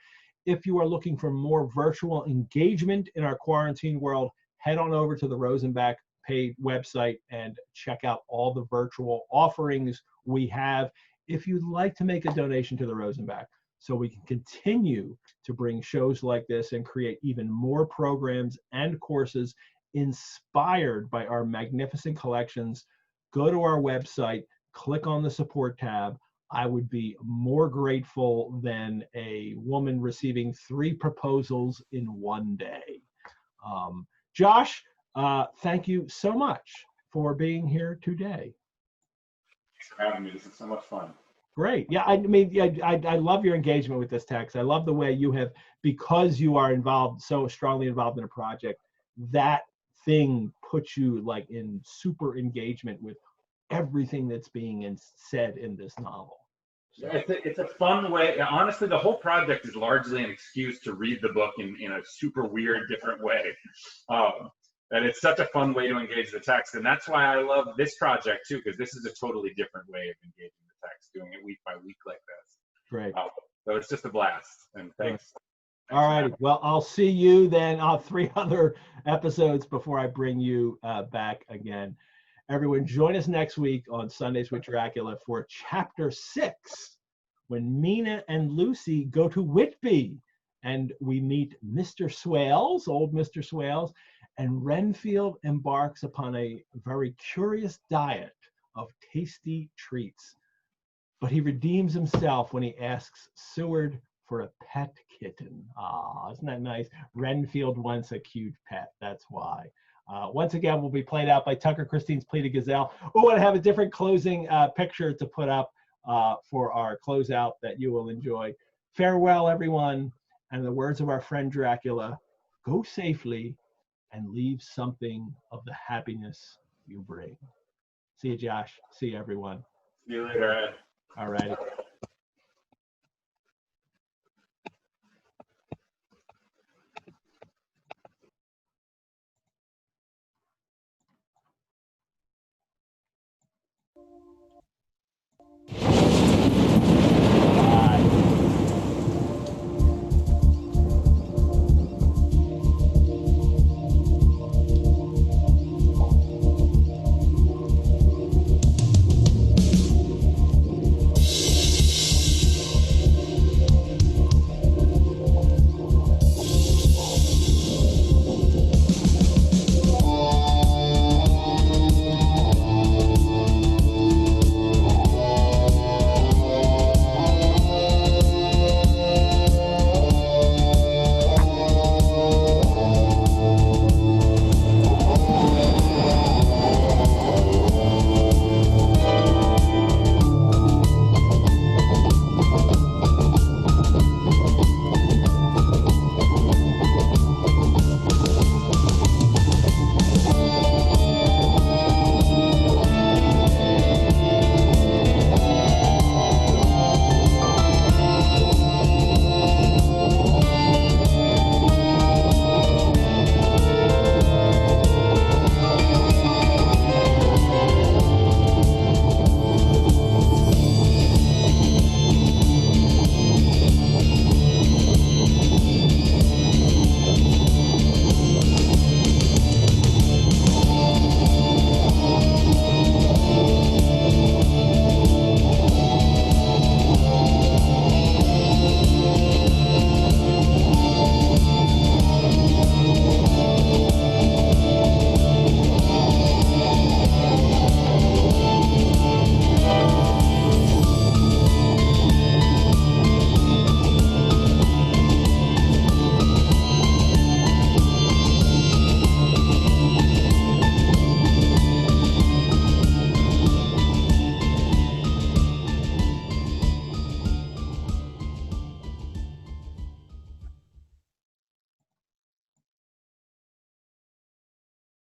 If you are looking for more virtual engagement in our quarantine world, head on over to the Rosenbach paid website and check out all the virtual offerings we have. If you'd like to make a donation to the Rosenbach so we can continue to bring shows like this and create even more programs and courses inspired by our magnificent collections, go to our website, click on the support tab. I would be more grateful than a woman receiving 3 proposals in one day. Josh, thank you so much for being here today. Thanks for having me. This is so much fun. Great. Yeah, I mean, I love your engagement with this text. I love the way you have, because you are involved, so strongly involved in a project, that thing puts you like in super engagement with everything that's being said in this novel. So. It's a fun way. Honestly, the whole project is largely an excuse to read the book in a super weird, different way. And it's such a fun way to engage the text. And that's why I love this project too, because this is a totally different way of engaging the text, doing it week by week like this. Great. So it's just a blast. And thanks. All right. Well, I'll see you then on 3 other episodes before I bring you back again. Everyone, join us next week on Sundays with Dracula for Chapter 6, when Mina and Lucy go to Whitby and we meet Mr. Swales, old Mr. Swales, and Renfield embarks upon a very curious diet of tasty treats. But he redeems himself when he asks Seward for a pet kitten. Ah, isn't that nice? Renfield wants a cute pet, that's why. Once again, will be played out by Tucker Christine's Pleated Gazelle. Oh, and I have a different closing picture to put up for our closeout that you will enjoy. Farewell, everyone. And in the words of our friend Dracula, go safely and leave something of the happiness you bring. See you, Josh. See you, everyone. See you later, Ed. All righty.